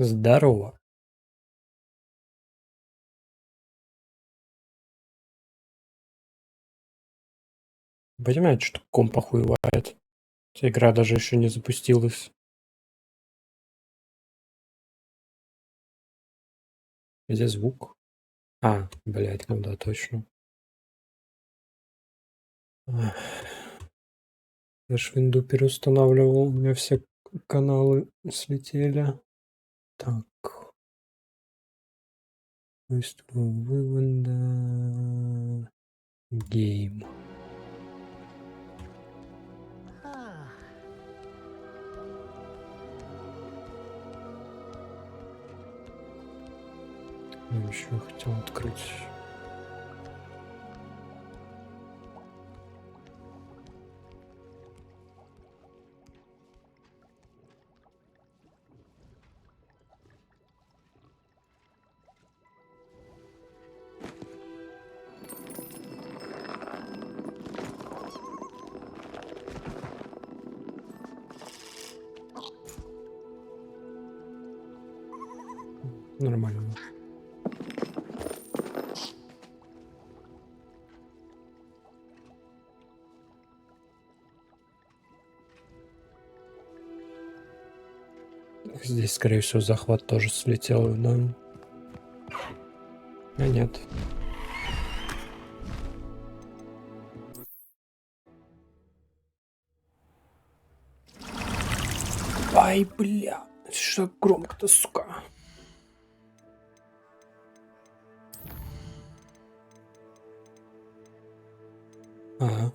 Здорово. Понимаете, что комп охуевает. Эта игра даже еще не запустилась. Где звук? Блядь, ну да, точно. Ах, я ж винду переустанавливал, у меня все каналы слетели. Так. Устройство вывода. Гейм. Еще хотел открыть. Нормально. Здесь, скорее всего, захват тоже слетел, да? А нет. Ай, бля. Что громко-то, сука. Ага.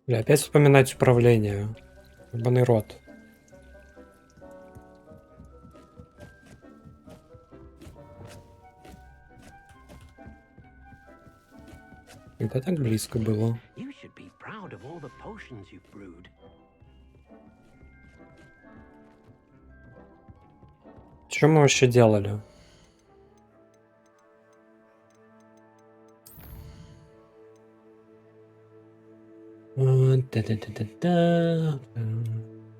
Бля, опять вспоминать управление. Ебаный рот. Это так близко было. Что мы вообще делали? Да-да-да-да-да.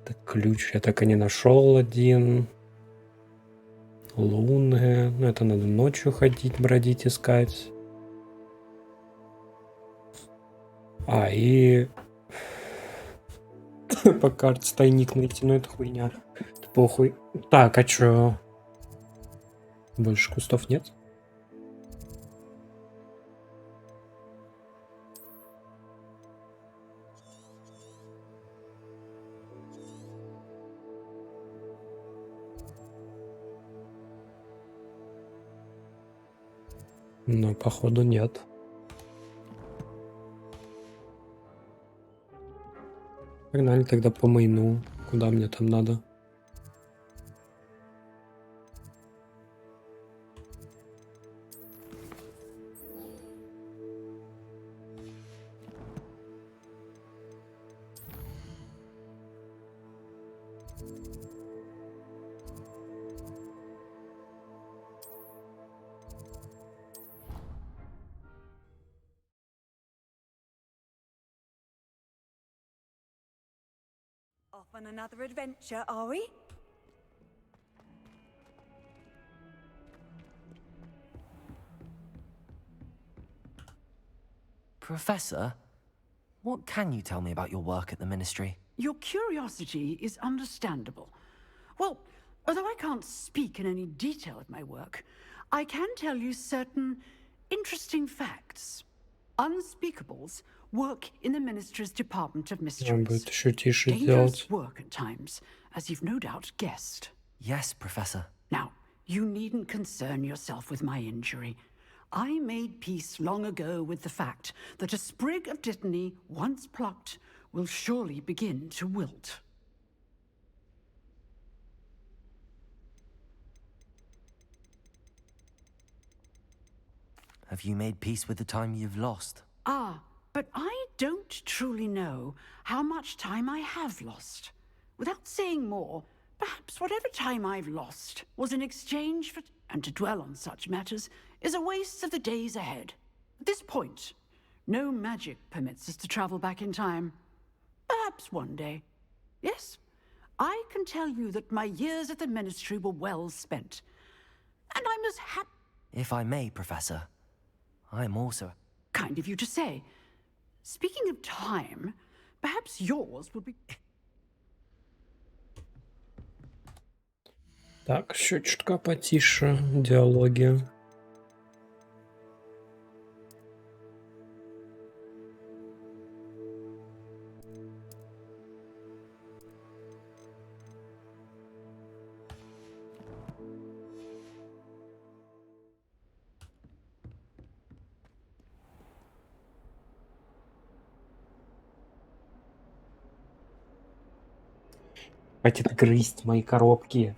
Так, ключ я так и не нашел один. Луны. Ну, это надо ночью ходить, бродить, искать. И по карте тайник найти, ну это хуйня. Это похуй. Так, а чё? Больше кустов нет? Ну, походу, нет. Погнали тогда по мейну. Куда мне там надо? Off on another adventure, are we? Professor, what can you tell me about your work at the Ministry? Your curiosity is understandable. Well, although I can't speak in any detail of my work, I can tell you certain interesting facts. Unspeakables work in the Ministry's Department of Mysteries. Будет еще тише Dangerous делать. work at times, as you've no doubt guessed. Yes, Professor. Now, you needn't concern yourself with my injury. I made peace long ago with the fact that a sprig of dittany, once plucked, will surely begin to wilt. Have you made peace with the time you've lost? Ah, but I don't truly know how much time I have lost. Without saying more, perhaps whatever time I've lost was in exchange for... And to dwell on such matters is a waste of the days ahead. At this point, no magic permits us to travel back in time. Perhaps one day. Yes, I can tell you that my years at the Ministry were well spent. And I'm as happy... If I may, Professor, I'm also... Kind of you to say. Speaking of time, perhaps yours would be... Так, еще чутка потише диалоги. Хватит грызть мои коробки.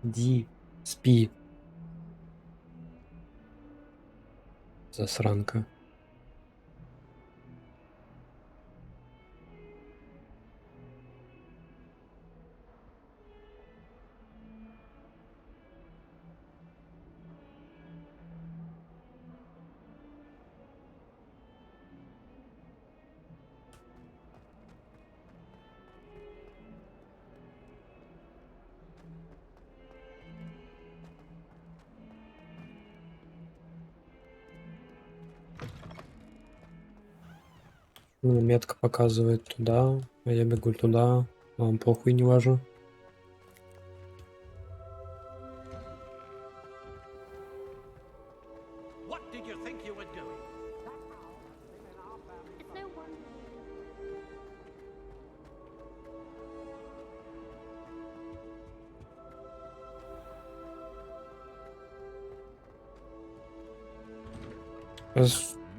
Иди, спи. Засранка. Ну, метка показывает туда, а я бегу туда. Вам похуй, не важно. What did you think you were doing?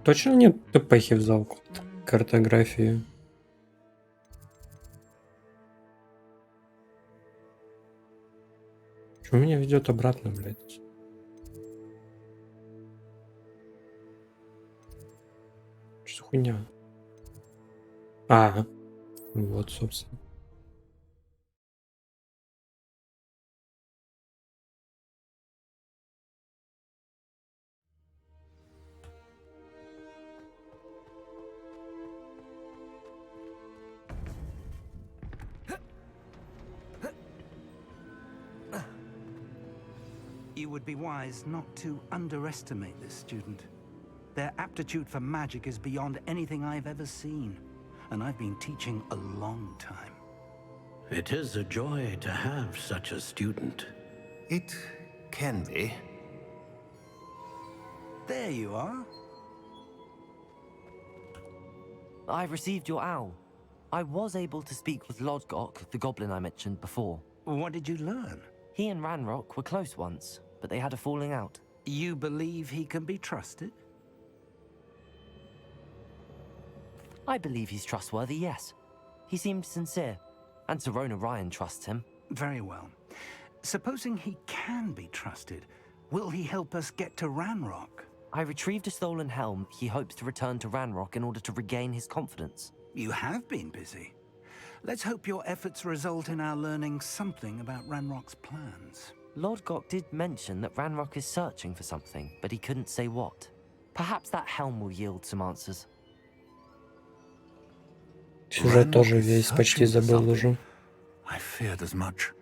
Точно нет ТПхи в зал картографии? Почему меня ведет обратно, блядь? Что за хуйня? А, вот, собственно. You would be wise not to underestimate this student. Their aptitude for magic is beyond anything I've ever seen, and I've been teaching a long time. It is a joy to have such a student. It can be. There you are. I received your owl. I was able to speak with Lodgok, the goblin I mentioned before. What did you learn? He and Ranrock were close once, but they had a falling out. You believe he can be trusted? I believe he's trustworthy, yes. He seemed sincere, and Sirona Ryan trusts him. Very well. Supposing he can be trusted, will he help us get to Ranrock? I retrieved a stolen helm he hopes to return to Ranrock in order to regain his confidence. You have been busy. Let's hope your efforts result in our learning something about Ranrock's plans. Lodgok did mention that Ranrock is searching for something, but he couldn't say what. Perhaps that helm will yield some answers. Сюжет тоже весь почти забыл уже. I feared as much.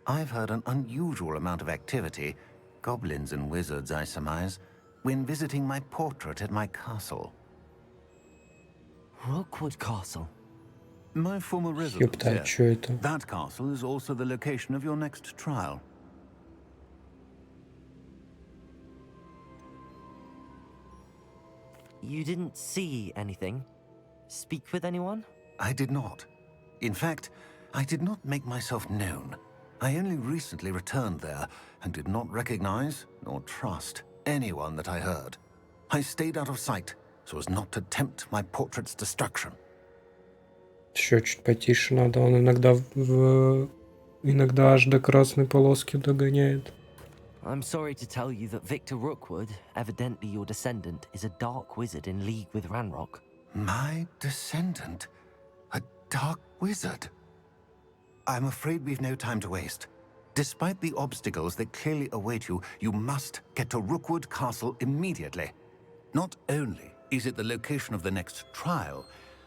I've heard an unusual amount of activity, goblins and wizards, I surmise, when visiting my portrait at my castle. Rookwood Castle. My former residence Ёпта, here. чё это? That castle is also the location of your next trial. You didn't see anything? Speak with anyone? I did not. In fact, I did not make myself known. I only recently returned there and did not recognize nor trust anyone that I heard. I stayed out of sight so as not to tempt my portrait's destruction. Еще чуть потише надо, он иногда иногда аж до красной полоски догоняет. I'm sorry to tell you that Victor Rookwood, evidently your descendant, is a dark wizard in league with Ranrock. My descendant? A dark wizard? I'm afraid we've no time to waste. Despite the obstacles that clearly await you, you must get to Rookwood Castle immediately. Not only is it the location of the next trial,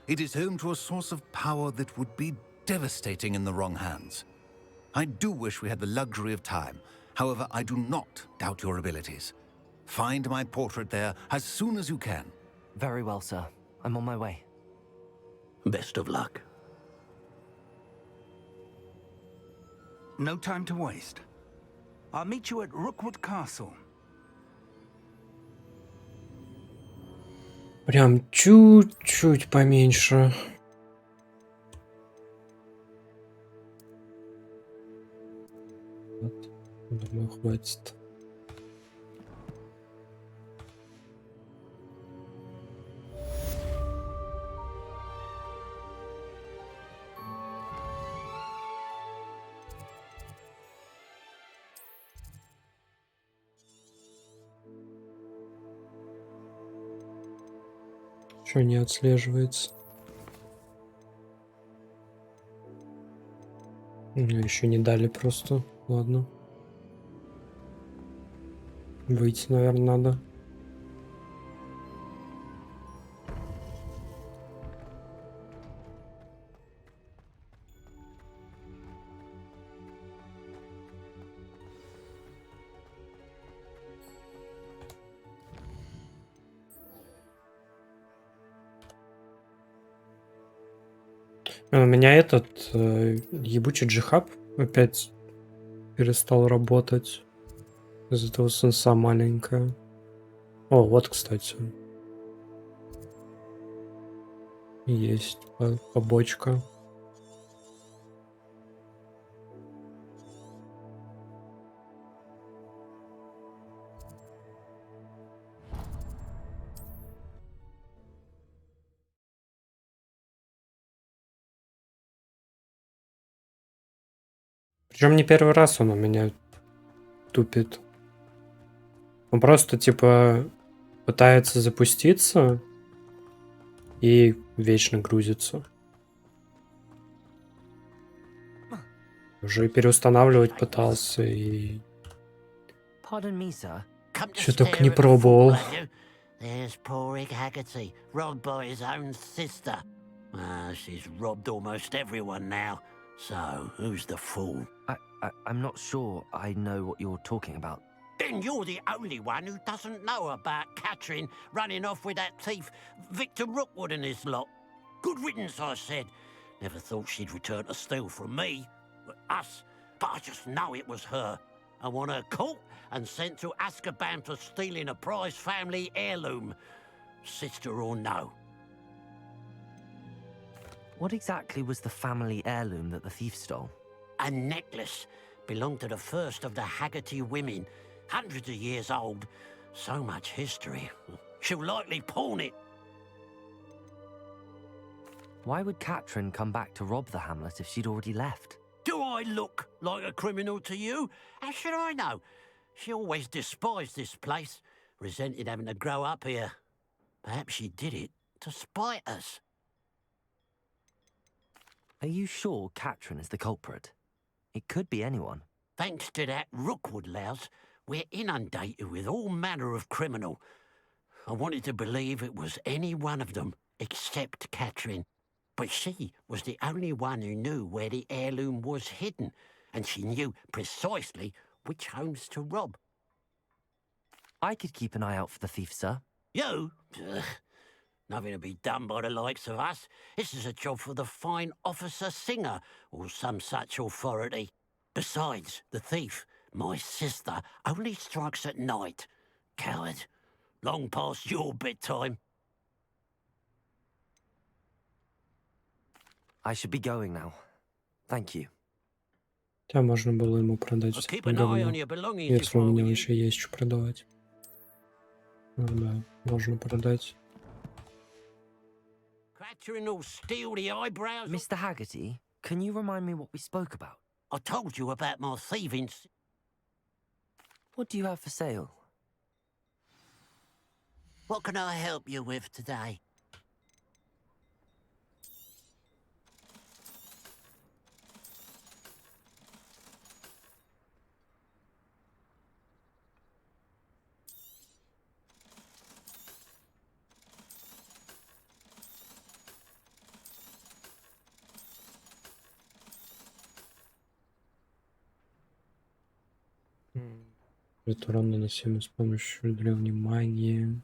it is home to a source of power that would be devastating in the wrong hands. I do wish we had the luxury of time. However, I do not doubt your abilities. Find my portrait there as soon as you can. Very well, sir. I'm on my way. Best of luck. No time to waste. I'll meet you at Rookwood Castle. Прям чуть-чуть поменьше. Вот. Думаю, хватит. Что не отслеживается? Еще не дали просто. Ладно. Выйти, наверное, надо. У меня этот ебучий джихаб опять перестал работать. Из-за того сенса маленькая. О, вот, кстати. Есть побочка. Причем не первый раз он у меня тупит. Он просто, типа, пытается запуститься и вечно грузится. Уже переустанавливать пытался и... Pardon me, sir. Что только не пробовал. There's poor Ig Haggerty, robbed by his own sister. She's robbed almost everyone now. So, who's the fool? I'm not sure I know what you're talking about. Then you're the only one who doesn't know about Catherine running off with that thief, Victor Rookwood and his lot. Good riddance, I said. Never thought she'd return to steal from me, us, but I just know it was her. I want her caught and sent to Azkaban for stealing a prize family heirloom, sister or no. What exactly was the family heirloom that the thief stole? A necklace belonged to the first of the Haggerty women, hundreds of years old. So much history. She'll likely pawn it. Why would Catherine come back to rob the hamlet if she'd already left? Do I look like a criminal to you? How should I know? She always despised this place, resented having to grow up here. Perhaps she did it to spite us. Are you sure Catherine is the culprit? It could be anyone. Thanks to that Rookwood louse, we're inundated with all manner of criminal. I wanted to believe it was any one of them, except Catherine. But she was the only one who knew where the heirloom was hidden, and she knew precisely which homes to rob. I could keep an eye out for the thief, sir. You? Ugh. Nothing to be done by the likes of us. This is a job for the fine officer Singer, or some such authority. Besides, the thief, my sister, only strikes at night. Coward. Long past your bedtime. I should be going now. Thank you. Хотя можно было ему продать I'll keep всякое an eye говно. on your belongings Если if у I меня were you. еще есть что продавать. Ну да, можно продать. Catherine will steal the eyebrows. Mr. Haggerty, can you remind me what we spoke about? I told you about my thieving. What do you have for sale? What can I help you with today? Урон, наносимый с помощью древней магии.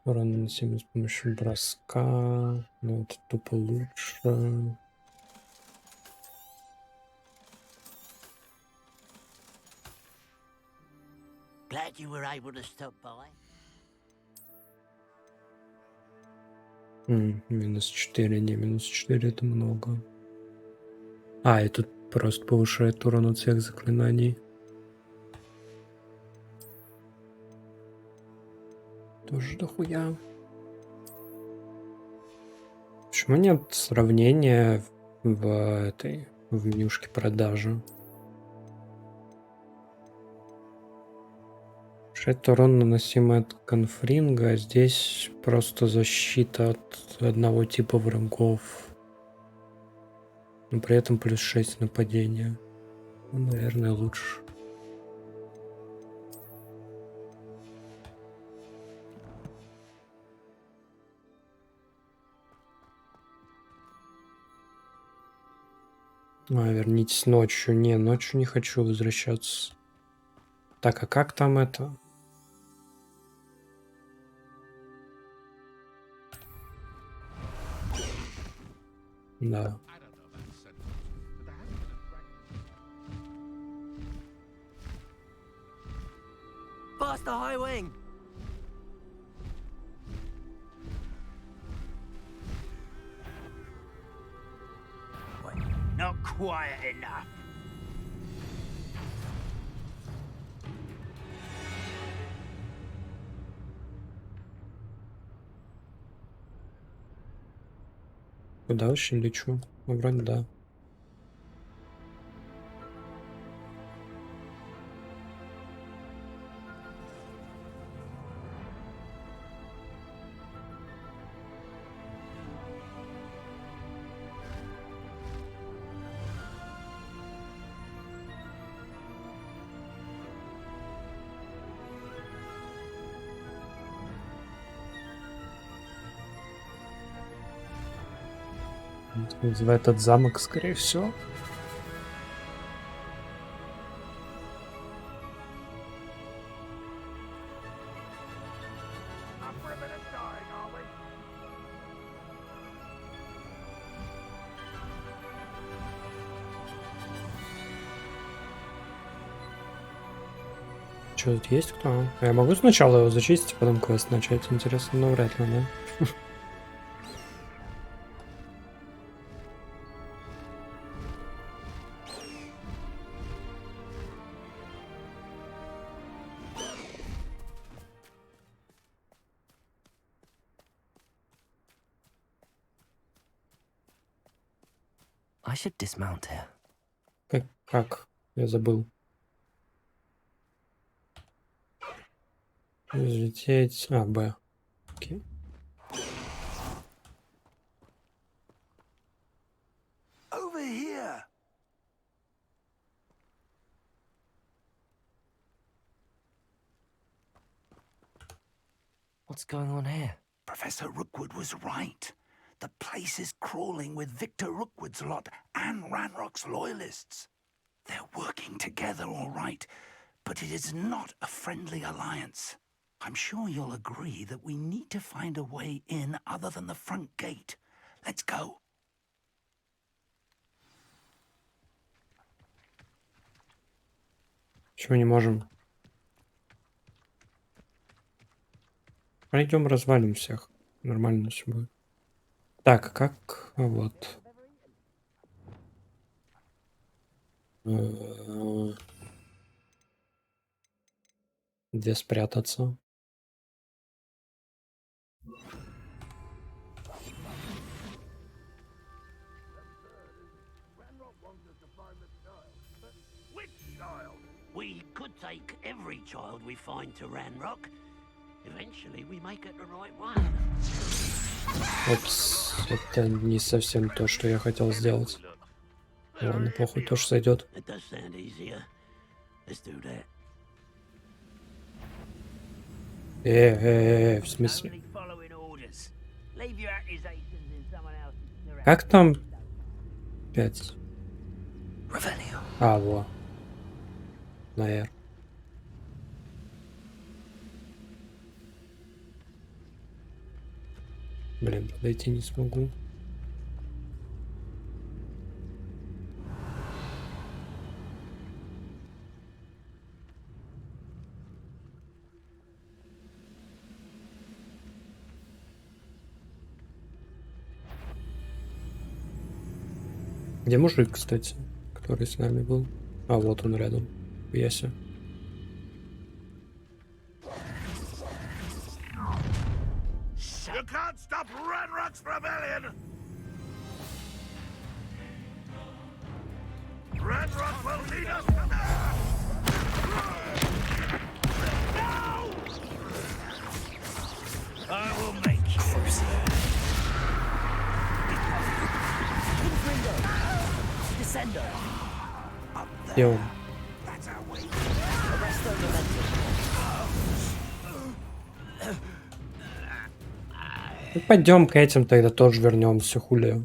Урон, наносимый с помощью броска. Ну, это тупо лучше. Glad you were able to stop by. Минус 4, не, минус 4 это много. А, и тут просто повышает урон от всех заклинаний. Тоже дохуя. Почему нет сравнения в менюшке продажи? Это урон, наносимый от конфринга, а здесь просто защита от одного типа врагов. Но при этом плюс 6 нападения. Ну, наверное, лучше. Вернитесь ночью. Не, ночью не хочу возвращаться. Так, а как там это? Да. Faster, High Wing! Not quiet enough. Куда очень лечу? Ну, вроде да. В этот замок, скорее всего. Что тут есть кто? Я могу сначала его зачистить, потом квест начать? Интересно, но вряд ли, да? I should dismount here. Как? Я забыл. Взлететь. А, Б. Окей. Over here! What's going on here? Professor Rookwood was right. The place is crawling with Victor Rookwood's lot and Ranrock's loyalists. They're working together, all right, but it is not a friendly alliance. I'm sure you'll agree that we need to find a way in other than the front gate. Let's go. Чего не можем? Пойдем развалим всех. Нормально все будет. Так, как вот. Э, Где спрятаться? We could take every child we find to Ranrock. Eventually we may get the right one. Опс, это не совсем то, что я хотел сделать. Ладно, похуй, тоже сойдет. It does sound easier. Let's do that. В смысле? Как там? 5. А, во. На R. Блин, подойти не смогу. Где мужик, кстати, который с нами был? А, вот он рядом. Яся. You can't stop Ranrock's rebellion! Ranrock will lead us to there! No! I will make you. Descender. Где он? That's our way. Arresto momentum. Ну, пойдем к этим тогда тоже вернемся, хули.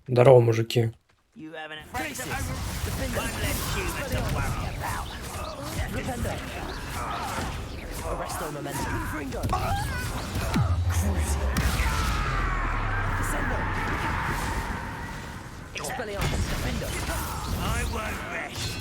Здорово, мужики. You have an crisis. Defender. Defender. Arresto momentum. Fringo. Descender. Expelliarmus. Defender. I won't rest.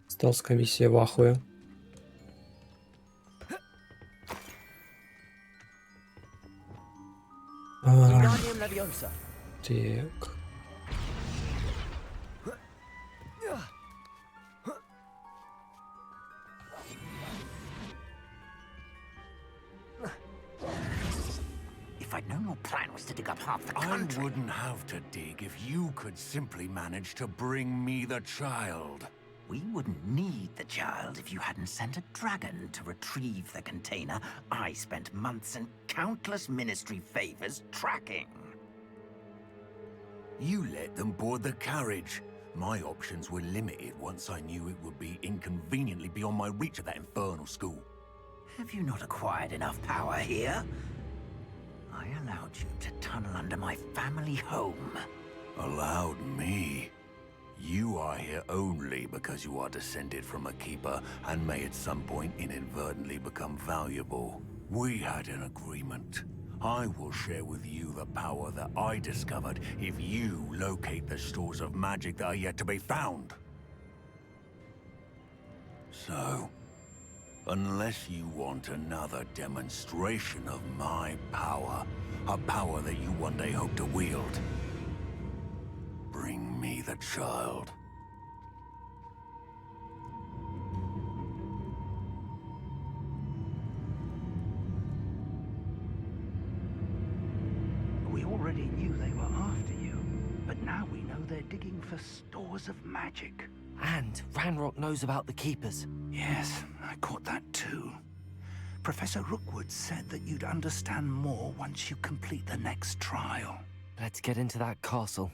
Стелс-комиссия в ахуе. Wingardium Leviosa. Так. If I'd known your plan was to dig up half the I country. wouldn't have to dig if you could simply manage to bring me the child. We wouldn't need the child if you hadn't sent a dragon to retrieve the container I spent months and countless ministry favors tracking. You let them board the carriage. My options were limited once I knew it would be inconveniently beyond my reach at that infernal school. Have you not acquired enough power here? I allowed you to tunnel under my family home. Allowed me? You are here only because you are descended from a keeper and may at some point inadvertently become valuable. We had an agreement. I will share with you the power that I discovered if you locate the stores of magic that are yet to be found. So, unless you want another demonstration of my power, a power that you one day hope to wield, bring me the child. We already knew they were after you, but now we know they're digging for stores of magic. And Ranrock knows about the Keepers. Yes, I caught that too. Professor Rookwood said that you'd understand more once you complete the next trial. Let's get into that castle.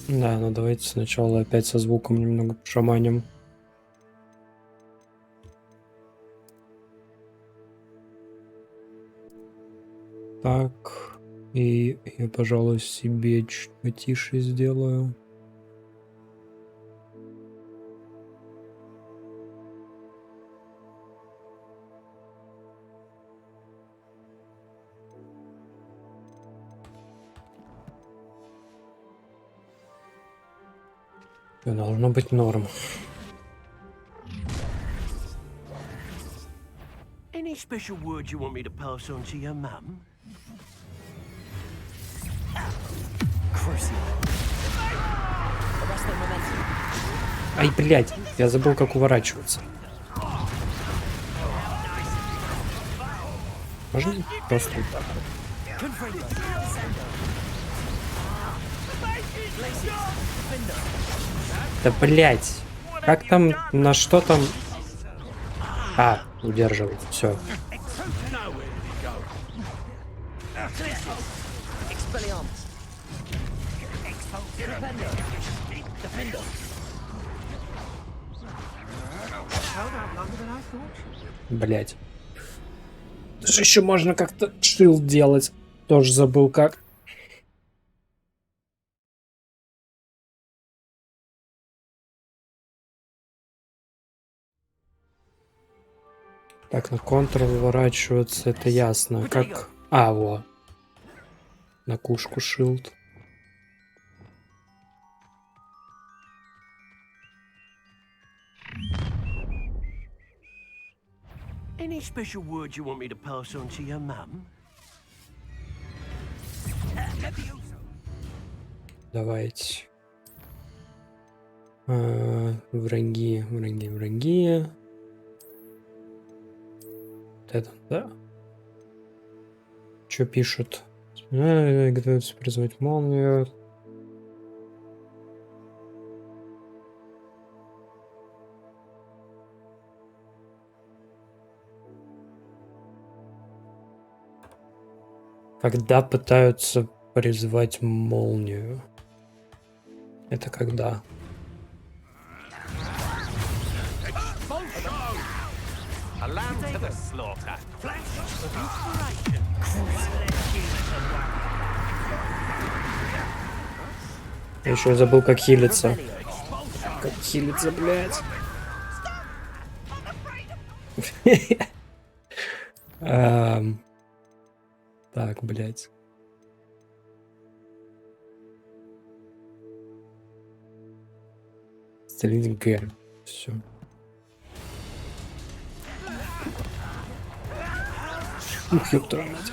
Да, ну давайте сначала опять со звуком немного пошаманим. Так, И я, пожалуй, себе чуть потише сделаю. Должно быть норм. Any special word you want me to pass on to your mum? Ай, блядь, я забыл, как уворачиваться. Можно просто вот так вот? Да, блядь. Как там, на что там? А, удерживать, все. Блять. Даже еще можно как-то шилд делать. Тоже забыл как. Так, на контур выворачиваться, это ясно. Как... А, во. На кушку шилд. Any special word you want me to pass on to your mum? Давайте. Враги. Вот это, да. Что пишут? Готовится призвать молнию. Когда пытаются призвать молнию? Это когда? Я еще забыл, как хилиться. Как хилиться, блядь. Так, блядь. Стрелять Г. Все. Ух, ёпта мать.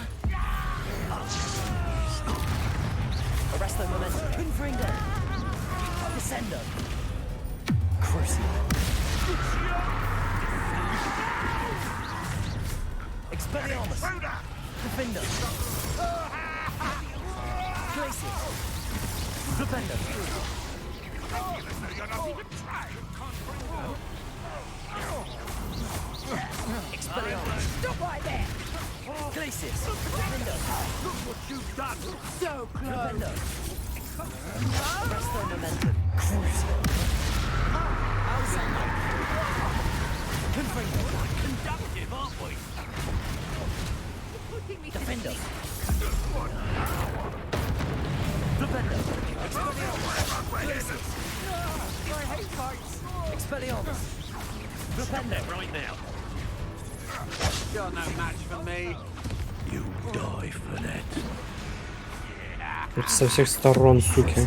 Тут со всех сторон, суки.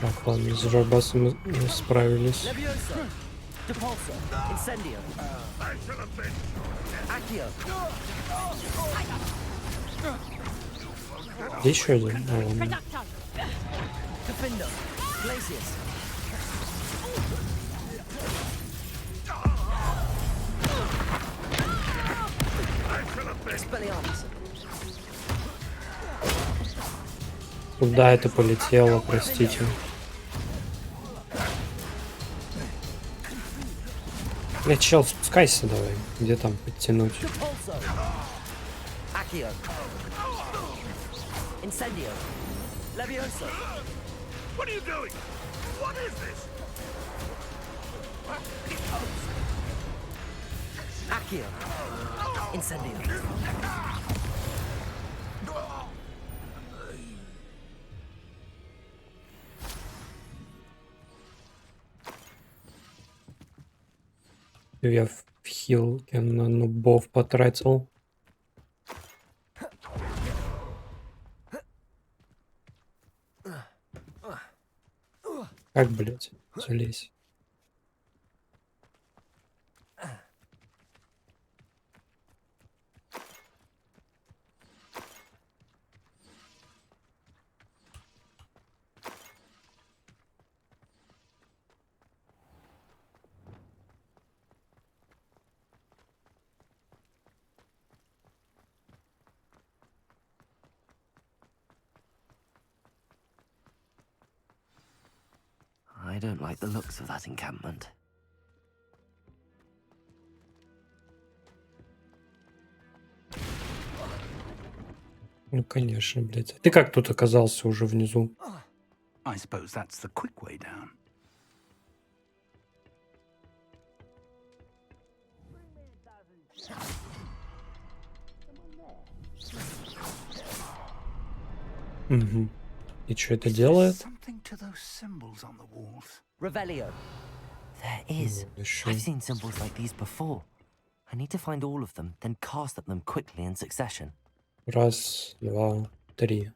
Так, ладно, с Жарбасом мы справились. Где еще один? А, ладно. Куда это полетело, простите? Бля, чел, спускайся давай. Где там подтянуть? What is this? Accio. Incendio. Я в хилке на нубов потратил. Как, блядь, залезь? I don't like the looks of that encampment. Ну, конечно, блядь. Ты как тут оказался уже внизу? I suppose that's the quick way down. Угу. И что это Is there делает? something to those symbols on the walls? Revelio. There is. Еще. I've seen symbols like these before. I need to find all of them, then cast at them quickly in succession. Раз, два, три.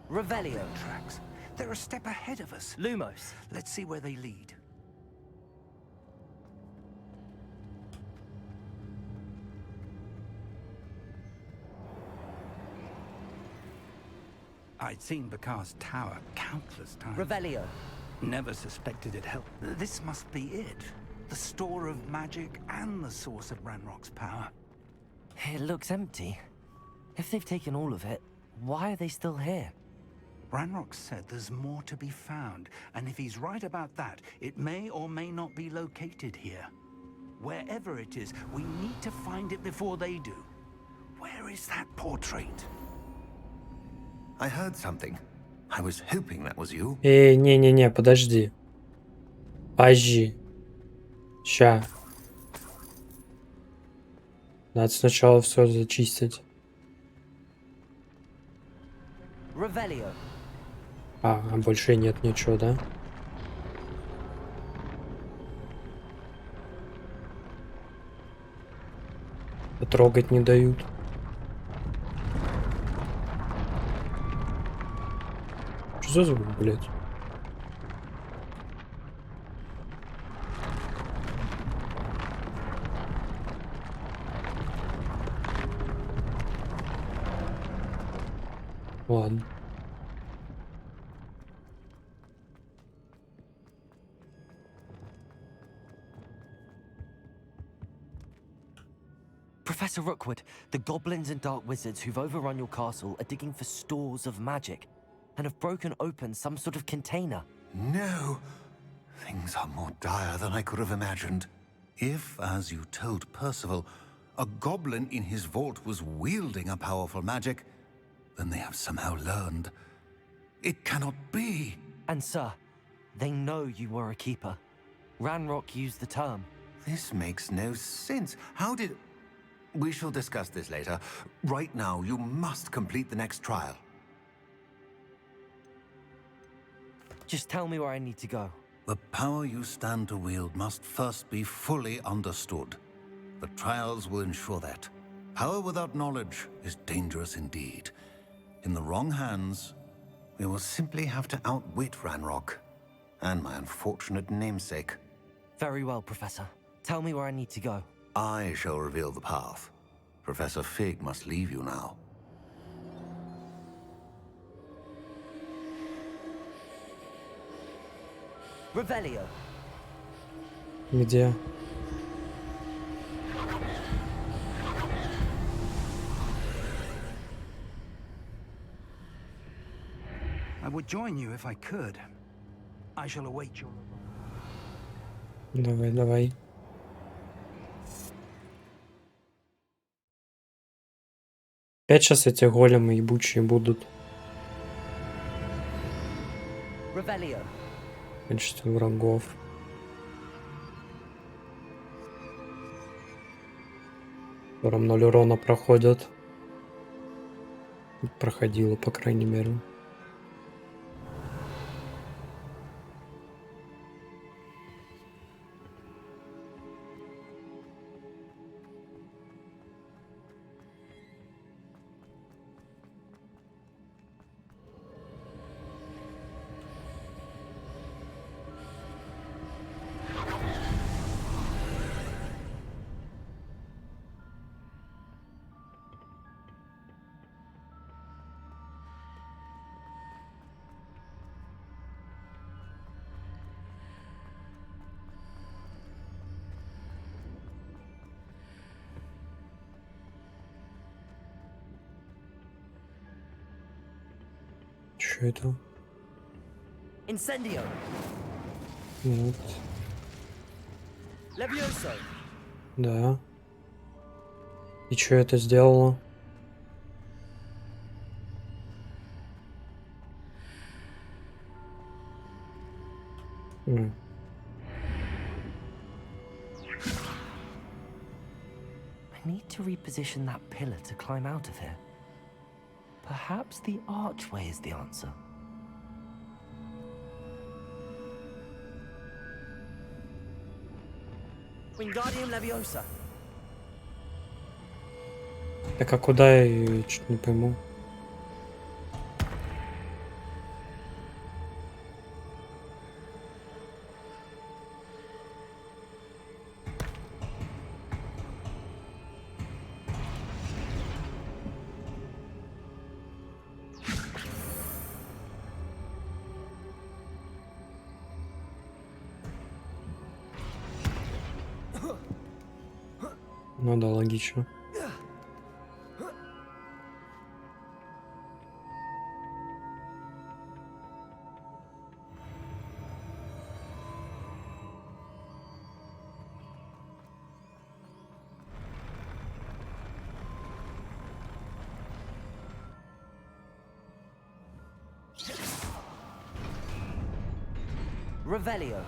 Revelio. Tracks. They're a step ahead of us. Lumos. Let's see where they lead. I'd seen Bakar's tower countless times. Revelio. Never suspected it helped. This must be it. The store of magic and the source of Ranrock's power. It looks empty. If they've taken all of it, why are they still here? Ranrock said there's more to be found, and if he's right about that, it may or may not be located here. Wherever it is, we need to find it before they do. Where is that portrait? I heard something. I was hoping that was you. Не-не-не, подожди. Подожди. Ща. Надо сначала все зачистить. Revelio. А больше нет ничего, да? Потрогать не дают. Что за звук, блядь? Ладно. Professor Rookwood, the goblins and dark wizards who've overrun your castle are digging for stores of magic and have broken open some sort of container. No. Things are more dire than I could have imagined. If, as you told Percival, a goblin in his vault was wielding a powerful magic, then they have somehow learned. It cannot be. And sir, they know you were a keeper. Ranrock used the term. This makes no sense. How did... We shall discuss this later. Right now, you must complete the next trial. Just tell me where I need to go. The power you stand to wield must first be fully understood. The trials will ensure that. Power without knowledge is dangerous indeed. In the wrong hands, we will simply have to outwit Ranrock and my unfortunate namesake. Very well, Professor. Tell me where I need to go. I shall reveal the path. Professor Fig must leave you now. Revelio. Где? I would join you if I could. I shall await your... Давай, давай. Опять сейчас эти големы ебучие будут. Revelio. Количество врагов. Которым 0 урона проходят. Проходило, по крайней мере. Что это? Incendio. Вот. Levioso. Да. И что это сделало? I need to reposition that pillar to climb out of here. Perhaps the archway is the answer. Wingardium Leviosa. Так а куда я её? Чуть не пойму. Ну да, логично. Revelio.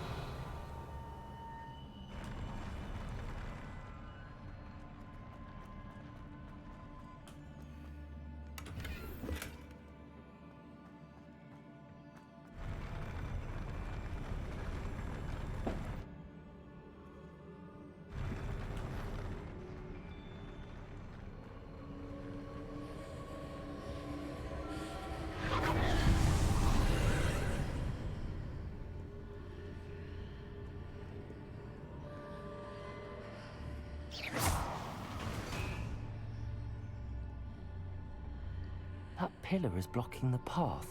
That pillar is blocking the path.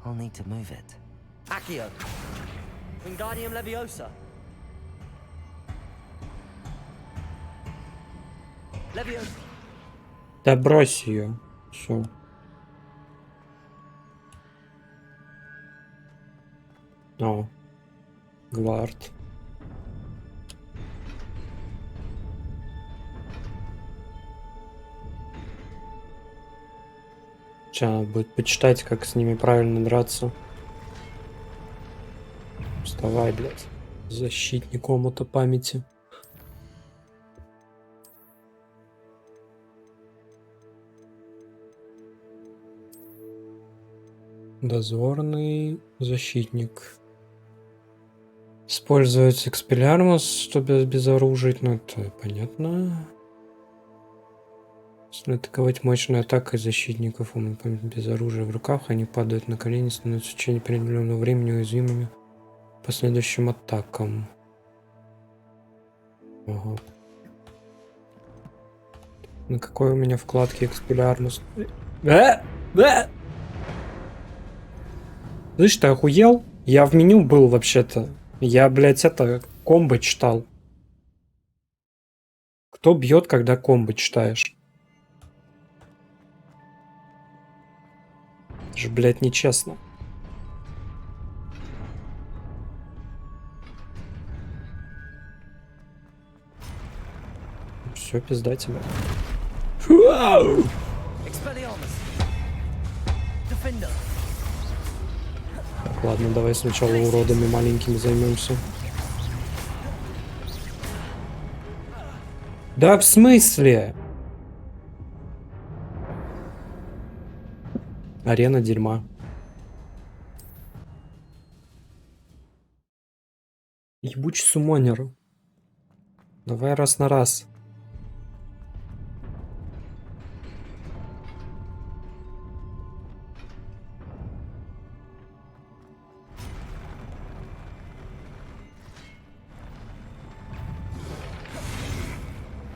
I'll need to move it. Accio. Wingardium Leviosa. Leviosa. Да брось ее. Все. О. Гвард. Сейчас надо будет почитать, как с ними правильно драться. Вставай, блядь. Защитник омута памяти. Дозорный защитник. Использовать экспеллярмус, чтобы обезоружить, ну это понятно. Если атаковать мощной атакой защитников, без оружия в руках, они падают на колени, становятся в течение определенного времени уязвимыми последующим атакам. Ага. На какой у меня вкладке экспеллярмус? Слышь, ты охуел? Я в меню был вообще-то. Я, блядь, это комбо читал. Кто бьет, когда комбо читаешь? Это же, блядь, нечестно. Все, пизда тебе. Так, ладно, давай сначала уродами маленькими займемся. Да в смысле? Арена дерьма. Ебучий суммонер. Давай раз на раз.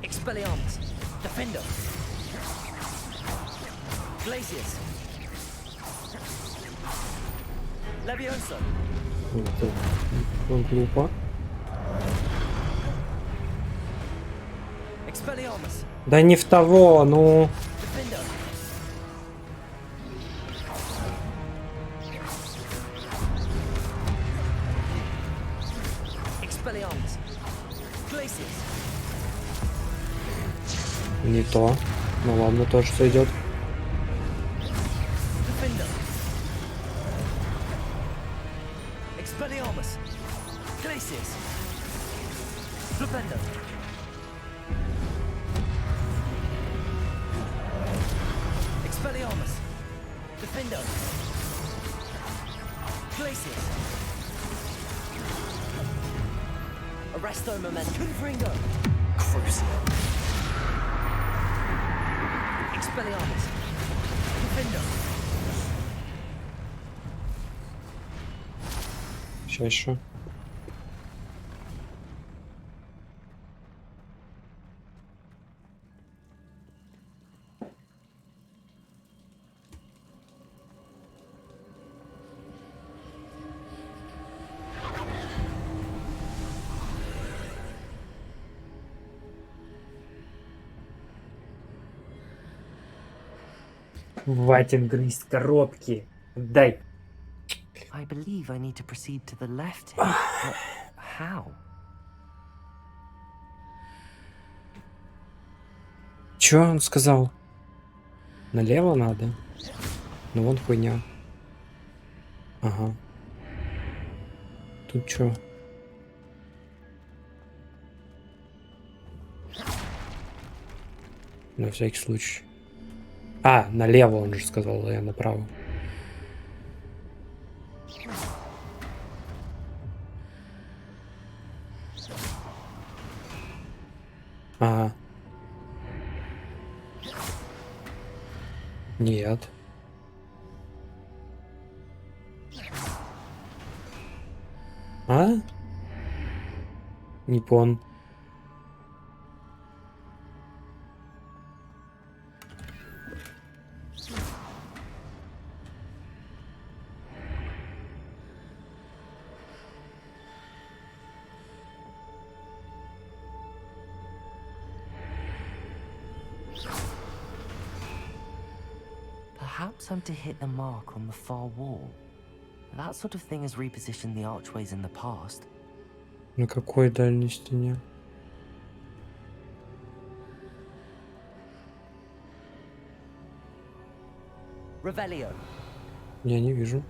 Expelliarmus. Defender. Glacius. Leviosa. Это глупо. Expelliarmus. Да не в того, ну. Defender. Expelliarmus. Glacius. Не то. Ну ладно, тоже сойдет. Defender. Expelliarmus. Glacius. Defender. Expelliarmus. Defender. Glacius. Arresto Momentum. Confringo. Crucial. Expelliarmus. Defender. Сейчас еще. Хватит грызть коробки. Дай. I believe I need to proceed to the left here, but how? Чё он сказал? Налево надо? Ну вон хуйня. Ага. Тут чё? На всякий случай. А, налево он же сказал, а я направо. Ага. Нет. А? Не пон. Perhaps I'm to hit the mark on the far wall. That sort of thing has repositioned the archways in the past. На какой дальней стене? Revelio. Я не вижу.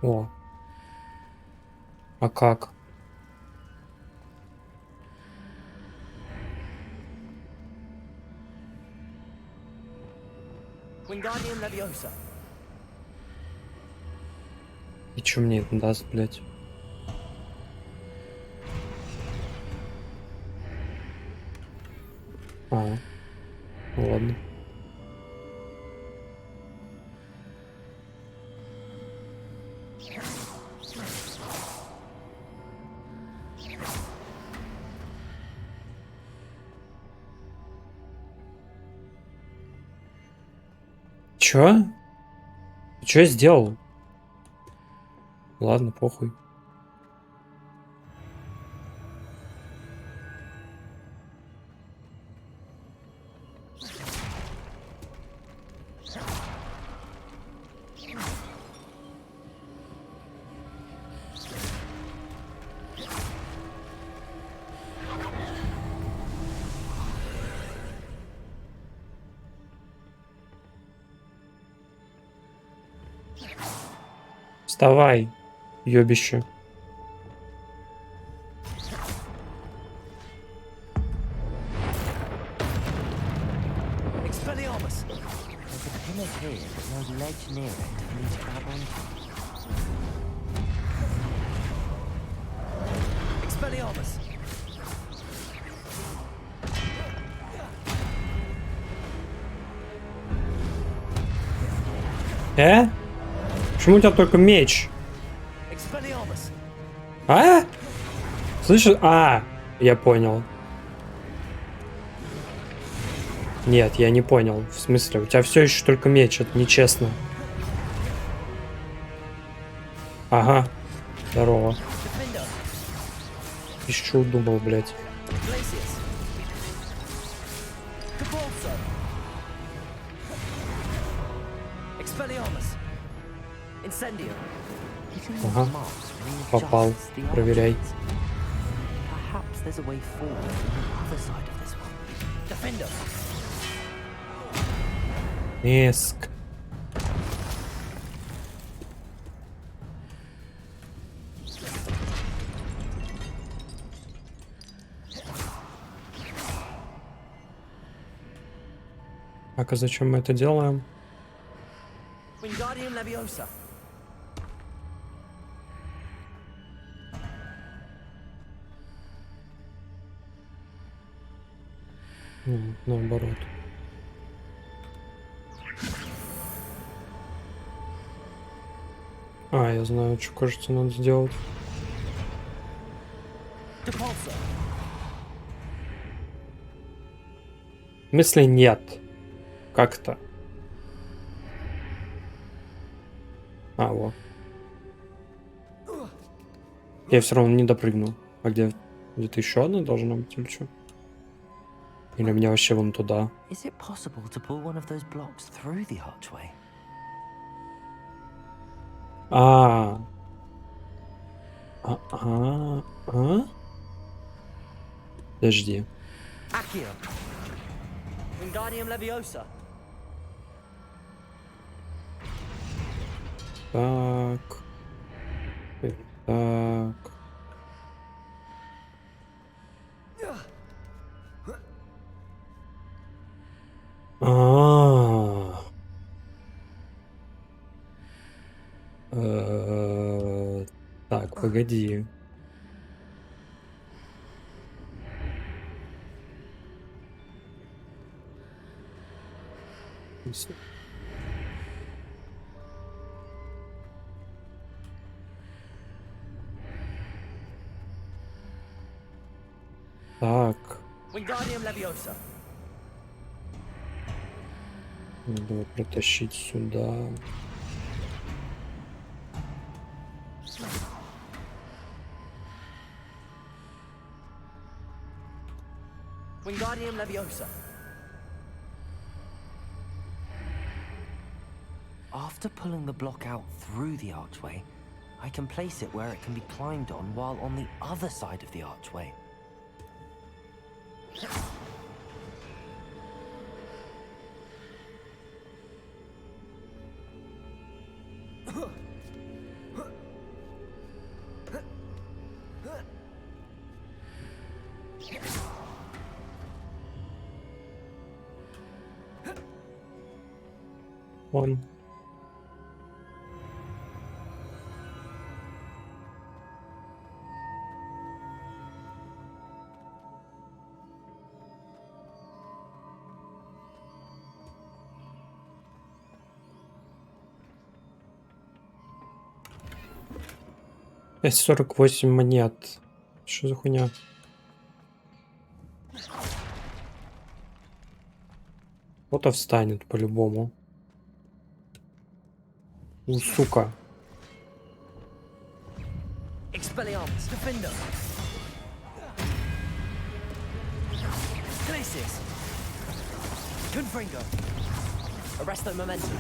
О. А как? Wingardium Leviosa. И чё мне это даст, блядь? А. Ну ладно. Чё? Чё я сделал? Ладно, похуй. Вставай, ёбище. Expelliarmus! There's a pillar here, but no ledge near it for me to grab onto. Expelliarmus! Почему у тебя только меч? Expelliarmus! А? Слышишь? Я понял. Нет, я не понял. В смысле, у тебя все еще только меч, это нечестно. Ага. Здорово. Из чего думал, блядь? Glacius! Cabalso! Expelliarmus! Incendio! Ага. Попал. Проверяй. Perhaps there's a way forward from the other side of this one. Defender! Эск. Так, а зачем мы это делаем? Wingardium Leviosa! Наоборот. Я знаю, что, кажется, надо сделать. Depulso! В смысле нет? Как-то. Вот. Я все равно не допрыгнул. А где-то еще одна должна быть или что? Или мне вообще вон туда? Is it possible to pull one of those blocks through the archway? Подожди. Accio! Wingardium Leviosa! Так. Так. Так, погоди. Так. Wingardium Leviosa! Надо его протащить сюда. Wingardium Leviosa! After pulling the block out through the archway, I can place it where it can be climbed on while on the other side of the archway. Вон. Есть 48 монет. Что за хуйня? Кто-то встанет по-любому. У, сука. Expelliarmus, Defender. Glacius. Confringo. Arresto Momentum.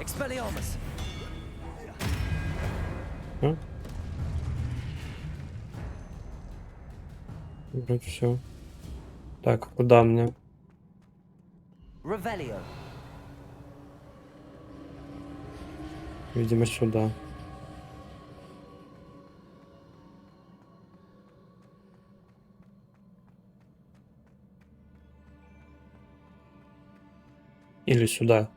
Expelliarmus. А? Вроде все. Так, куда мне? Revelio. Видимо, сюда. Или сюда.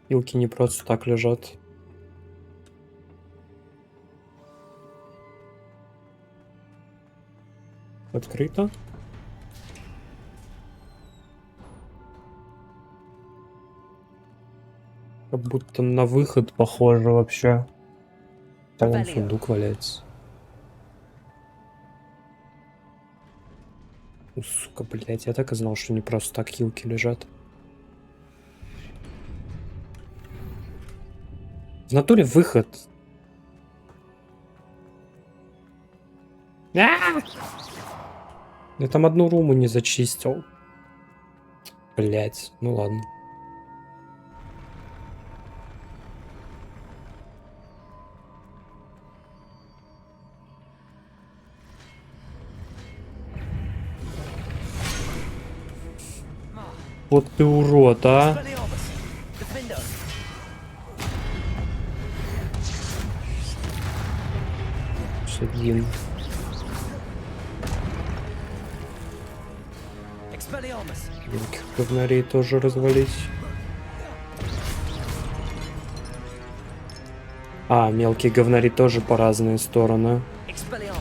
Вилки не просто так лежат. Открыто. Как будто на выход похоже вообще. Там вон сундук валяется. Ну, сука, блядь, я так и знал, что не просто так хилки лежат. В натуре выход. Я там одну руму не зачистил. Блять, ну ладно. Вот ты урод, а. Один. Мелких говнарей тоже развались. А, мелкие говнари тоже по разные стороны.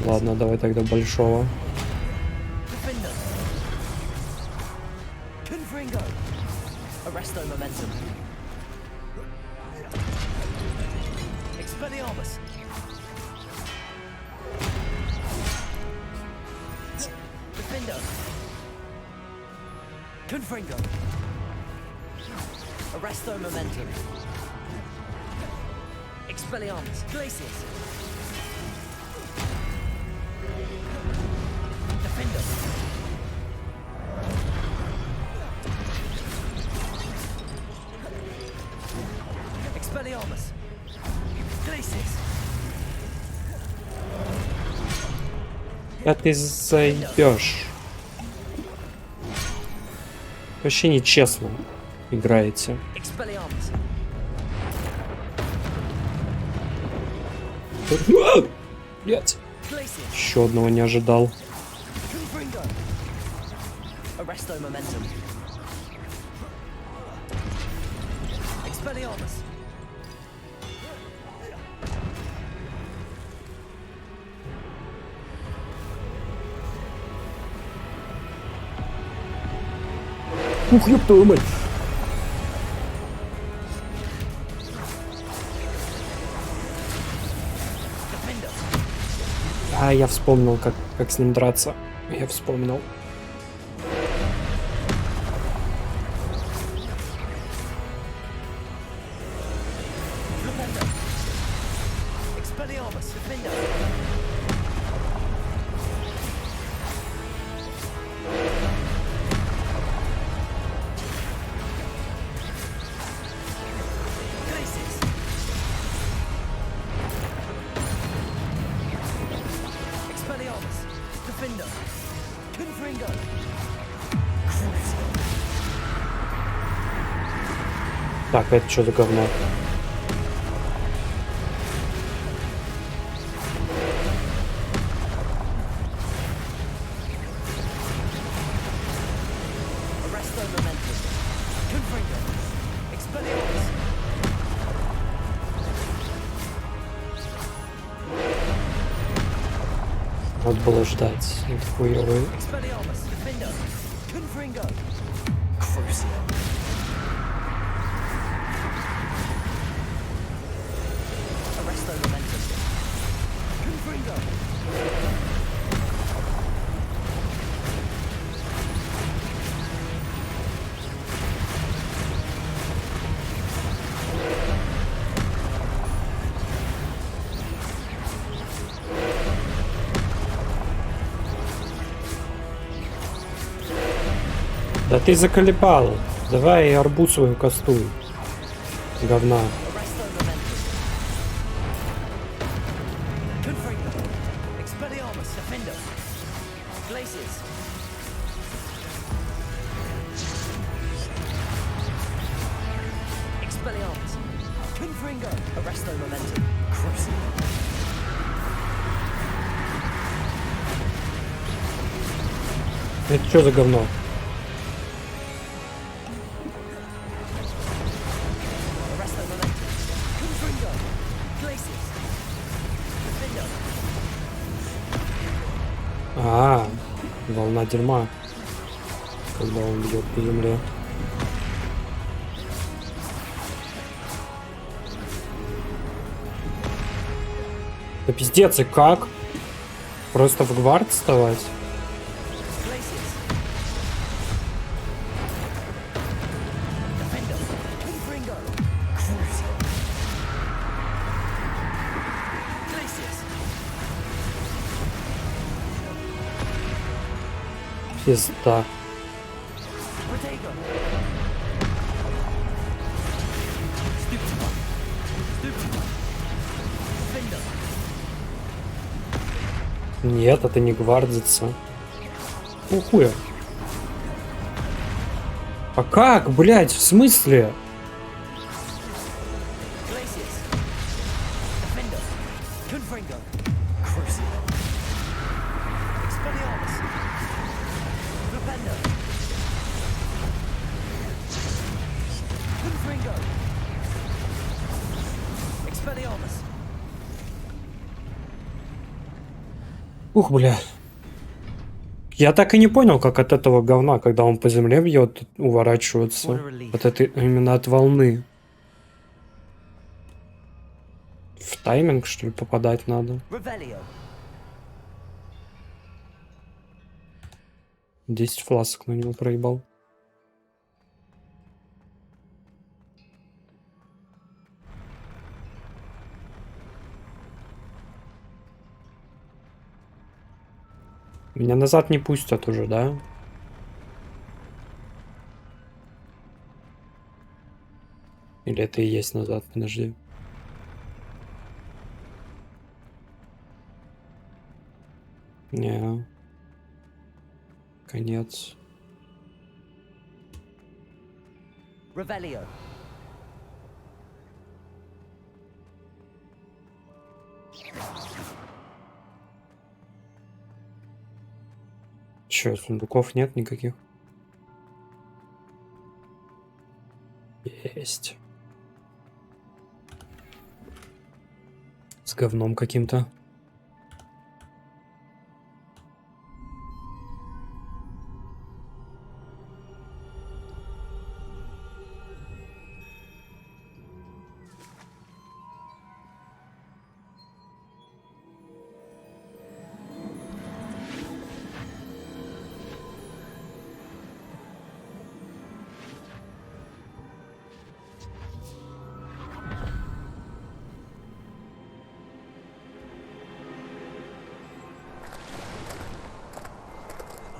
Ладно, давай тогда большого. Confringo. Arresto Momentum. Expelliarmus. Glacius. Defender. Expelliarmus. Glacius. А ты зайдешь. Вообще нечестно играете. Блять. Еще одного не ожидал. Ух, ёб твою мать. А, я вспомнил, как с ним драться. Я вспомнил. Так, это что за говно? Надо было ждать. Это хуёвый. Да ты заколебал. Давай арбуз свою кастуй. Говна. Это что за говно? А, волна дерьма, когда он идет по земле. Да пиздец, и как? Просто в гвард вставать? Пизда. Нет, это не гвардится. Ухуя. А как, блядь, в смысле? Ух, бля. Я так и не понял, как от этого говна, когда он по земле бьет, уворачиваться. От этой, именно от волны. В тайминг, что ли, попадать надо? 10 фласок на него проебал. Меня назад не пустят уже, да? Или это и есть назад? Подожди. Не. Конец. Revelio. Чё, сундуков нет никаких? Есть. С говном каким-то.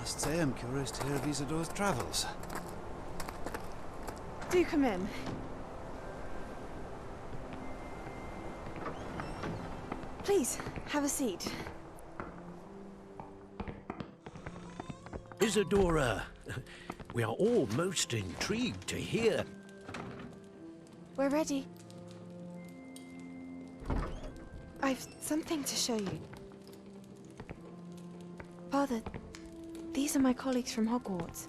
Say I'm curious to hear of Isadore's travels. Do come in. Please, have a seat. Isadora, we are all most intrigued to hear. We're ready. I've something to show you. Father, these are my colleagues from Hogwarts.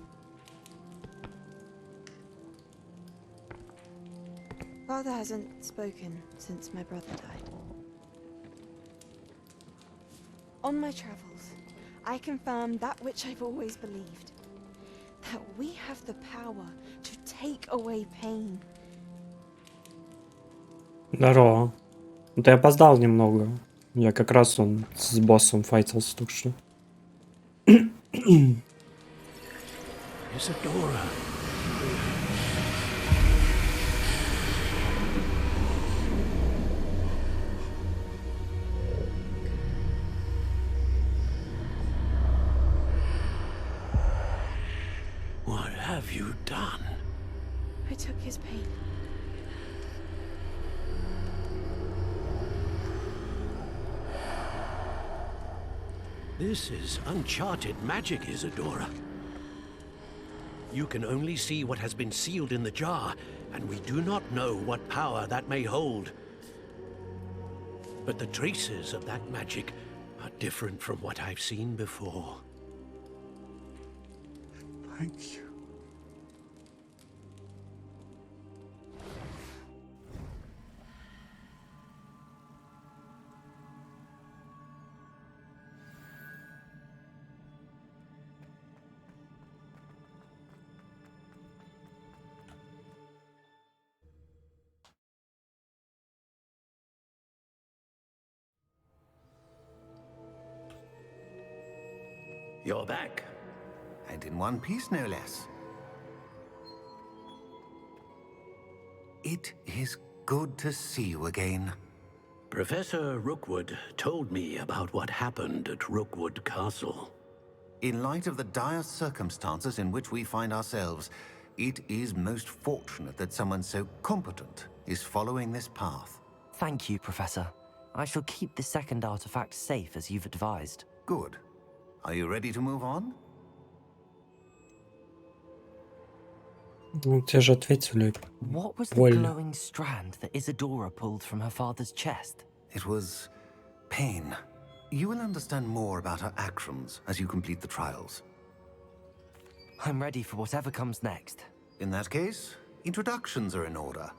Father hasn't spoken since my brother died. On my travels, I confirmed that which I've always believed. That we have the power to take away pain. Здорово. Ты опоздал немного. Я как раз он с боссом файтился только что. Isadora. What have pain. This is uncharted magic, Isadora. You can only see what has been sealed in the jar, and we do not know what power that may hold. But the traces of that magic are different from what I've seen before. Thank you. You're back. And in one piece, no less. It is good to see you again. Professor Rookwood told me about what happened at Rookwood Castle. In light of the dire circumstances in which we find ourselves, it is most fortunate that someone so competent is following this path. Thank you, Professor. I shall keep the second artifact safe as you've advised. Good. Are you ready to move on? Ну, те же ответили. What was the Вольно. glowing strand that Isadora pulled from her father's chest? It was pain. You will understand more about her actions as you complete the trials. I'm ready for whatever comes next. In that case, introductions are in order.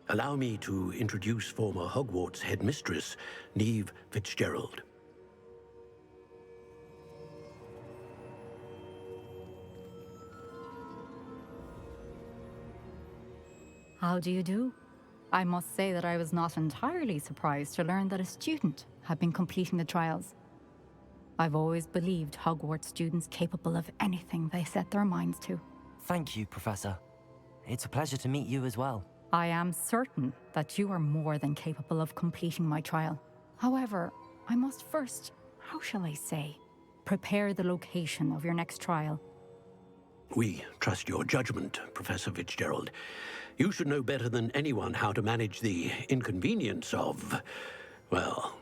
Allow me to introduce former Hogwarts headmistress, Neve Fitzgerald. How do you do? I must say that I was not entirely surprised to learn that a student had been completing the trials. I've always believed Hogwarts students capable of anything they set their minds to. Thank you, Professor. It's a pleasure to meet you as well. I am certain that you are more than capable of completing my trial. However, I must first, how shall I say, prepare the location of your next trial. We trust your judgment, Professor Fitzgerald. You should know better than anyone how to manage the inconvenience of, well...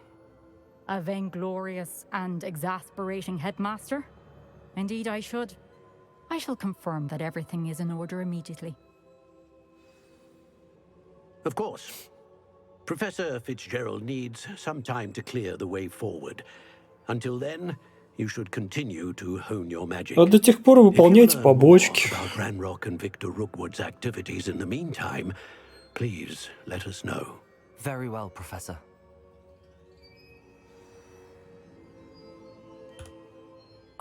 A vainglorious and exasperating headmaster? Indeed I should. I shall confirm that everything is in order immediately. Of course. Professor Fitzgerald needs some time to clear the way forward. Until then, you should continue to hone your magic. А до тех пор выполняйте побочки. If you learn more about Ranrock and Victor Rookwood's activities in the meantime, please let us know. Very well, Professor.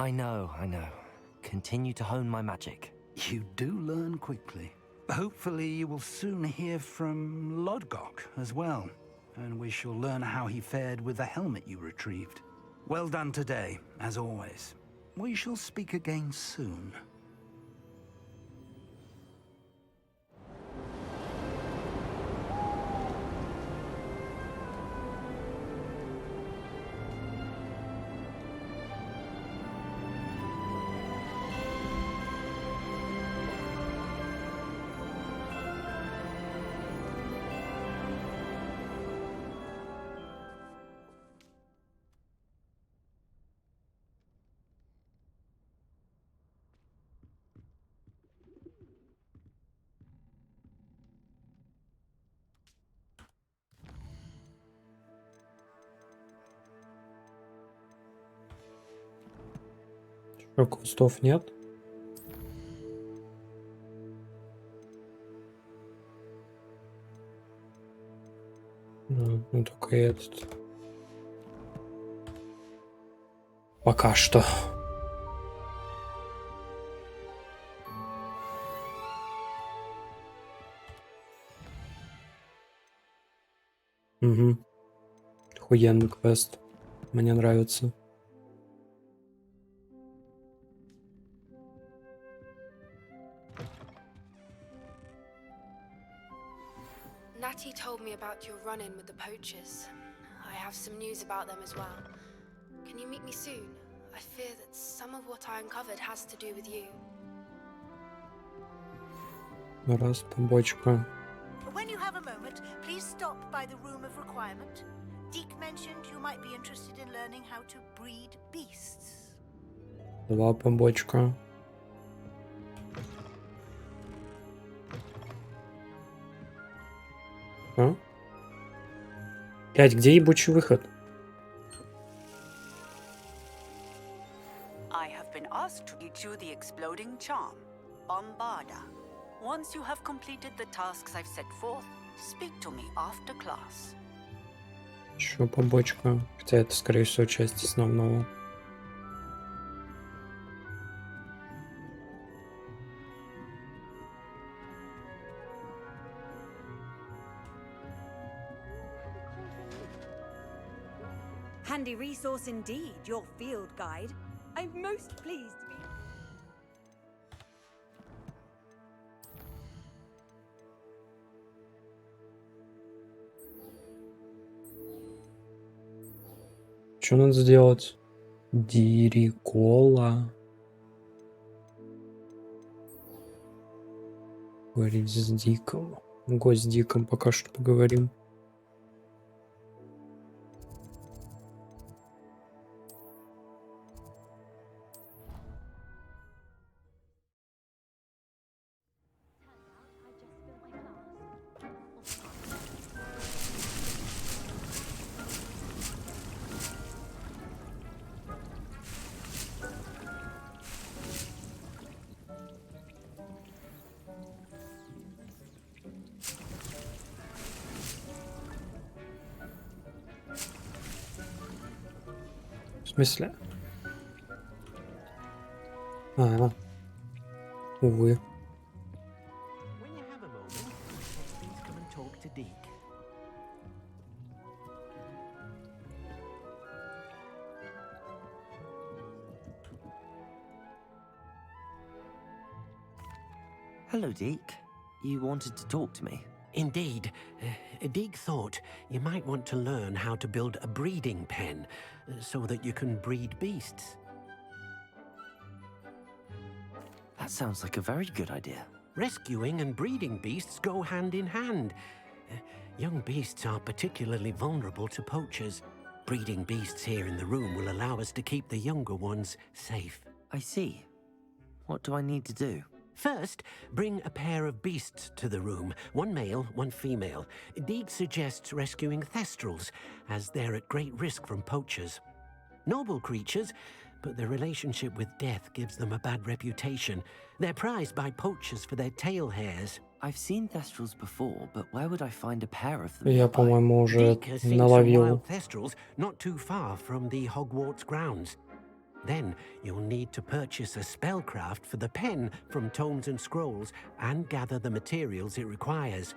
I know. Continue to hone my magic. You do learn quickly. Hopefully you will soon hear from Lodgok as well, and we shall learn how he fared with the helmet you retrieved. Well done today, as always. We shall speak again soon. Что, кустов нет? Ну, только этот. Пока что. Угу. Охуенный квест. Мне нравится. Natty told me about your run-in with the poachers. I have some news about them as well. Can you meet me soon? I fear that some of what I uncovered has to do with you. Раз, побочка. When you have a moment, please stop by the room of requirement. Deke mentioned you might be interested in learning how to breed beasts. Два, побочка. А? 5, где ебучий выход? I have been asked to teach you the exploding charm, Bombarda. Once you have completed the tasks I've set forth, speak to me after class. Еще побочка. Хотя это, скорее всего, часть основного. Handy resource indeed, your field guide. I'm most pleased to be... Что надо сделать? Дирикола. Говорить с Диком. Гость с Диком пока что поговорим. В смысле? Увы. When you have a moment, please come and talk to Deke. Hello, Deke. You wanted to talk to me? Indeed. Deke thought you might want to learn how to build a breeding pen so that you can breed beasts. That sounds like a very good idea. Rescuing and breeding beasts go hand in hand. Young beasts are particularly vulnerable to poachers. Breeding beasts here in the room will allow us to keep the younger ones safe. I see. What do I need to do? First, bring a pair of beasts to the room. One male, one female. Deke suggests rescuing thestrals, as they're at great risk from poachers. Noble creatures, but their relationship with death gives them a bad reputation. They're prized by poachers for their tail hairs. I've seen thestrals before, but where would I find a pair of them? Я, по-моему, уже Deke has seen some наловил. wild thestrals not too far from the Hogwarts grounds. Then you'll need to purchase a spellcraft for the pen from tomes and scrolls and gather the materials it requires.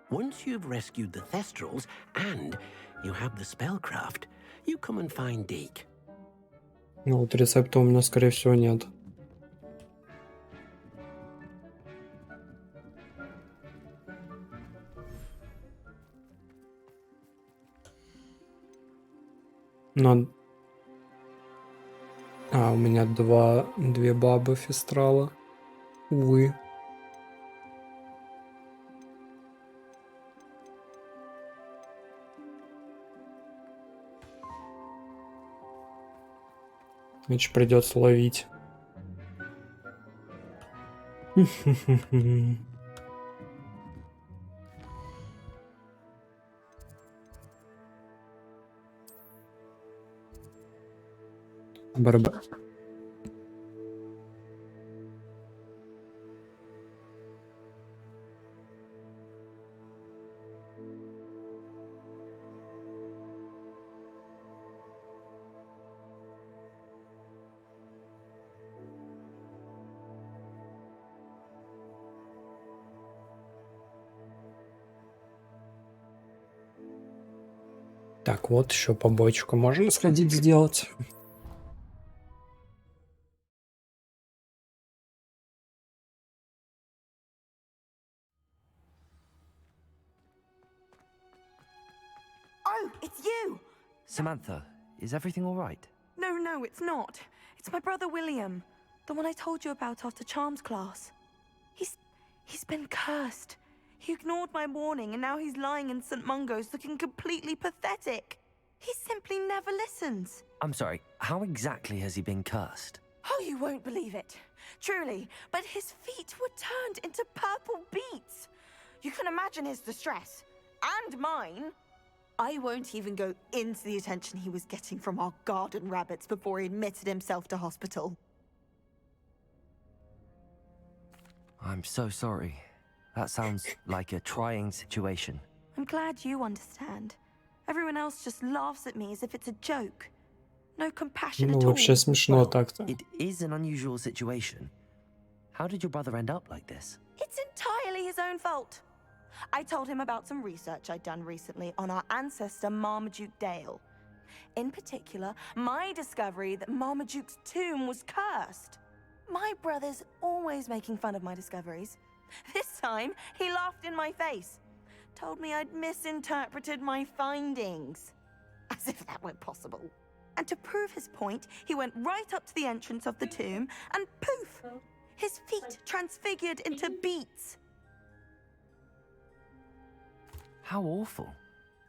Once you've rescued the thestrals and you have the spellcraft, you come and find Deke. Ну, вот рецепта у меня, скорее всего, нет. Но... у меня две бабы фестрала. Увы. Значит, придется ловить. Барба. Так, вот еще побочку можно сходить сделать. Oh, it's you! Samantha, is everything all right? No, it's not. It's my brother William. The one I told you about after Charms class. He's been cursed. He ignored my warning and now he's lying in St. Mungo's looking completely pathetic. He simply never listens. I'm sorry, how exactly has he been cursed? Oh, you won't believe it. Truly, but his feet were turned into purple beets. You can imagine his distress. And mine. I won't even go into the attention he was getting from our garden rabbits before he admitted himself to hospital. I'm so sorry. That sounds like a trying situation. I'm glad you understand. Everyone else just laughs at me as if it's a joke. No compassion Ну, at all. вообще смешно так-то. It is an unusual situation. How did your brother end up like this? It's entirely his own fault. I told him about some research I'd done recently on our ancestor Marmaduke Dale. In particular, my discovery that Marmaduke's tomb was cursed. My brother's always making fun of my discoveries. This time, he laughed in my face. Told me I'd misinterpreted my findings. As if that were possible. And to prove his point, he went right up to the entrance of the tomb and poof! His feet transfigured into beets. How awful.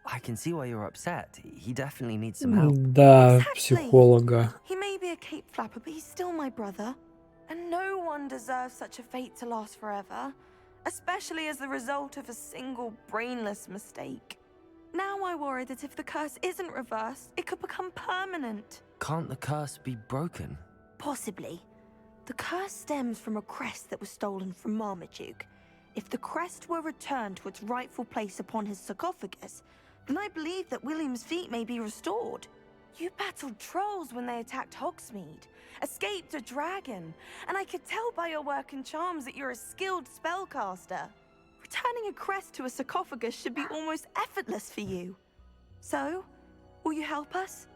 I can see why you're upset. He definitely needs some help. Да, Exactly. психолога. He may be a cape flapper, but he's still my brother. And no one deserves such a fate to last forever, especially as the result of a single brainless mistake. Now I worry that if the curse isn't reversed, it could become permanent. Can't the curse be broken? Possibly. The curse stems from a crest that was stolen from Marmaduke. If the crest were returned to its rightful place upon his sarcophagus, then I believe that William's feet may be restored. You battled trolls when they attacked Hogsmeade, escaped a dragon, and I could tell by your work and charms that you're a skilled spellcaster. Returning a crest to a sarcophagus should be almost effortless for you. So, will you help us?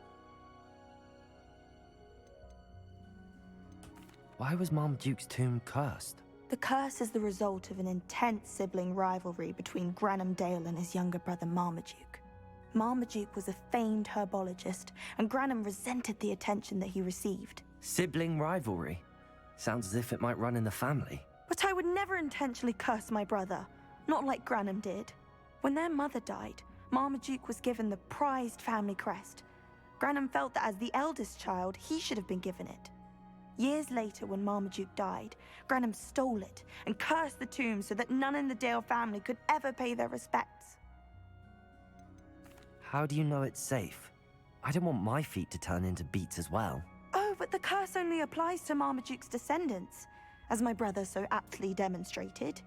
Why was Marmaduke's tomb cursed? The curse is the result of an intense sibling rivalry between Granham Dale and his younger brother Marmaduke. Marmaduke was a famed herbologist, and Granham resented the attention that he received. Sibling rivalry? Sounds as if it might run in the family. But I would never intentionally curse my brother, not like Granham did. When their mother died, Marmaduke was given the prized family crest. Granham felt that as the eldest child, he should have been given it. Years later, when Marmaduke died, Granham stole it and cursed the tomb so that none in the Dale family could ever pay their respects. How do you know it's safe? I don't want my feet to turn into beets as well. Oh, but the curse only applies to Marmaduke's descendants, as my brother so aptly demonstrated.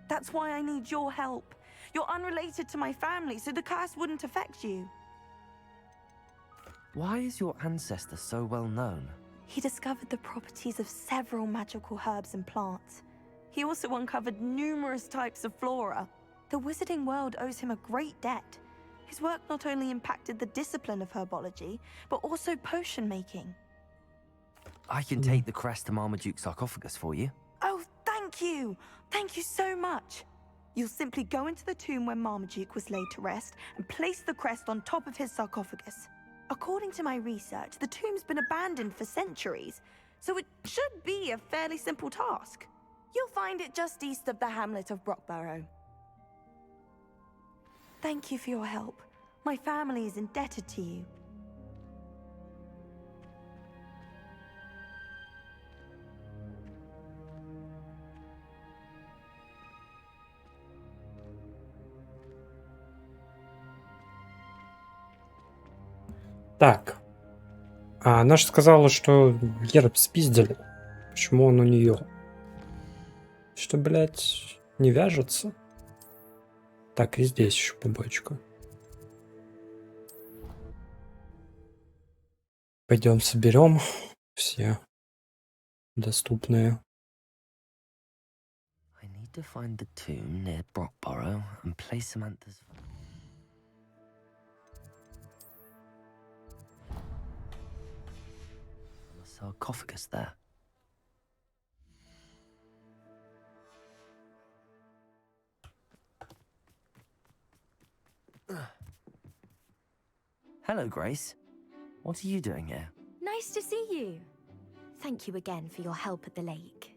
That's why I need your help. You're unrelated to my family, so the curse wouldn't affect you. Why is your ancestor so well known? He discovered the properties of several magical herbs and plants. He also uncovered numerous types of flora. The wizarding world owes him a great debt. His work not only impacted the discipline of herbology, but also potion making. I can take the crest to Marmaduke's sarcophagus for you. Oh, thank you! Thank you so much! You'll simply go into the tomb where Marmaduke was laid to rest and place the crest on top of his sarcophagus. According to my research, the tomb's been abandoned for centuries, so it should be a fairly simple task. You'll find it just east of the hamlet of Brockborough. Thank you for your help. My family is indebted to you. Так. А она же сказала, что герб спиздили. Почему он у нее? Что, блядь, не вяжется? Так, и здесь еще побочка. Пойдем соберем все доступные. I need to find the tomb near Brockborough and place Samantha's... sarcophagus there. Hello, Grace. What are you doing here? Nice to see you. Thank you again for your help at the lake.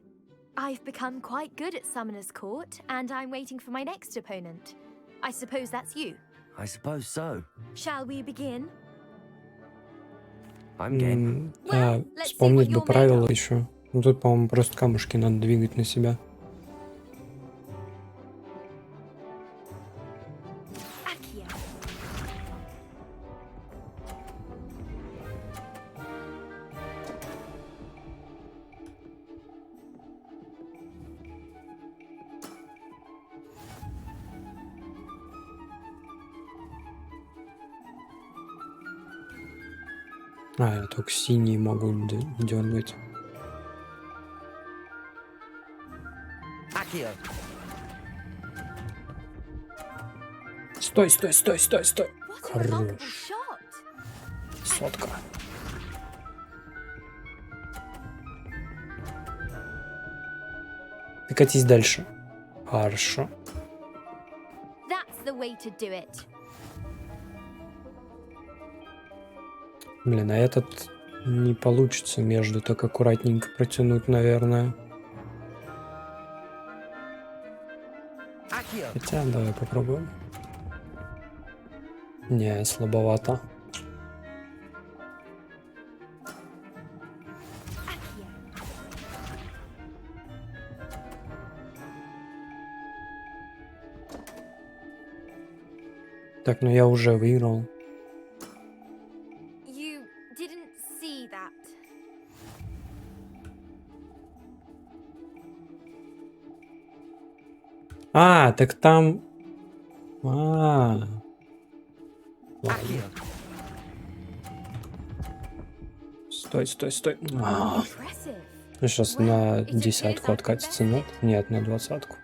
I've become quite good at Summoner's Court, and I'm waiting for my next opponent. I suppose that's you. I suppose so. Shall we begin? I'm game. Вспомнить бы правила еще. Ну тут, по-моему, просто камушки надо двигать на себя. Я только синий могу дергать. Стой, стой, стой, стой, стой. Хорош. Сотка. Ты катись дальше. Хорошо. That's the way to do it. Блин, а этот не получится между так аккуратненько протянуть, наверное. Хотя, давай попробуем. Не, слабовато. Так, ну я уже выиграл. You didn't see that. Так там... Ладно. Стой, стой, стой. Ну, сейчас на десятку откатится, нет? Нет, на 20-ку.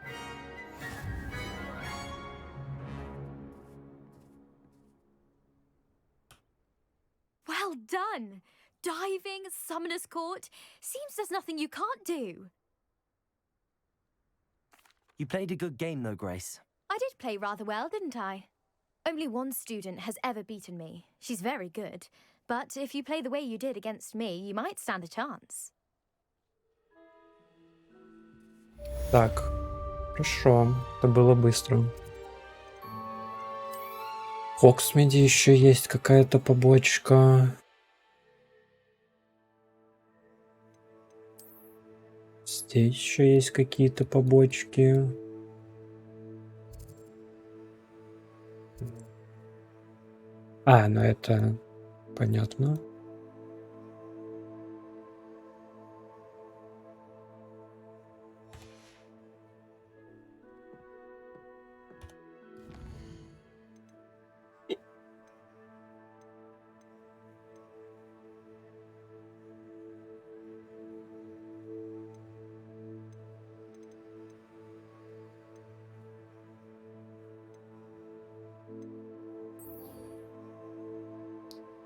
Well done! Diving, Summoner's Court. Seems there's nothing you can't do. You played a good game, though, Grace. I did play rather well, didn't I? Only one student has ever beaten me. She's very good. But if you play the way you did against me, you might stand a chance. Так, хорошо. Это было быстро. В Хоксмиде еще есть какая-то побочка. Здесь еще есть какие-то побочки. Ну это понятно.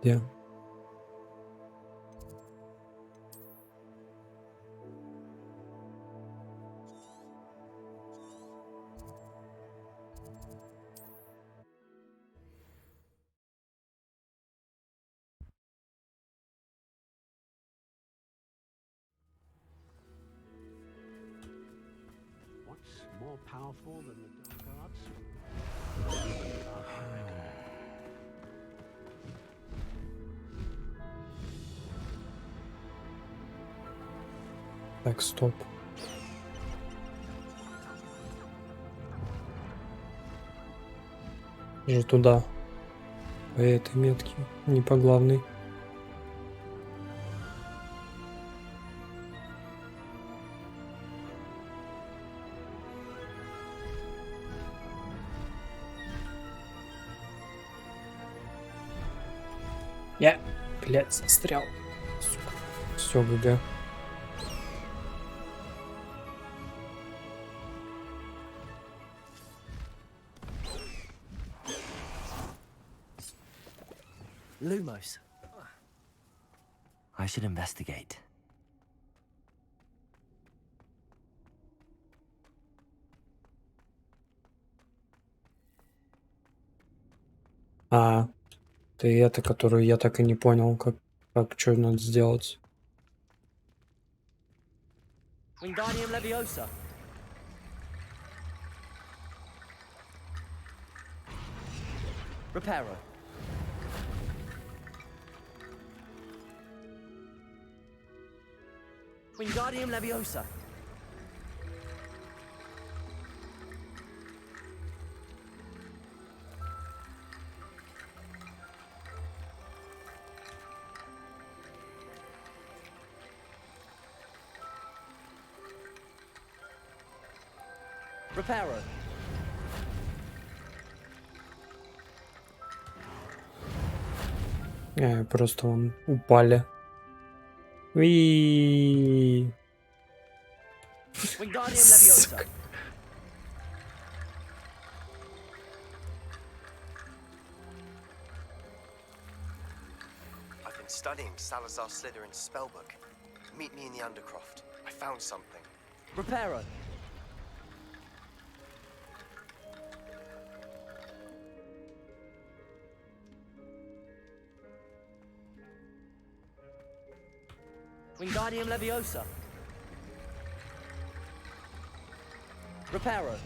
Где? What's more powerful than the dark arts? Так, стоп. Же туда. По этой метке, не по главной. Я, блядь, застрял. Сука. Все, ГГ. Lumos. I should investigate. Ты это, которую я так и не понял, как что надо сделать. Wingardium Leviosa. Reparo. Wingardium Leviosa. Reparo. Просто вон упали. Уи. Wingardium Leviosa. I've been studying Salazar Slytherin's spellbook. Meet me in the Undercroft. I found something. Reparo. Wingardium Leviosa. Reparo.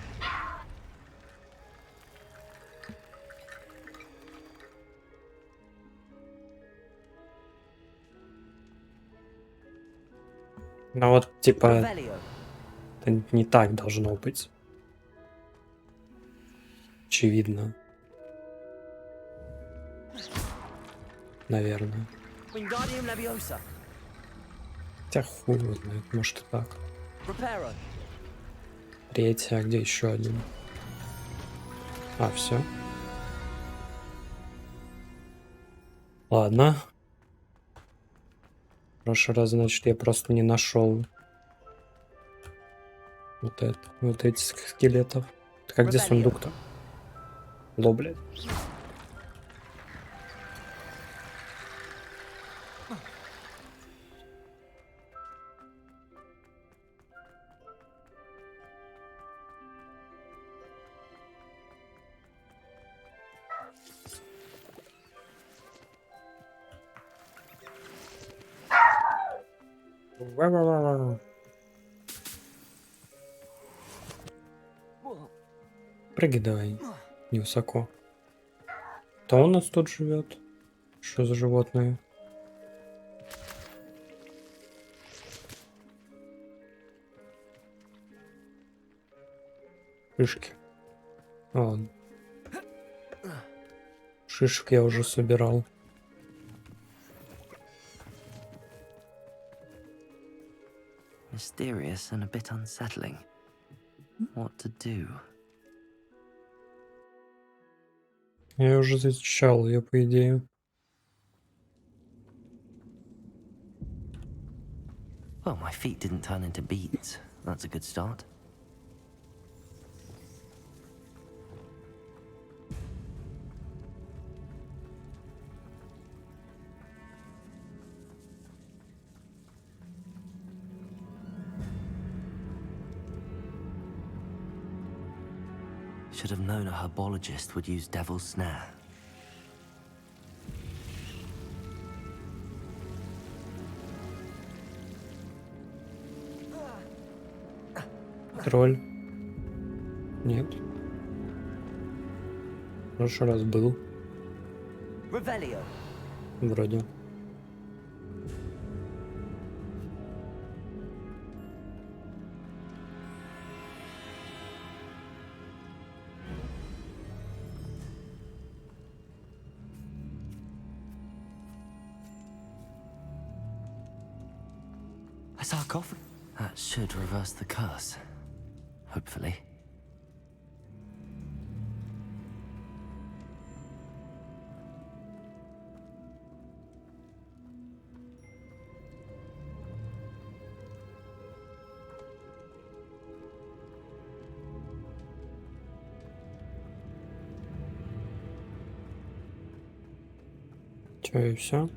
Ну вот, типа, Revelio. это не так должно быть. Очевидно. Наверное. Wingardium Leviosa. Хотя хуй его знает, может и так. Reparo. Третий, а где еще один? А, все. Ладно. В прошлый раз, значит, я просто не нашел вот этих скелетов. Так, а где сундук-то? Ло, блядь. Прыгай давай. Невысоко. Кто у нас тут живет? Что за животные? Шишки. А, ладно. Шишек я уже собирал. Mysterious and a bit unsettling. What to do? Я уже зачищал ее, по идее. Well, my feet didn't turn into beads. That's a good start. Should have known a herbologist would use Devil's Snare. Тролль. Нет. В прошлый раз был. Revelio. Вроде. A sarcophagus? That should reverse the curse. Hopefully. Чё, и все?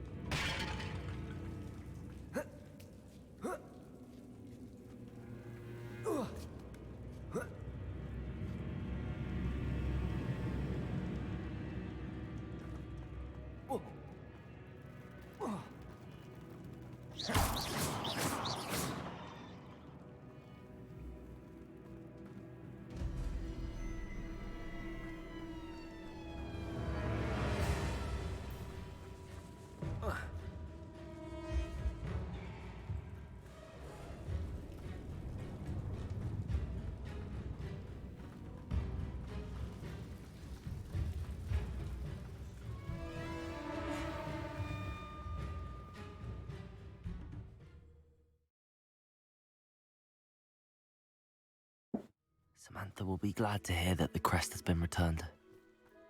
Samantha will be glad to hear that the crest has been returned.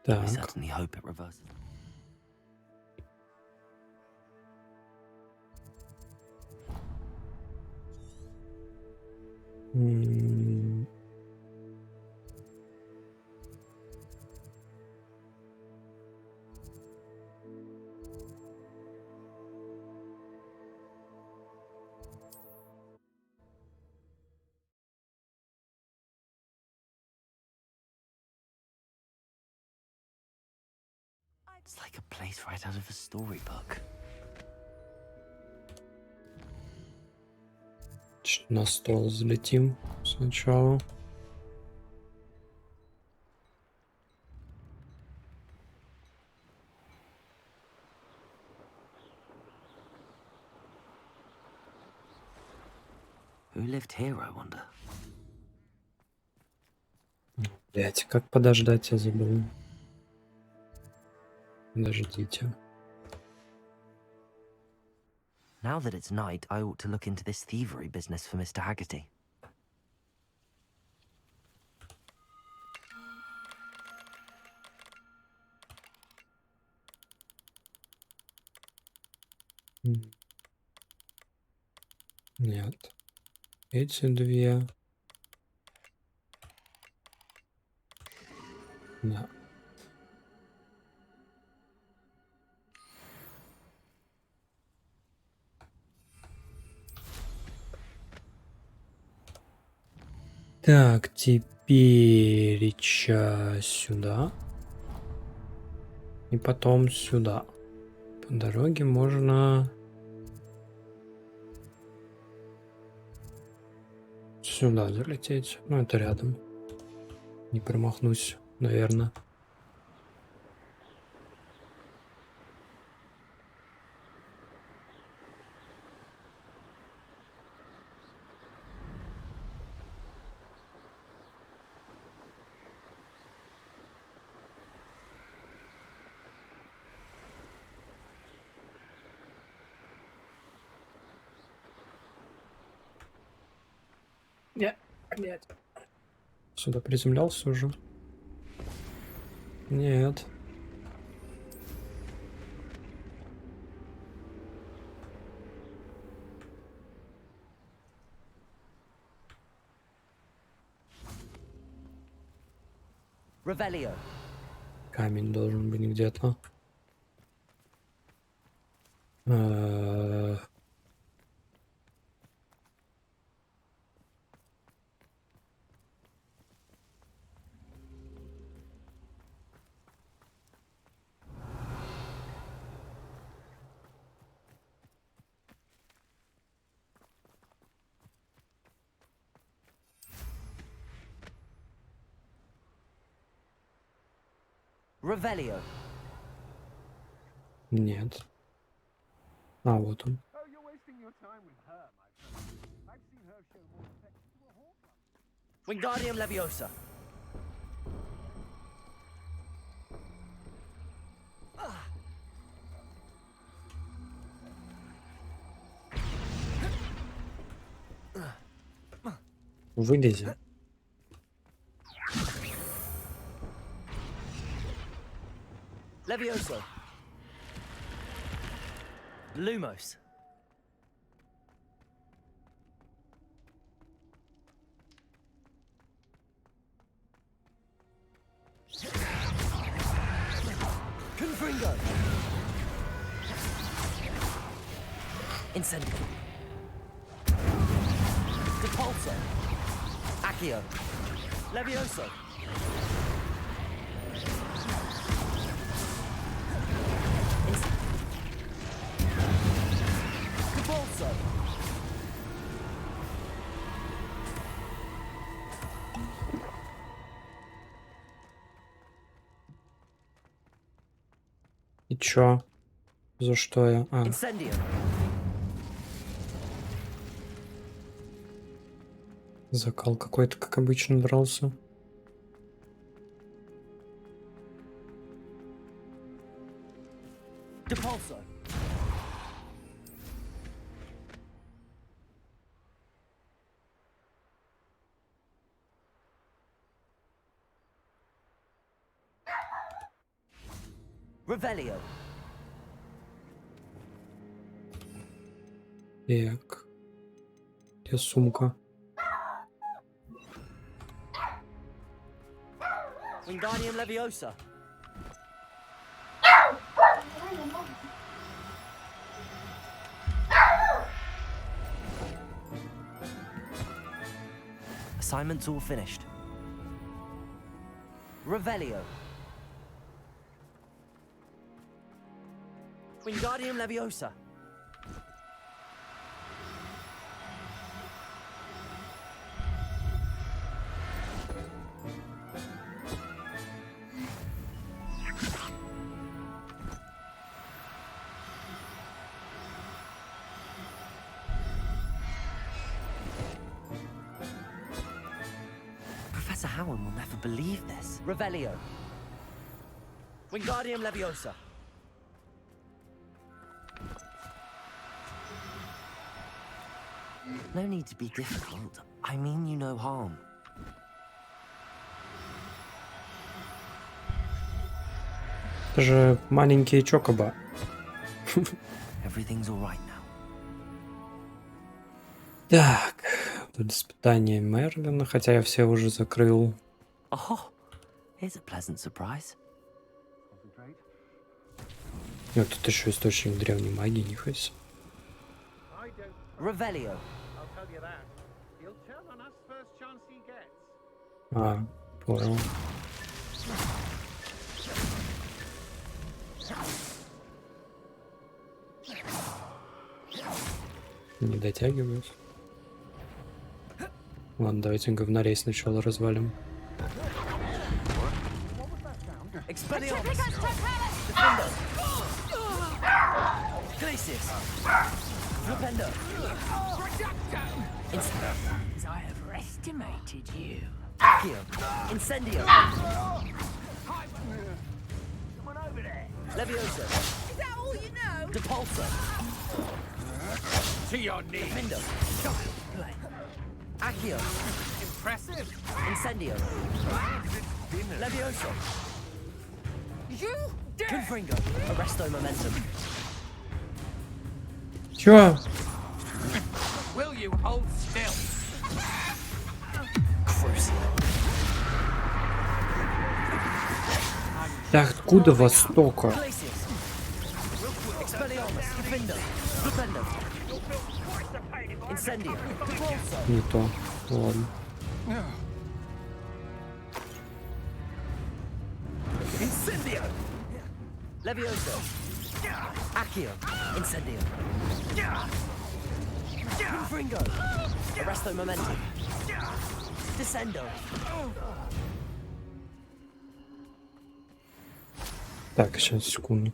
I Так. certainly hope it reverses. It's like a place right out of a storybook. На стол взлетим сначала. Who lived here, I wonder? Блять, как подождать, я забыл. Подождите. Now that it's night, I ought to look into this thievery business for Mr. Haggerty. Нет. Эти две. Да. Так, теперь сюда. И потом сюда. По дороге можно сюда залететь. Ну, это рядом. Не промахнусь, наверное. Нет. Сюда приземлялся уже? Нет. Revelio. Камень должен быть где-то. Revelio. Нет. А, вот он. Wingardium Leviosa. Вылези. Levioso. Lumos. Confringo. Incendio. Depulso. Accio. Levioso. Depulso. И чё? За что я? А. Incendio. Закал какой-то, как обычно, дрался. Depulso. Revelio. Так. Где сумка? Wingardium Leviosa. Assignment's all finished. Revelio. Wingardium Leviosa. Professor Howard will never believe this. Revelio. Wingardium Leviosa. No need to be difficult. I mean you no harm. Это же маленький чокоба. Everything's all right now. Так, тут испытание Мерлина, хотя я все уже закрыл. Oh, here's a pleasant surprise. Вот тут еще источник древней магии, не хоть. Revelio. А, понял. Не дотягиваюсь. Ладно, давайте говнарей сначала развалим. I overestimated you. Accio. Incendio. Leviosa. Is that all you know? Depulso. To your knees. Defendo. Accio. Impressive. Incendio. Leviosa. You dare! Confringo. Arresto momentum. Чё? Will you hold still? Да откуда вас столько? Не то. Ладно. Incendio. Levioso. Accio. Incendio. Confringo. Arresto momentum. Descendo. Так, сейчас, секунду.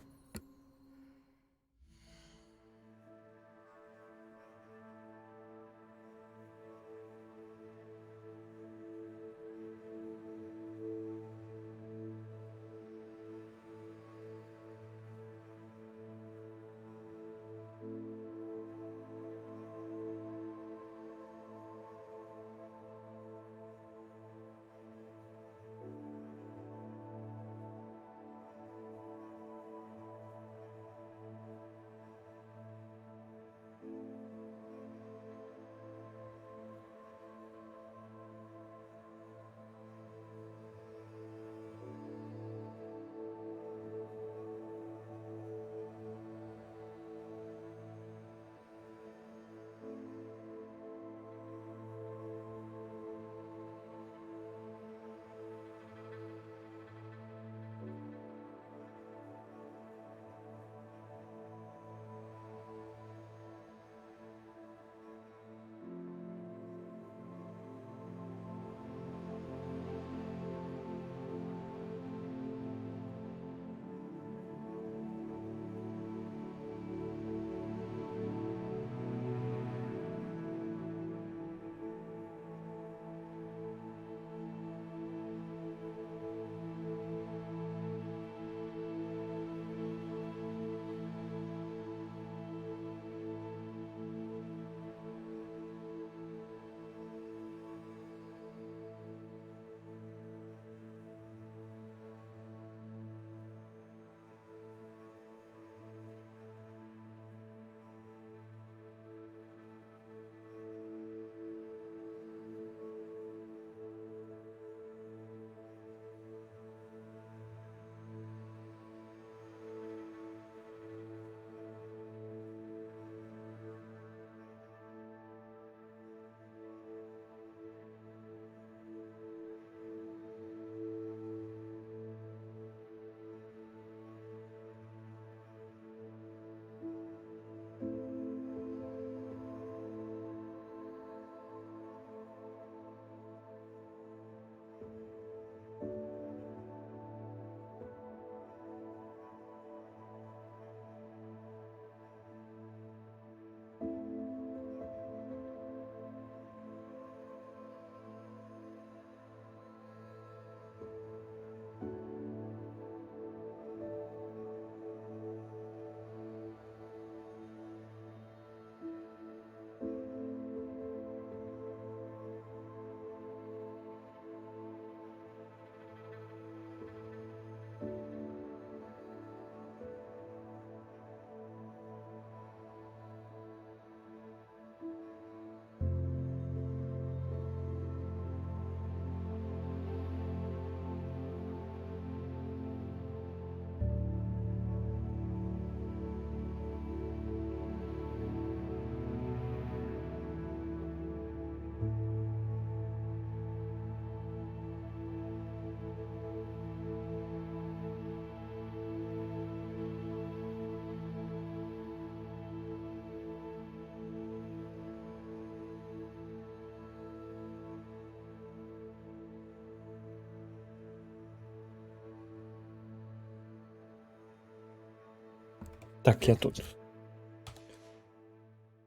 Так, я тут.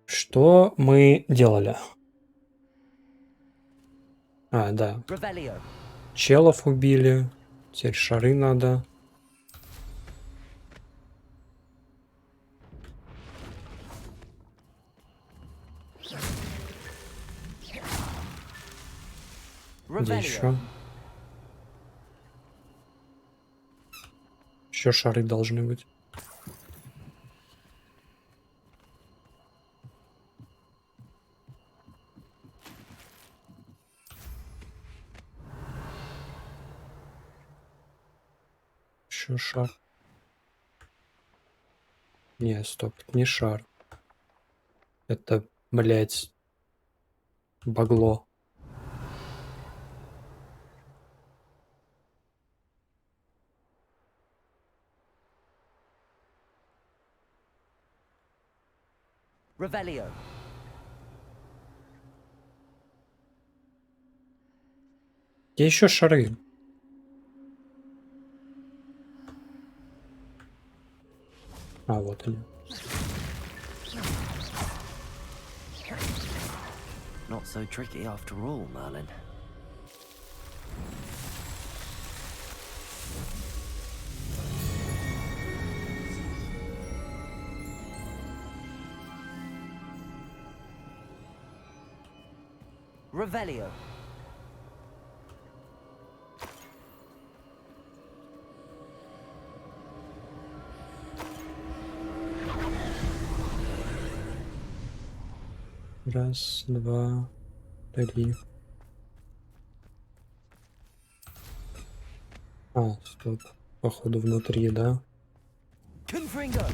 Что мы делали? А, да. Челов убили. Теперь шары надо. Где еще? Еще шары должны быть. Еще шар. Не, стоп, не шар. Это, блядь, багло. Revelio. Где еще шары? А, вот они. Not so tricky after all, Merlin. Revelio. Раз, два, три. А, стоп. Походу внутри, да? Confringo.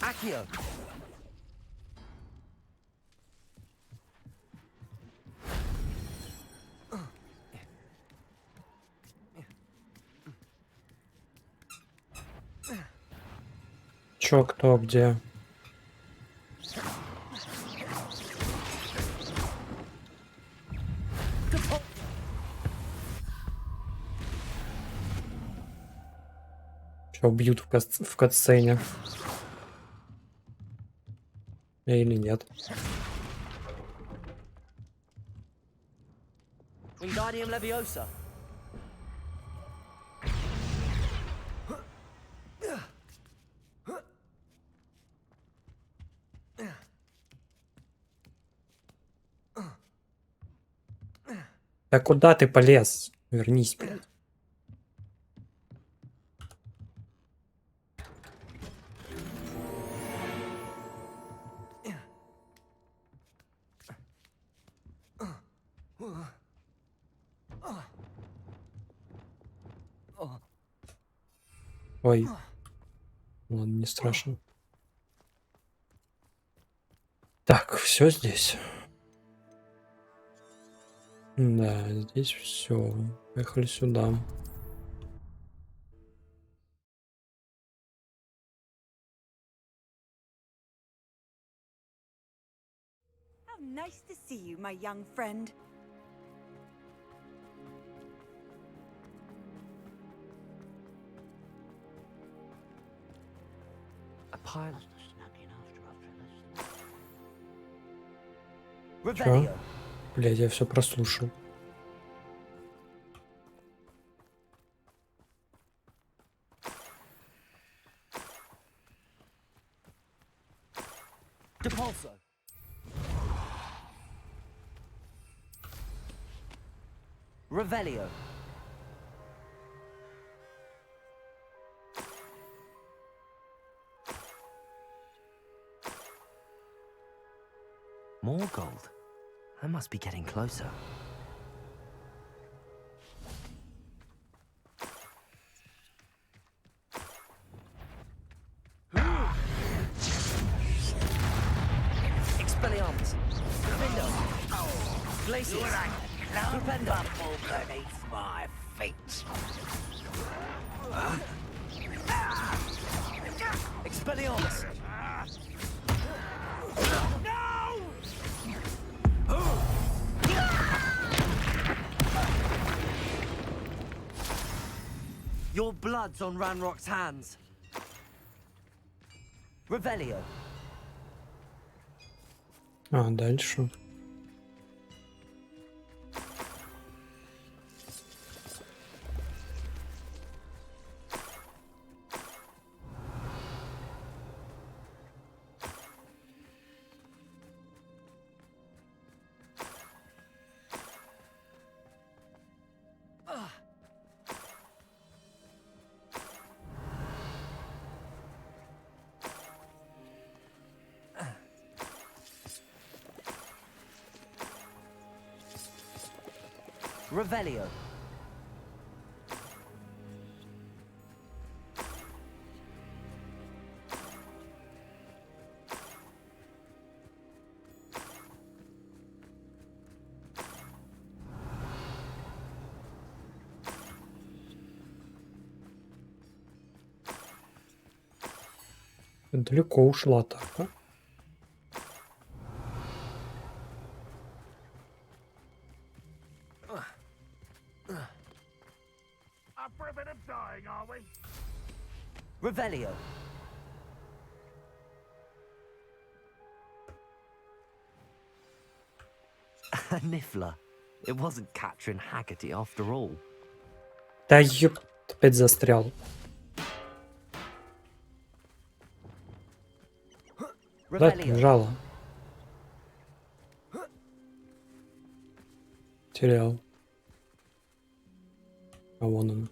Accio. Чё, кто, где? Чё, убьют в катсцене? Или нет? Wingardium Leviosa. Да куда ты полез? Вернись, блядь. Ой. Ладно, не страшно. Так, все здесь. Да, здесь все. Поехали сюда. How nice to see you, my young friend. A pile. Чё? Revelio. Блядь, я все прослушал. Depulso. Revelio. More gold. I must be getting closer. Expelliarmus. Window. Glacius. Bumble beneath my feet. Expelliarmus! Your blood's on Ranrock's hands. Revelio. А, дальше. Revelio. Далеко ушла атака. Up for a bit of dying, are we? Revelio. A Niffler. It wasn't Catherine Haggerty after all. Да ёп, опять застрял. Да, жало. Терял. А вон он.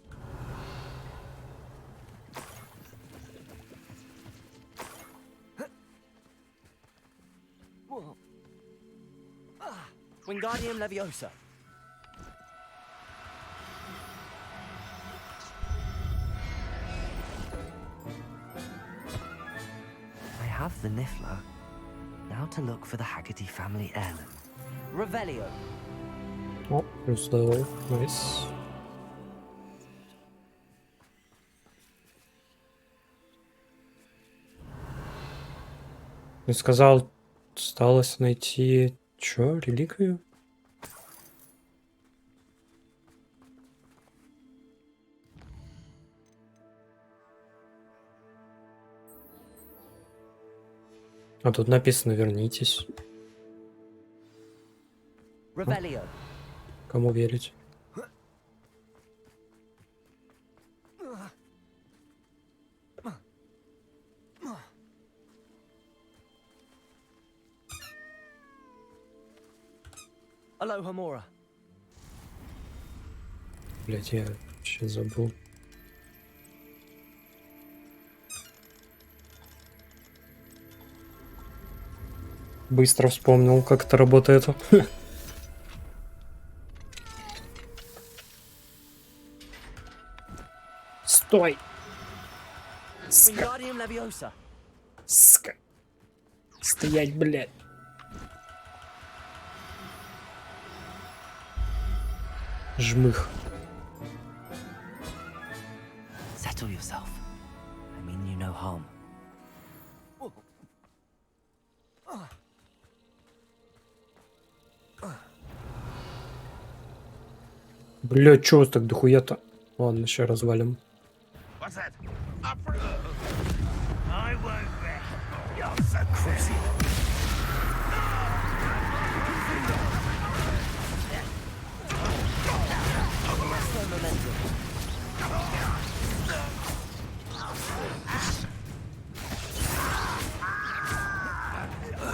Wingardium Leviosa. I have the Niffler. Now to look for the Haggerty family heirloom. Revelio. О, плюс левел. Найс. Я сказал, осталось найти... Чё? Реликвию? А тут написано «Вернитесь». Revelio. Кому верить? Aloha Mora. Блять, я вообще забыл. Быстро вспомнил, как это работает. Стой! Wingardium Leviosa. Сука. Стоять, блядь. Жмых. Settle yourself. I mean you no harm. Бля, чё так дохуя-то? Ладно, еще развалим. What's that? Up for I won't bet. You're so crazy.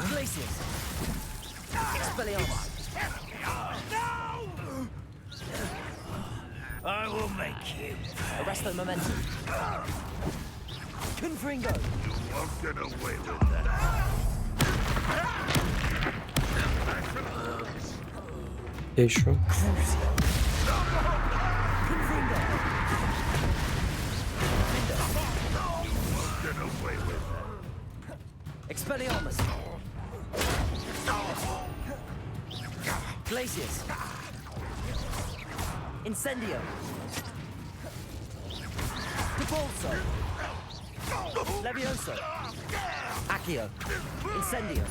Glacius. Expelliarmus. I will make you. Arresto Momentum. Confringo. You won't get away with that. Я еще. Confringo. Get away with that. Expelliarmus. Glacius. Incendio. Debolso. Levioso. Accio. Incendio.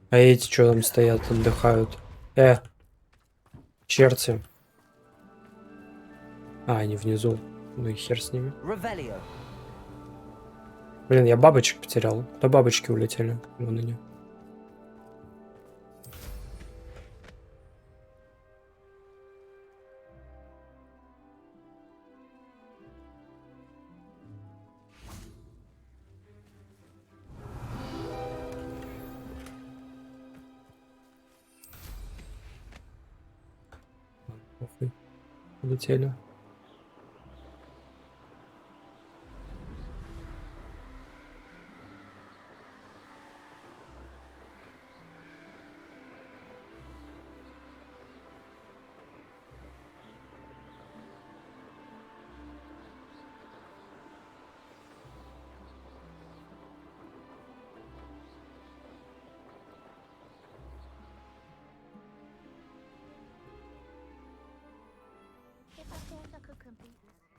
А эти что там стоят, отдыхают? Черти. А, они внизу. Ну и хер с ними. Revelio. Блин, я бабочек потерял. Куда бабочки улетели? Вон они. Похуй. Улетели.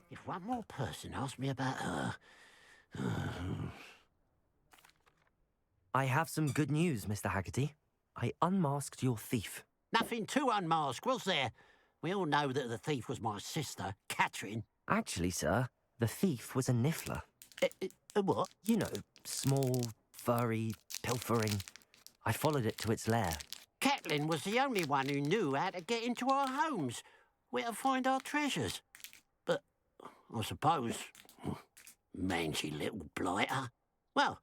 If one more person asks me about her... I have some good news, Mr. Haggerty. I unmasked your thief. Nothing to unmask, was there? We all know that the thief was my sister, Catherine. Actually, sir, the thief was a niffler. A what? You know, small, furry, pilfering. I followed it to its lair. Catelyn was the only one who knew how to get into our homes, where to find our treasures. But I suppose, mangy little blighter. Well,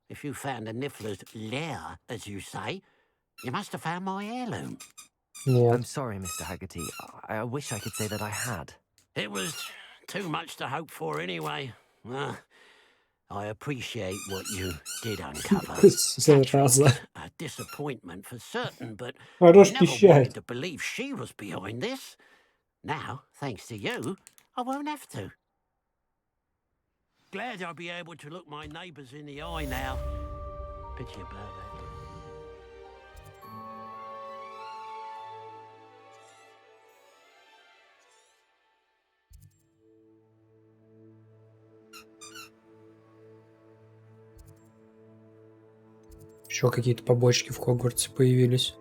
if you found the Niffler's lair, as you say, you must have found my heirloom. Нет. I'm sorry, Mr. Haggerty. I wish I could say that I had. It was too much to hope for anyway. I appreciate what you did uncover. A disappointment for certain, but I never wanted to believe she was behind this. Now, thanks to you, I won't have to. Glad I'll be able to look my neighbours in the eye now. Pity about that. Еще какие-то побочки в Хогвартсе появились.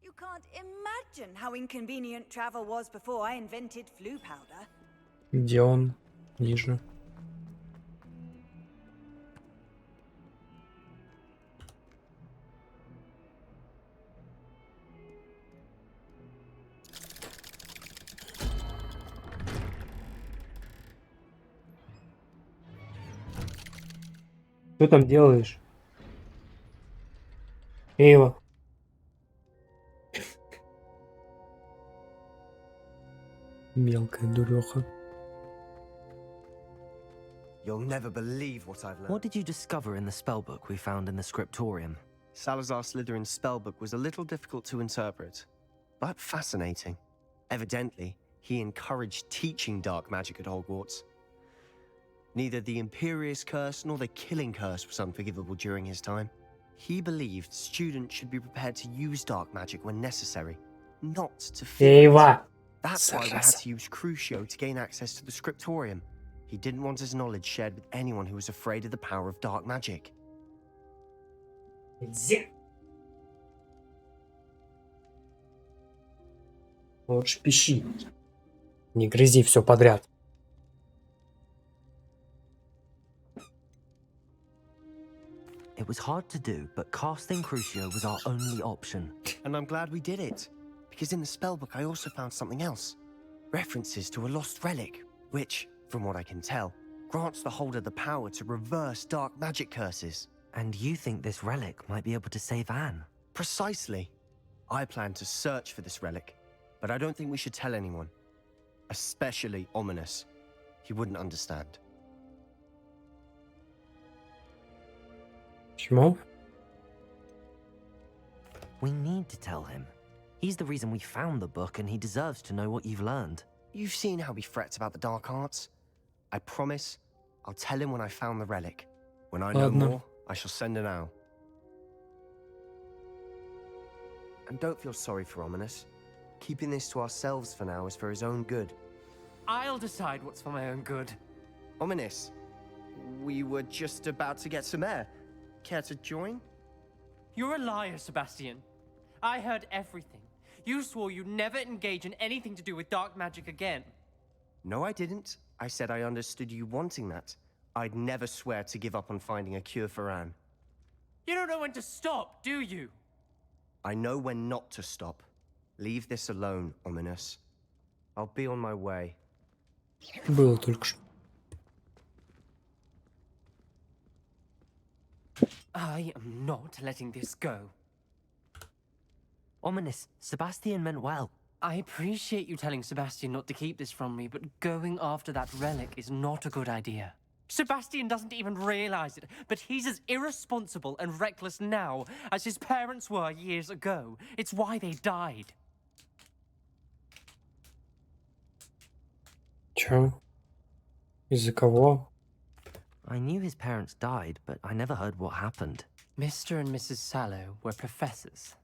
You can't imagine how inconvenient travel was before I invented flu powder. Где он? Ниже. Что там делаешь? Эйва. Мелкая дуреха. You'll never believe what I've learned. What did you discover in the spellbook we found in the scriptorium? Salazar Slytherin's spellbook was a little difficult to interpret, but fascinating. Evidently, he encouraged teaching dark magic at Hogwarts. Neither the Imperious Curse nor the Killing Curse was unforgivable during his time. He believed students should be prepared to use dark magic when necessary, not to fear it. That's why we had to use Crucio to gain access to the scriptorium. He didn't want his knowledge shared with anyone who was afraid of the power of dark magic. Лучше пищи. Не грызи все подряд. It was hard to do, but casting Crucio was our only option. And I'm glad we did it, because in the spellbook I also found something else. References to a lost relic, which, from what I can tell, grants the holder the power to reverse dark magic curses. And you think this relic might be able to save Anne? Precisely. I plan to search for this relic, but I don't think we should tell anyone. Especially Ominous. He wouldn't understand. Почему? We need to tell him. He's the reason we found the book, and he deserves to know what you've learned. You've seen how he frets about the dark arts. I promise I'll tell him when I found the relic. When I know more, I shall send an owl. And don't feel sorry for Ominous. Keeping this to ourselves for now is for his own good. I'll decide what's for my own good. Ominous, we were just about to get some air. Care to join? You're a liar, Sebastian. I heard everything. You swore you'd never engage in anything to do with dark magic again. No, I didn't. I said I understood you wanting that. I'd never swear to give up on finding a cure for Anne. You don't know when to stop, do you? I know when not to stop. Leave this alone, Ominous. I'll be on my way. Было только что. I am not letting this go. Ominous, Sebastian meant well. I appreciate you telling Sebastian not to keep this from me, but going after that relic is not a good idea. Sebastian doesn't even realize it, but he's as irresponsible and reckless now as his parents were years ago. It's why they died. Чё? Из-за кого? I knew his parents died, but I never heard what happened. Mr. and Mrs. Sallow were professors.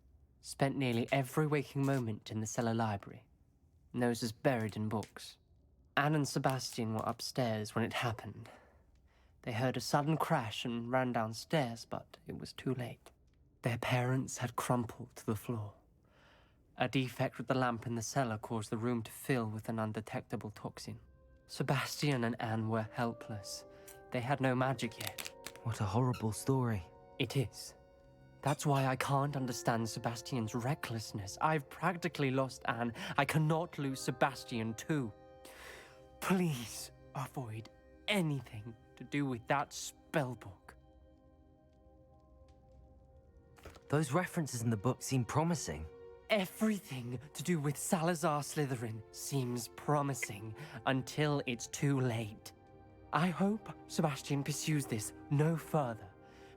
Spent nearly every waking moment in the cellar library. Noses buried in books. Anne and Sebastian were upstairs when it happened. They heard a sudden crash and ran downstairs, but it was too late. Their parents had crumpled to the floor. A defect with the lamp in the cellar caused the room to fill with an undetectable toxin. Sebastian and Anne were helpless. They had no magic yet. What a horrible story. It is. That's why I can't understand Sebastian's recklessness. I've practically lost Anne. I cannot lose Sebastian too. Please avoid anything to do with that spellbook. Those references in the book seem promising. Everything to do with Salazar Slytherin seems promising until it's too late. I hope Sebastian pursues this no further,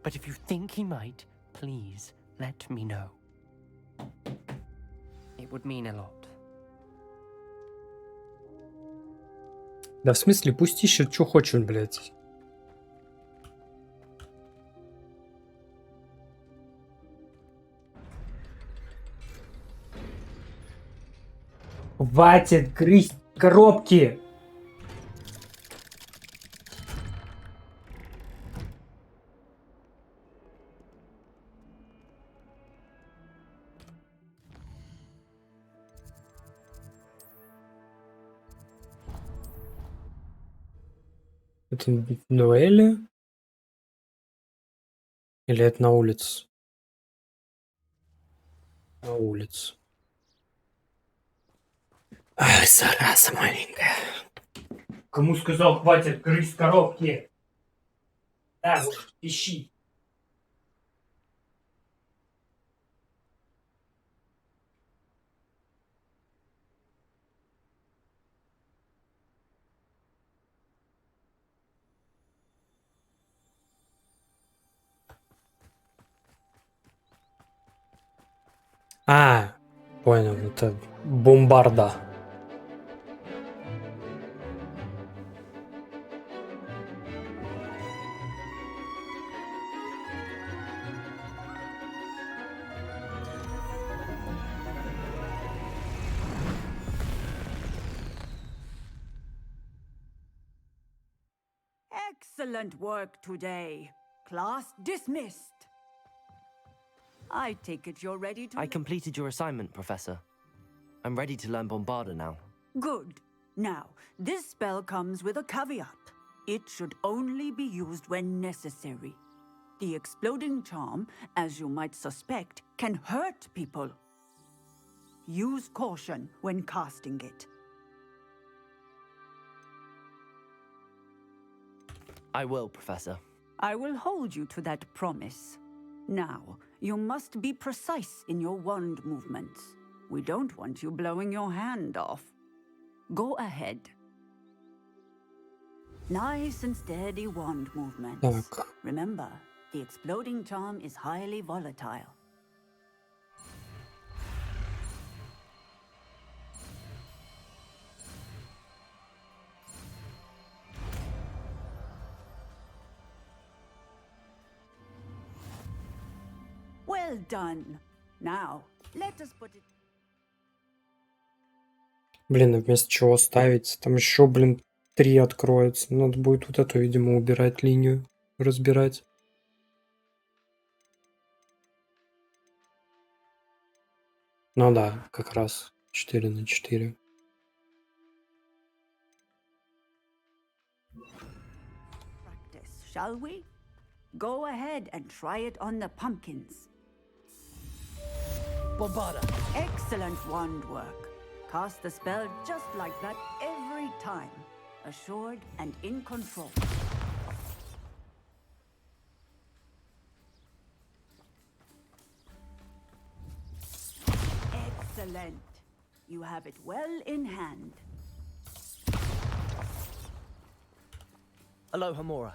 but if you think he might, please let me know. It would mean a lot. Да в смысле, пусть ищет, что хочет, блядь. Хватит грызть коробки! Это дуэли? Или это на улице? На улице. Ай, зараза маленькая. Кому сказал, хватит грызть коробки? Да, ищи. А, понял, это бомбарда. Excellent work today. Class dismissed. I take it you're ready to... I completed your assignment, Professor. I'm ready to learn Bombarda now. Good. Now, this spell comes with a caveat. It should only be used when necessary. The exploding charm, as you might suspect, can hurt people. Use caution when casting it. I will, Professor. I will hold you to that promise. Now, you must be precise in your wand movements. We don't want you blowing your hand off. Go ahead. Nice and steady wand movements. Так. Remember, the exploding charm is highly volatile. Well done. Now, let us put it... Блин, а вместо чего ставить? Там еще, блин, 3 откроется. Надо будет вот эту, видимо, убирать линию, разбирать. Ну да, как раз 4 на 4. Practice, shall we? Go ahead and try it on the pumpkins. Bombarda. Excellent wand work. Cast the spell just like that every time. Assured and in control. Excellent. You have it well in hand. Aloha Mora.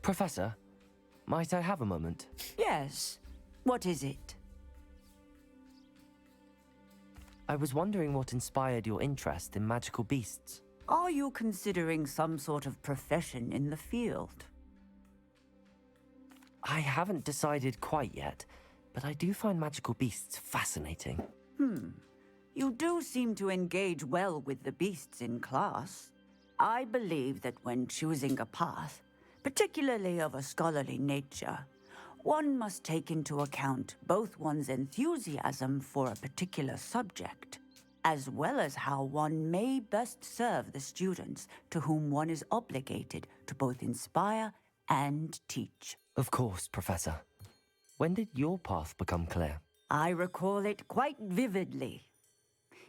Professor, might I have a moment? Yes. What is it? I was wondering what inspired your interest in magical beasts. Are you considering some sort of profession in the field? I haven't decided quite yet, but I do find magical beasts fascinating. You do seem to engage well with the beasts in class. I believe that when choosing a path, particularly of a scholarly nature, one must take into account both one's enthusiasm for a particular subject, as well as how one may best serve the students to whom one is obligated to both inspire and teach. Of course, Professor. When did your path become clear? I recall it quite vividly.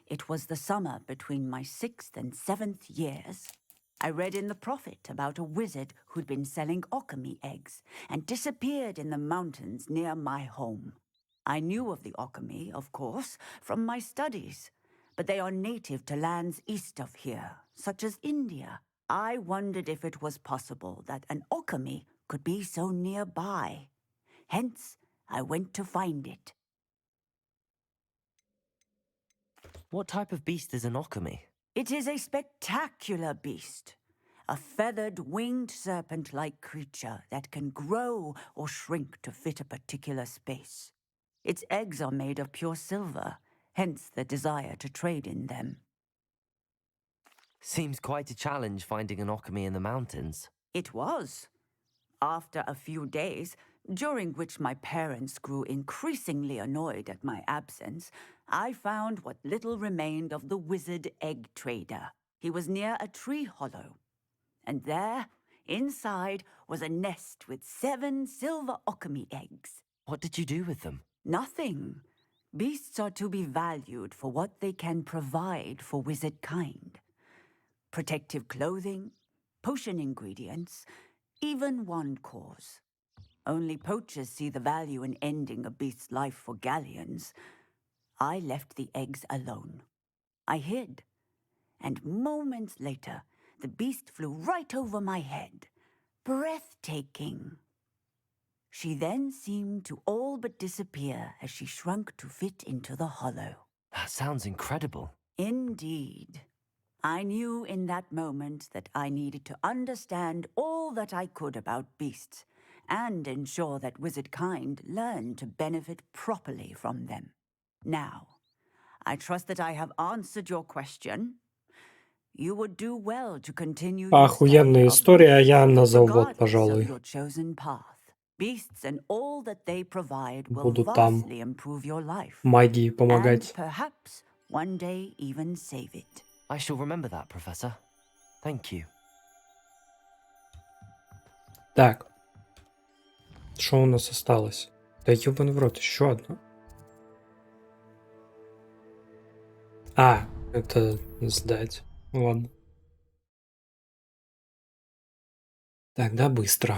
It was the summer between my 6th and 7th years. I read in the Prophet about a wizard who'd been selling alchemy eggs and disappeared in the mountains near my home. I knew of the alchemy, of course, from my studies, but they are native to lands east of here, such as India. I wondered if it was possible that an alchemy could be so nearby. Hence, I went to find it. What type of beast is an alchemy? It is a spectacular beast. A feathered, winged serpent-like creature that can grow or shrink to fit a particular space. Its eggs are made of pure silver, hence the desire to trade in them. Seems quite a challenge finding an alchemy in the mountains. It was. After a few days, during which my parents grew increasingly annoyed at my absence, I found what little remained of the wizard egg trader. He was near a tree hollow. And there, inside, was a nest with 7 silver alchemy eggs. What did you do with them? Nothing. Beasts are to be valued for what they can provide for wizard kind. Protective clothing, potion ingredients, even wand cores. Only poachers see the value in ending a beast's life for galleons. I left the eggs alone. I hid, and moments later, the beast flew right over my head. Breathtaking. She then seemed to all but disappear as she shrunk to fit into the hollow. That sounds incredible. Indeed. I knew in that moment that I needed to understand all that I could about beasts and ensure that wizard kind learned to benefit properly from them. Now, I trust that I have answered your question. You would do well to continue your study Охуенная of история, я beasts, назову, regardless of пожалуй. your chosen path. Beasts and all that they provide will Буду там vastly improve your life. магии And помогать. perhaps one day even save it. I shall remember that, Professor. Thank you. Так. Что у нас осталось? Да ёбаный в рот, еще одно. А, это сдать. Ладно. Тогда быстро.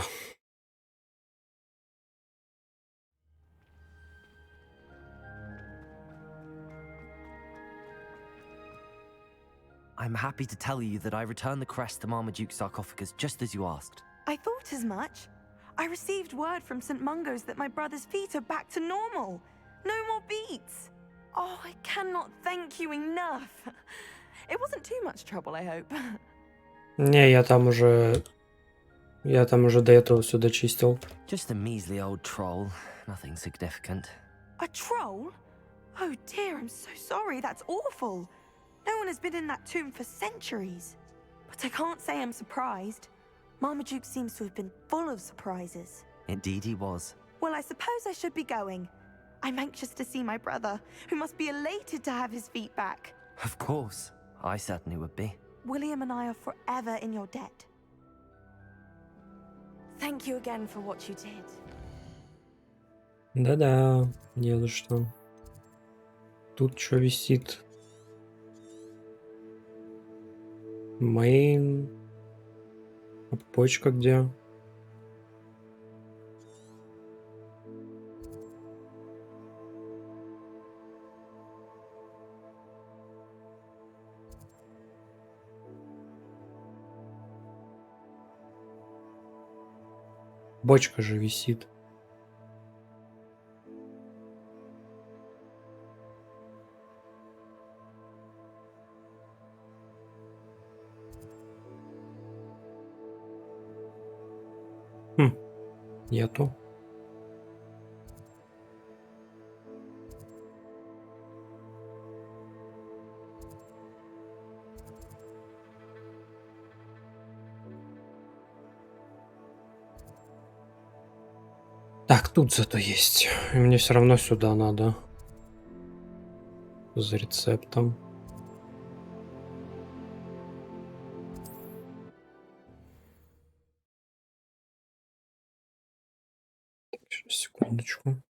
I'm happy to tell you that I returned the crest to Marmaduke's sarcophagus just as you asked. I thought as much. I received word from St. Mungo's that my brother's feet are back to normal. No more beats. Oh, I cannot thank you enough. It wasn't too much trouble, I hope. Не, я там уже до этого все дочистил. Just a measly old troll. Nothing significant. A troll? Oh dear, I'm so sorry. That's awful. No one has been in that tomb for centuries. But I can't say I'm surprised. Marmaduke seems to have been full of surprises. Indeed he was. Well, I suppose I should be going. I'm anxious to see my brother, who must be elated to have his feet back. Of course. I certainly would be. William and I are forever in your debt. Thank you again for what you did. Да-да, не за что. Тут что висит? Мейн. А почка где? Бочка же висит. Нету. Так, тут зато есть. И мне все равно сюда надо. За рецептом. Сейчас, секундочку.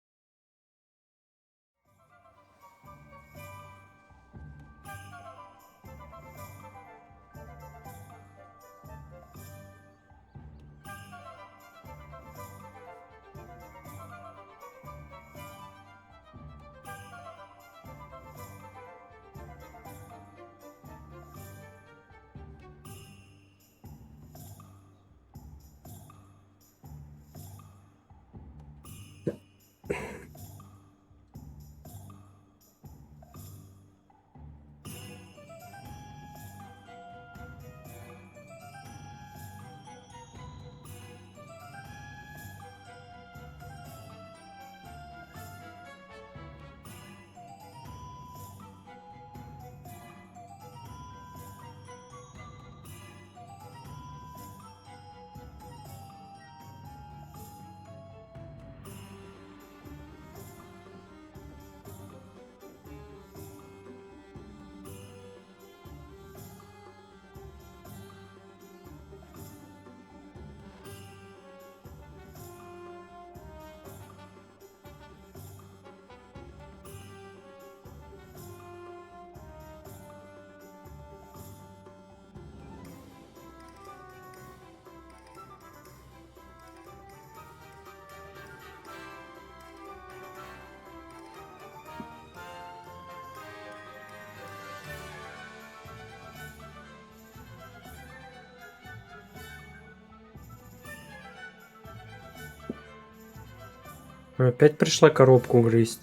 Опять пришла коробку грызть.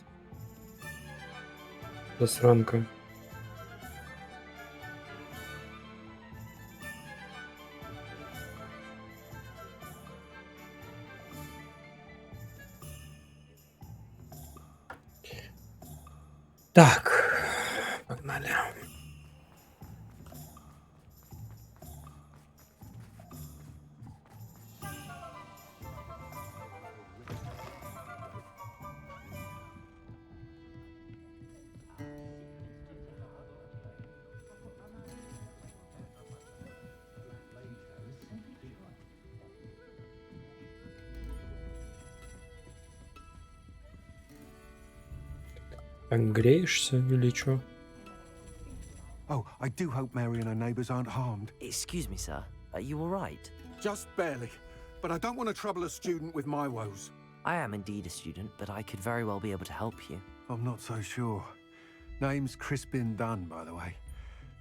Засранка. Так, погнали. Так, греешься или что? Oh, I do hope Mary and her neighbours aren't harmed. Excuse me, sir. Are you all right? Just barely. But I don't want to trouble a student with my woes. I am indeed a student, but I could very well be able to help you. I'm not so sure. Name's Crispin Dunn, by the way.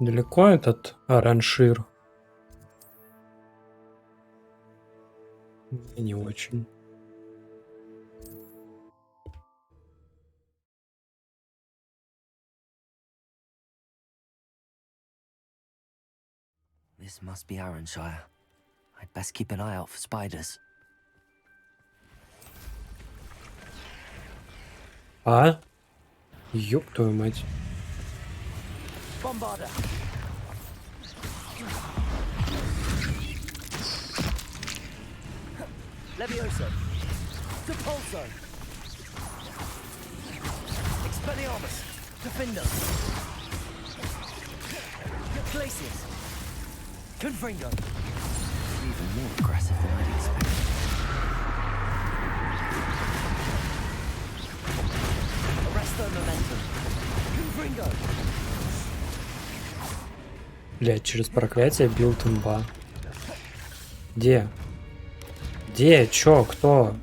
Далеко этот оранжир? Не очень. This must be Arranshire. I'd best keep an eye out for spiders. А? Ёб твою мать. Bombarder! Levioso! Depulso! Expelliarmus! Defender! Glacius! Confringo! Even more aggressive than I'd expected. Arresto momentum! Confringo! Блядь, через проклятие билд имба. Где? Где? Чё? Кто?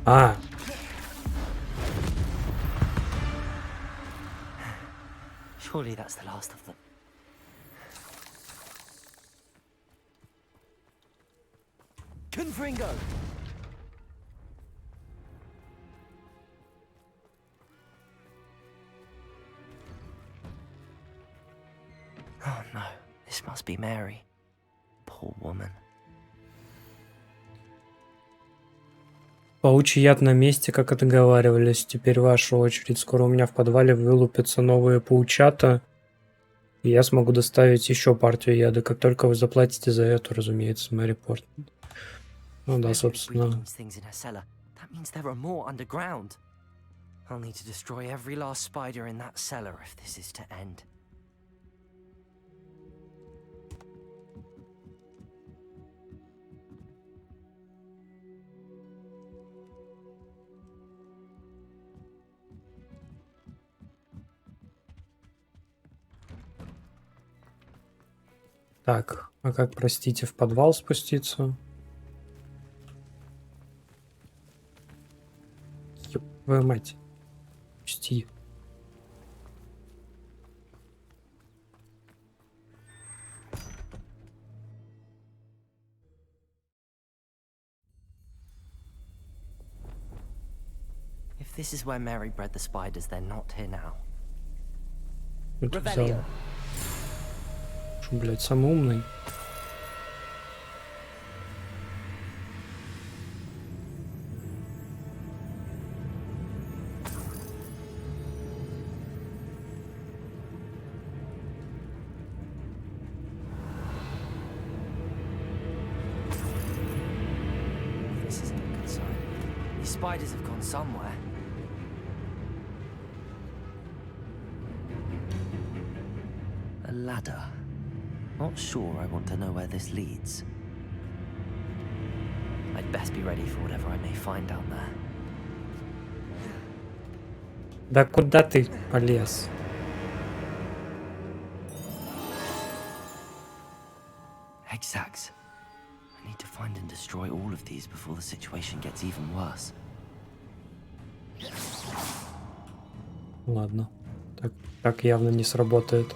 А! Surely that's the last of them. Confringo! Oh no, this must be Mary. Poor woman. Паучий яд на месте, как и договаривались. Теперь ваша очередь. Скоро у меня в подвале вылупятся новые паучата. И я смогу доставить еще партию яда, как только вы заплатите за эту, разумеется, Мэри Порт. Ну да, собственно. I'll need to destroy every last spider in that cellar if this is to end. Так, а как, простите, в подвал спуститься? Ёб твою мать. Пусти. If this is where Mary bred the spiders, they're not here now. Это взял. Шо, блядь, самый умный. This isn't a good sign. These spiders have gone somewhere. A ladder. Not sure I want to know where this leads. I'd best be ready for whatever I may find down there. Да куда ты полез? Exacts. I need to find and destroy all of these before the situation gets even worse. Ладно. Так явно не сработает.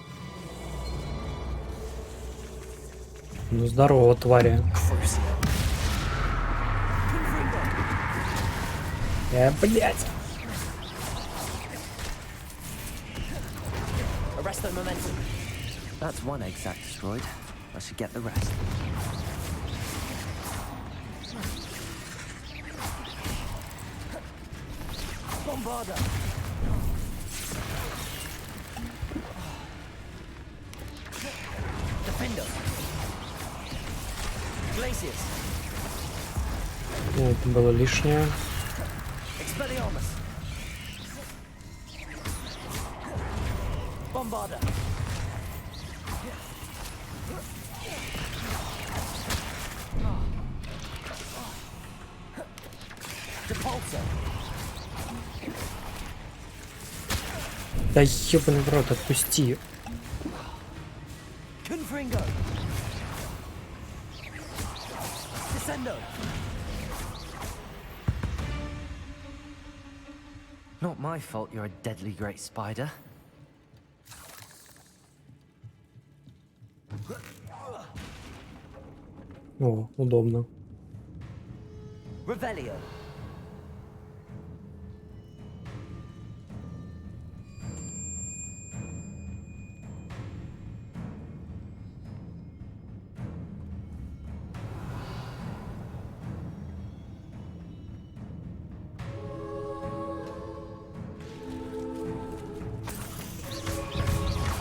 Ну здорово, твари. Блять. Arresto momentum. That's one exact destroyed. I should get the rest. Bombarder. Defender. Glacius. Ну, это было лишнее. Expelliarmus. Bombarder. Depulso. Да ёбаный в рот, отпусти. Confringo. Descendo. Not my fault you're a deadly great spider. О, удобно. Revelio.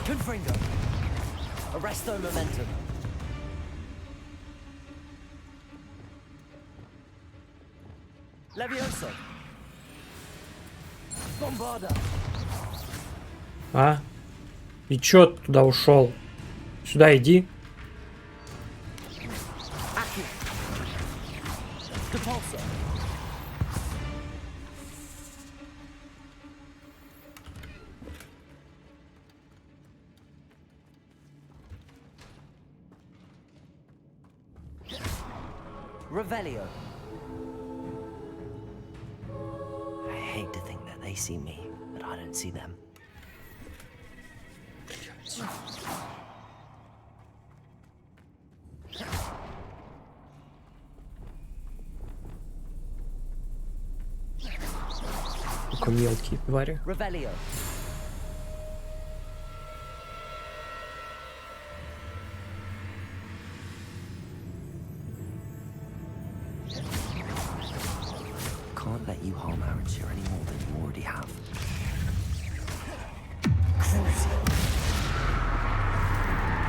Confringo. Arresto momentum. Levioso. Bombarda. А? И чё ты туда ушел? Сюда иди. Aki. Depulso. Revelio. I hate to think that they see me, but I don't see them. Только мелкие твари. Revelio. Can't let you harm Aaron's here any more than you already have. Cruising.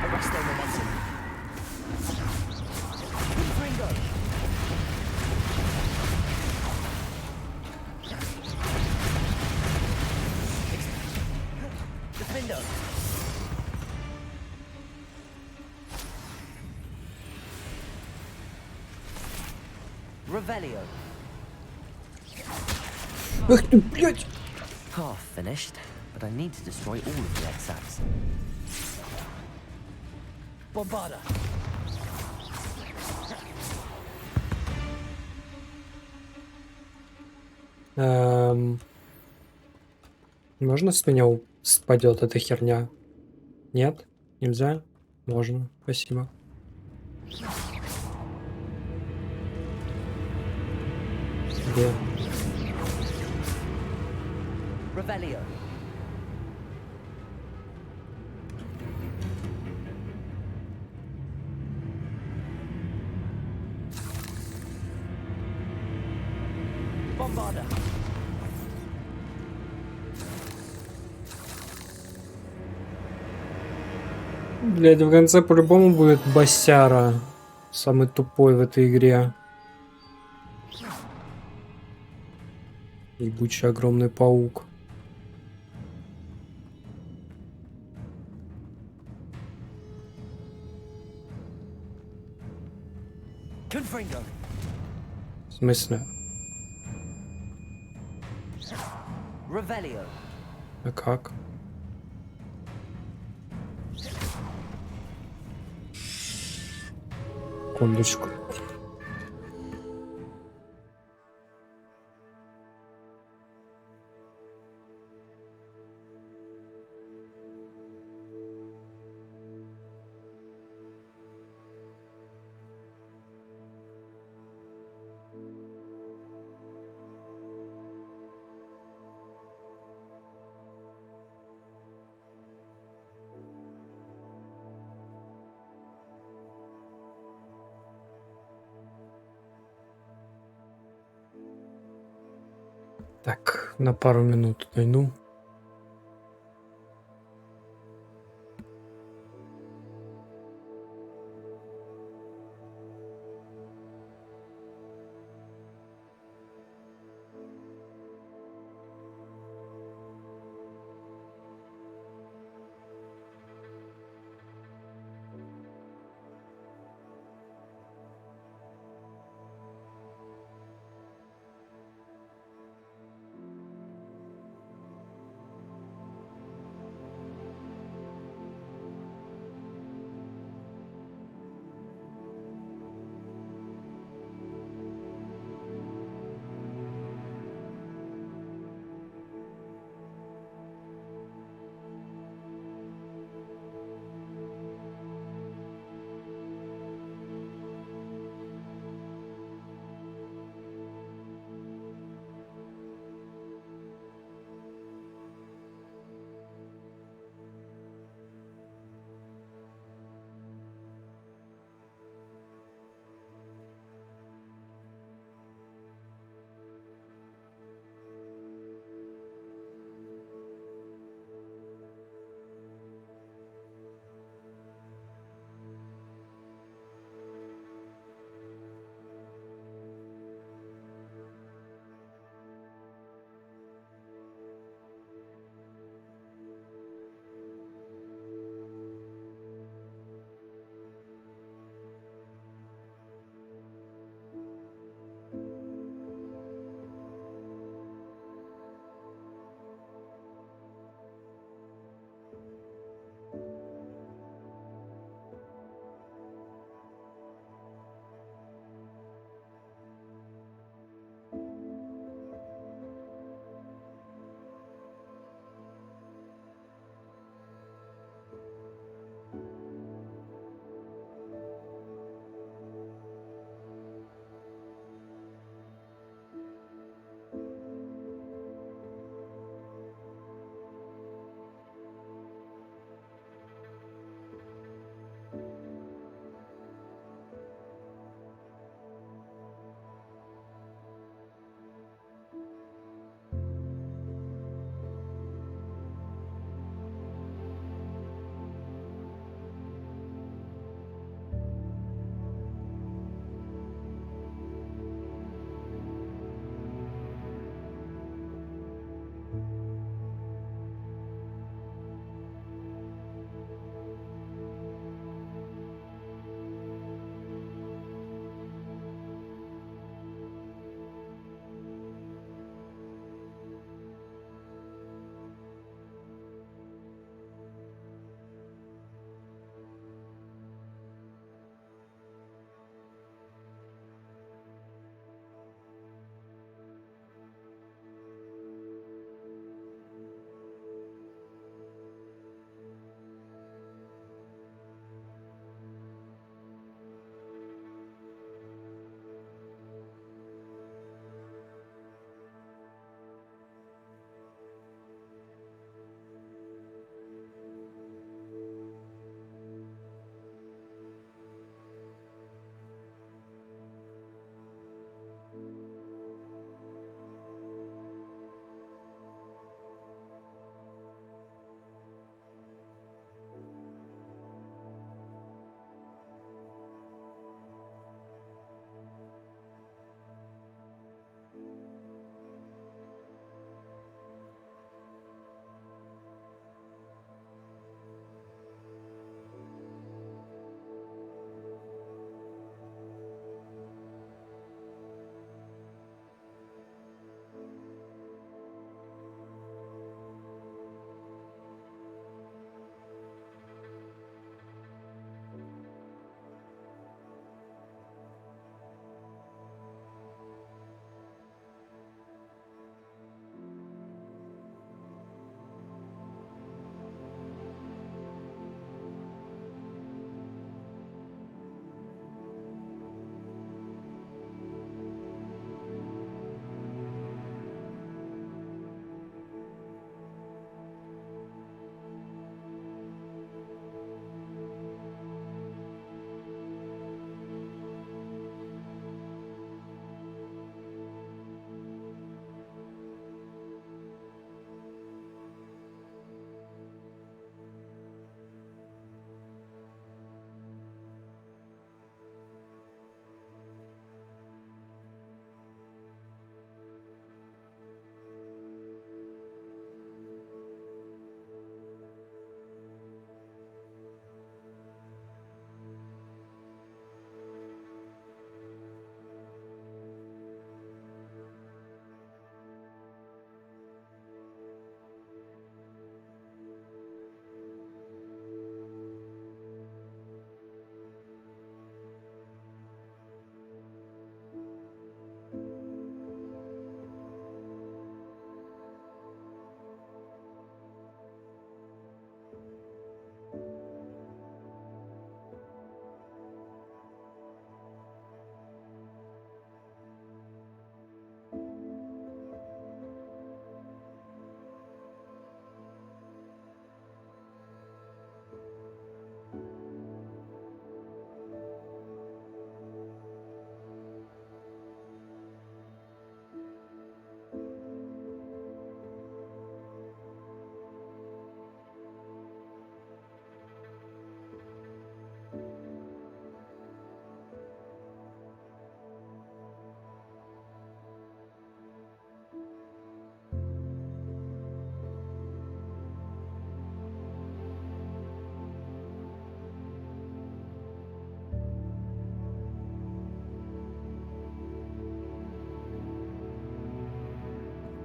Arresto momentum. Confringo. Defendo. Revelio. Ах ты, блядь! Half finished, but I need to destroy all of the exacs. Bombarda. Можно с меня спадет эта херня? Нет? Нельзя? Можно. Спасибо. Где? Revelio. Bombarda. Блядь, в конце по-любому будет Басяра. Самый тупой в этой игре. Ебучий огромный паук. Confringo. В смысле? Revelio. А как? Секундочку. Так, на пару минут найду.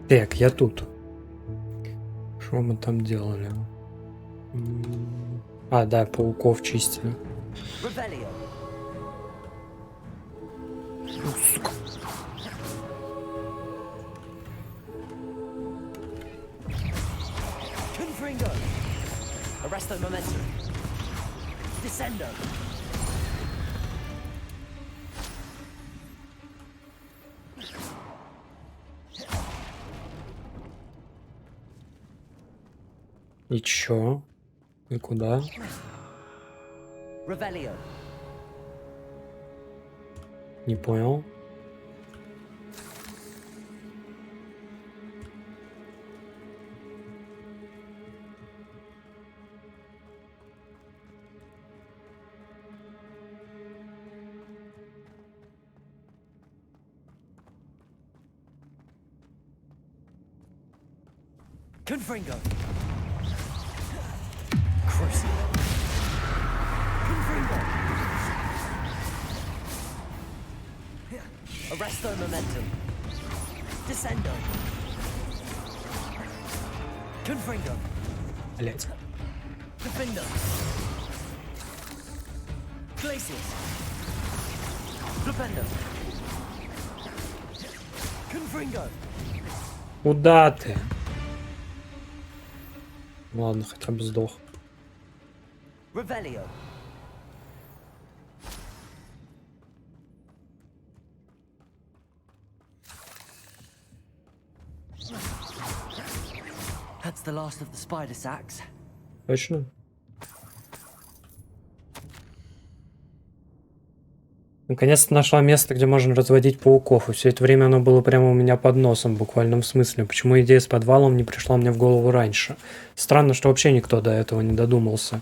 Так, я тут. Что мы там делали? А, да, пауков чистили. Сука. Confringo. Arresto momentum. Descendo. И чё? И куда? Revelio. Не понял. Confringo. Crucible. Confringo. Arresto momentum. Descendo. Confringo. Блять. Defendo. Glacius. Flipendo. Confringo. Куда ты? Ладно, хотя бы сдох. Revelio. That's the last of the spider sacks. Точно? Наконец-то нашла место, где можно разводить пауков, и все это время оно было прямо у меня под носом, в буквальном смысле. Почему идея с подвалом не пришла мне в голову раньше? Странно, что вообще никто до этого не додумался.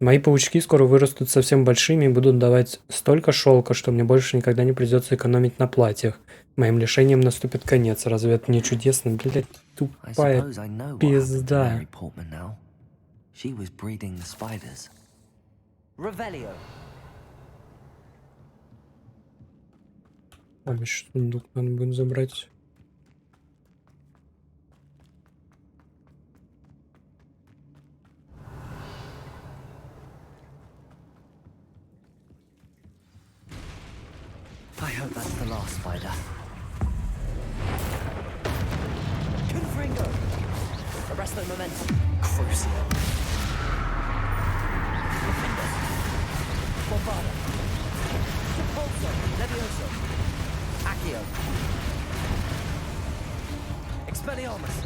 Мои паучки скоро вырастут совсем большими и будут давать столько шелка, что мне больше никогда не придется экономить на платьях. Моим лишением наступит конец. Разве это не чудесно? Блять, тупая пизда. Там еще сундук надо будет забрать. I hope that's the last spider. Confringo. Arresto momentum. Crucible. Defendo. Bombarda. Repulso. Levioso. Accio. Expelliarmus.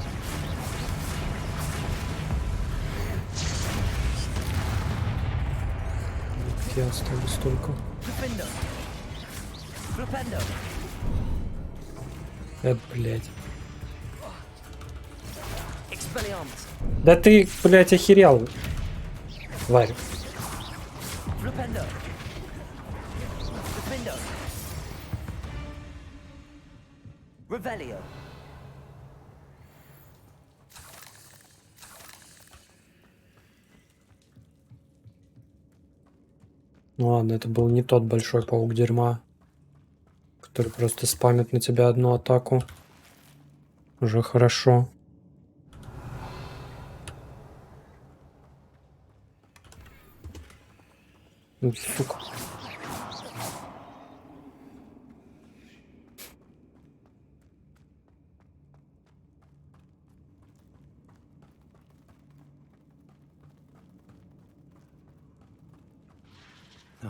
Я осталось столько. Defendo. Flipendo. Блять. Expelliarmus. Да ты, блять, охерел. Тварь. Flipendo. Defendo. Revelio. Ну ладно, это был не тот большой паук дерьма, который просто спамит на тебя одну атаку. Уже хорошо. Ну, сука.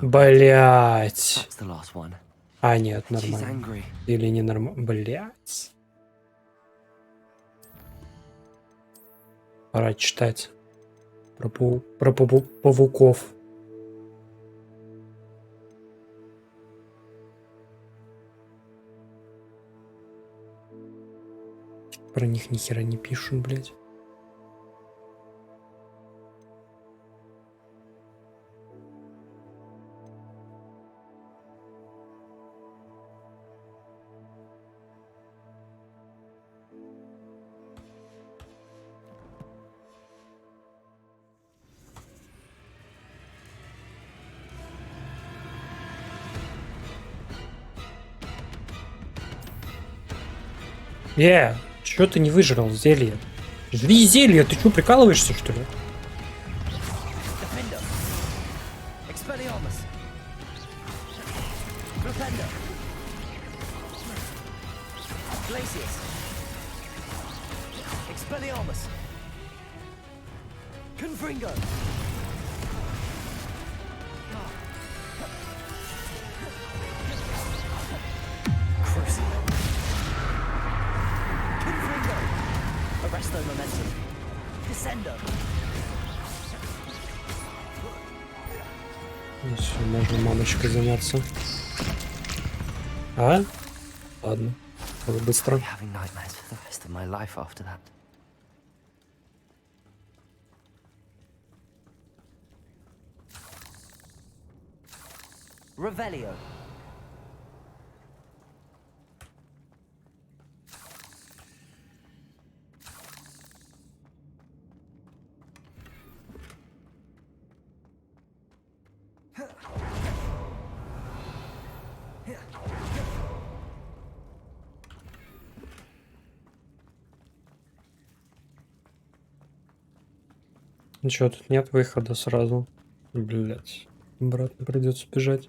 Блять. А, нет, нормально. Или не нормально. Блять. Пора читать про пауков. Про них ни хера не пишут, блять. Чё ты не выжрал зелье? Жри зелье, ты чё, прикалываешься, что ли? Defender. Expelliarmus. Propender. Glacius. Expelliarmus. Confringo. Crucible. Confringo. Arresto momentum. Descendo. Ну всё, можно мамочкой заняться. А? Ладно. Это быстро. Having nightmares for the rest of my life after that. Revelio. Ничего, тут нет выхода сразу. Блять. Обратно придется бежать.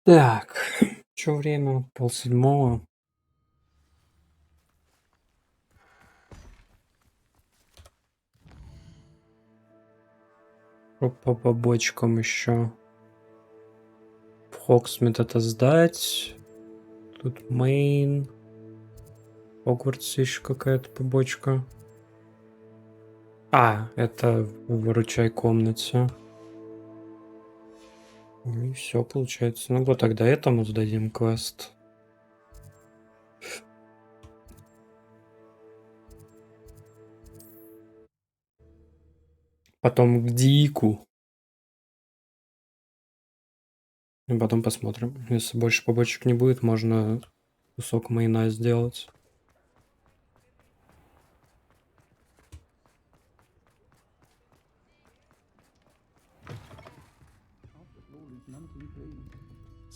Так, что время? 6:30. Что по побочкам еще? В Хоксмит это сдать. Тут мейн. Хогвартс еще какая-то побочка. А, это в выручай комнате. Ну и все получается. Ну вот тогда этому сдадим квест. Потом к Дику. И потом посмотрим. Если больше побочек не будет, можно кусок мейна сделать.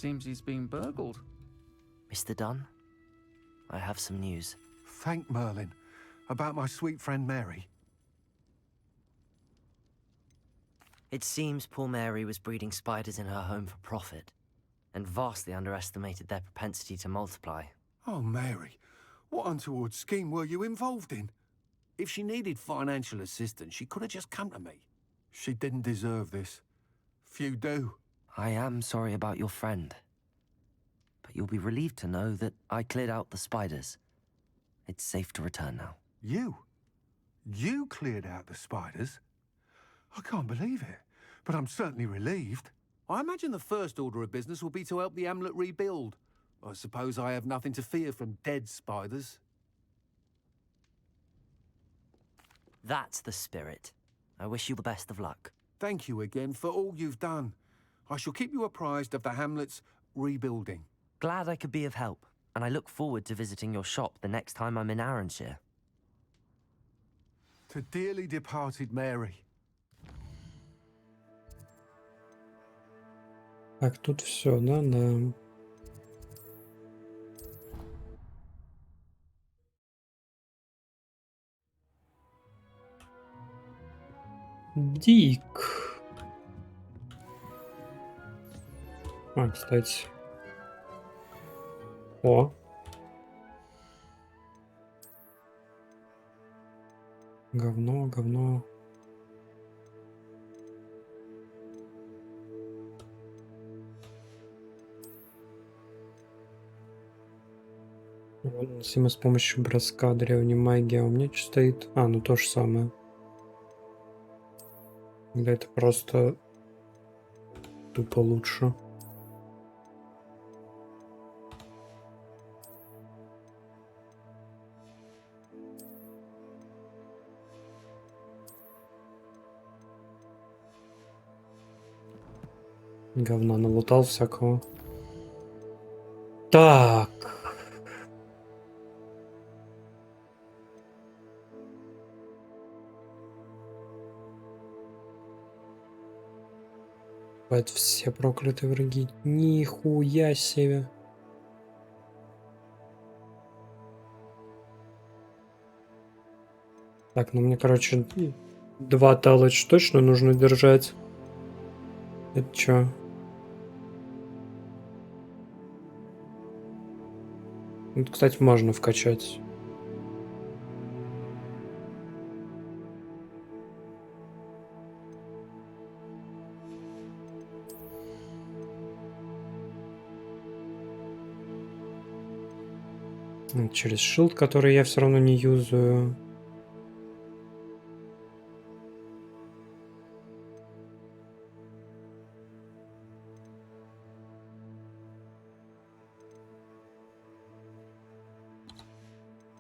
Seems he's been burgled. Mr. Dunn, I have some news. Thank Merlin. About my sweet friend Mary. It seems poor Mary was breeding spiders in her home for profit, and vastly underestimated their propensity to multiply. Oh, Mary, what untoward scheme were you involved in? If she needed financial assistance, she could have just come to me. She didn't deserve this. Few do. I am sorry about your friend, but you'll be relieved to know that I cleared out the spiders. It's safe to return now. You? You cleared out the spiders? I can't believe it, but I'm certainly relieved. I imagine the first order of business will be to help the amulet rebuild. I suppose I have nothing to fear from dead spiders. That's the spirit. I wish you the best of luck. Thank you again for all you've done. I shall keep you apprised of the hamlet's rebuilding. Glad I could be of help, and I look forward to visiting your shop the next time I'm in Arranshire. To dearly departed Mary. Так, тут все, да, да. Дик. А, кстати. О. Говно, говно. Наносимо с помощью броска древней магии. А у меня что стоит? А, ну то же самое. Да, это просто тупо лучше. Говна налутал всякого. Так. Это все проклятые враги. Нихуя себе. Так, ну мне, короче, 2 талыч точно нужно держать. Это чё? Вот, кстати, можно вкачать. Через шилд, который я все равно не юзаю.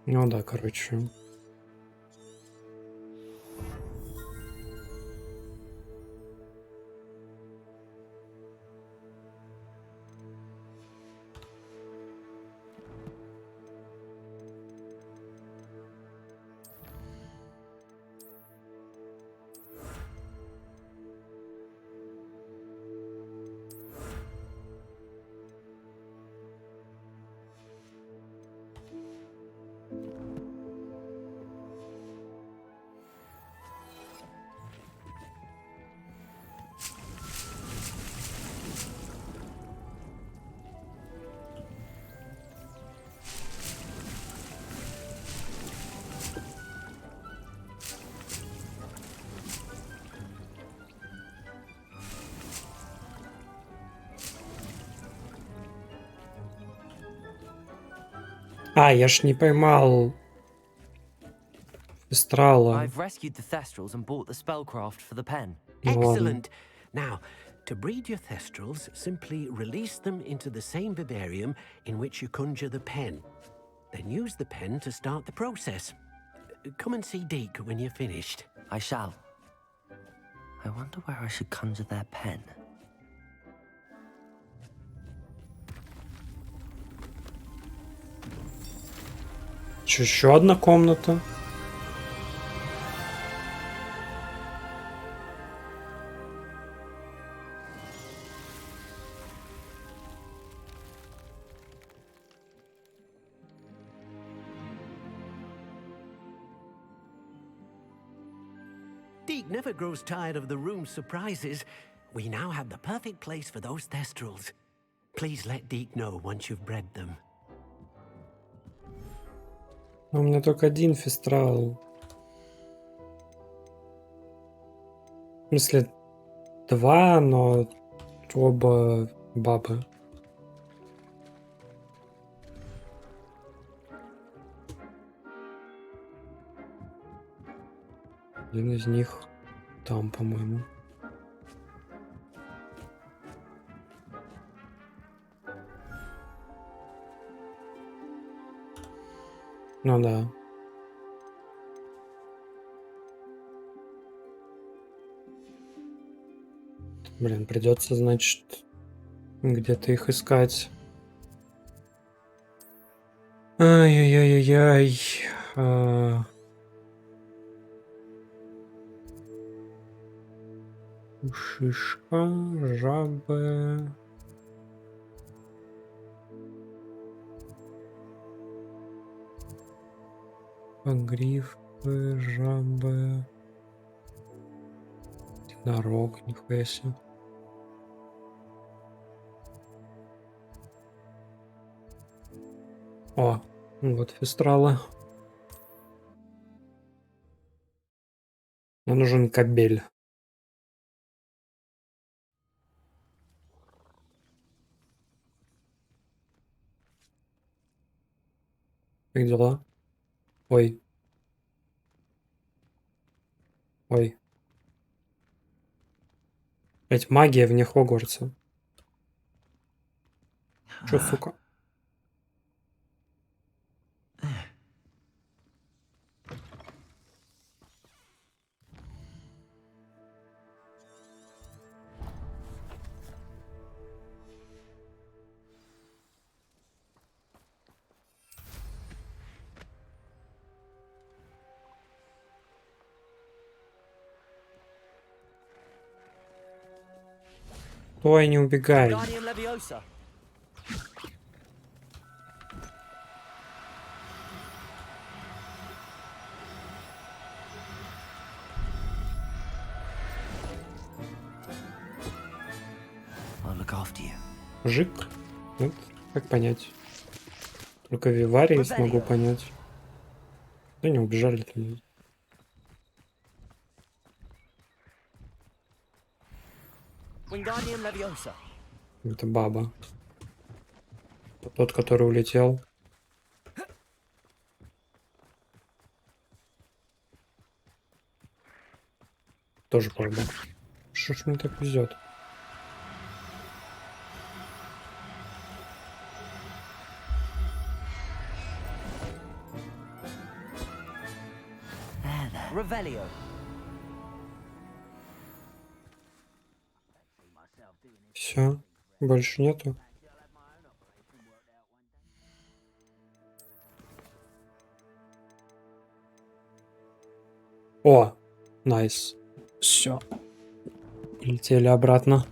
Ну да, короче. А, я ж не поймал Фестрала. I've rescued the Thestrals and bought the spellcraft for the pen. Excellent. Now, to breed your Thestrals, simply release them into the same vivarium in which you conjure the pen. Then use the pen to start the process. Come and see Deke when you're finished. I shall. I wonder where I should conjure their pen. Чё, еще одна комната? Deke never grows tired of the room's surprises. We now have the perfect place for those Thestrals. Please let Deke know once you've bred them. У меня только один Фестрал. В смысле, 2, но оба бабы. Один из них там, по-моему. Ну да. Блин, придется, значит, где-то их искать. Ай-яй-яй-яй-яй. Шишка, жабы. Грифы, жабы. Единорог, нихуя себе. О, вот Фестрала. Мне нужен кабель. Как дела? Ой. Ой. Блять, магия вне Хогвартса. Чё, сука? Ой, не убегай. Guardian Leviosa. I'll look after you. Жик? Нет? Как понять? Только Виварии смогу понять. Да не убежали люди. Wingardium Leviosa. Это баба. Тот, который улетел. Тоже баба. Что ж мне так везет? Revelio. Все, больше нету. О, найс. Все. Летели обратно.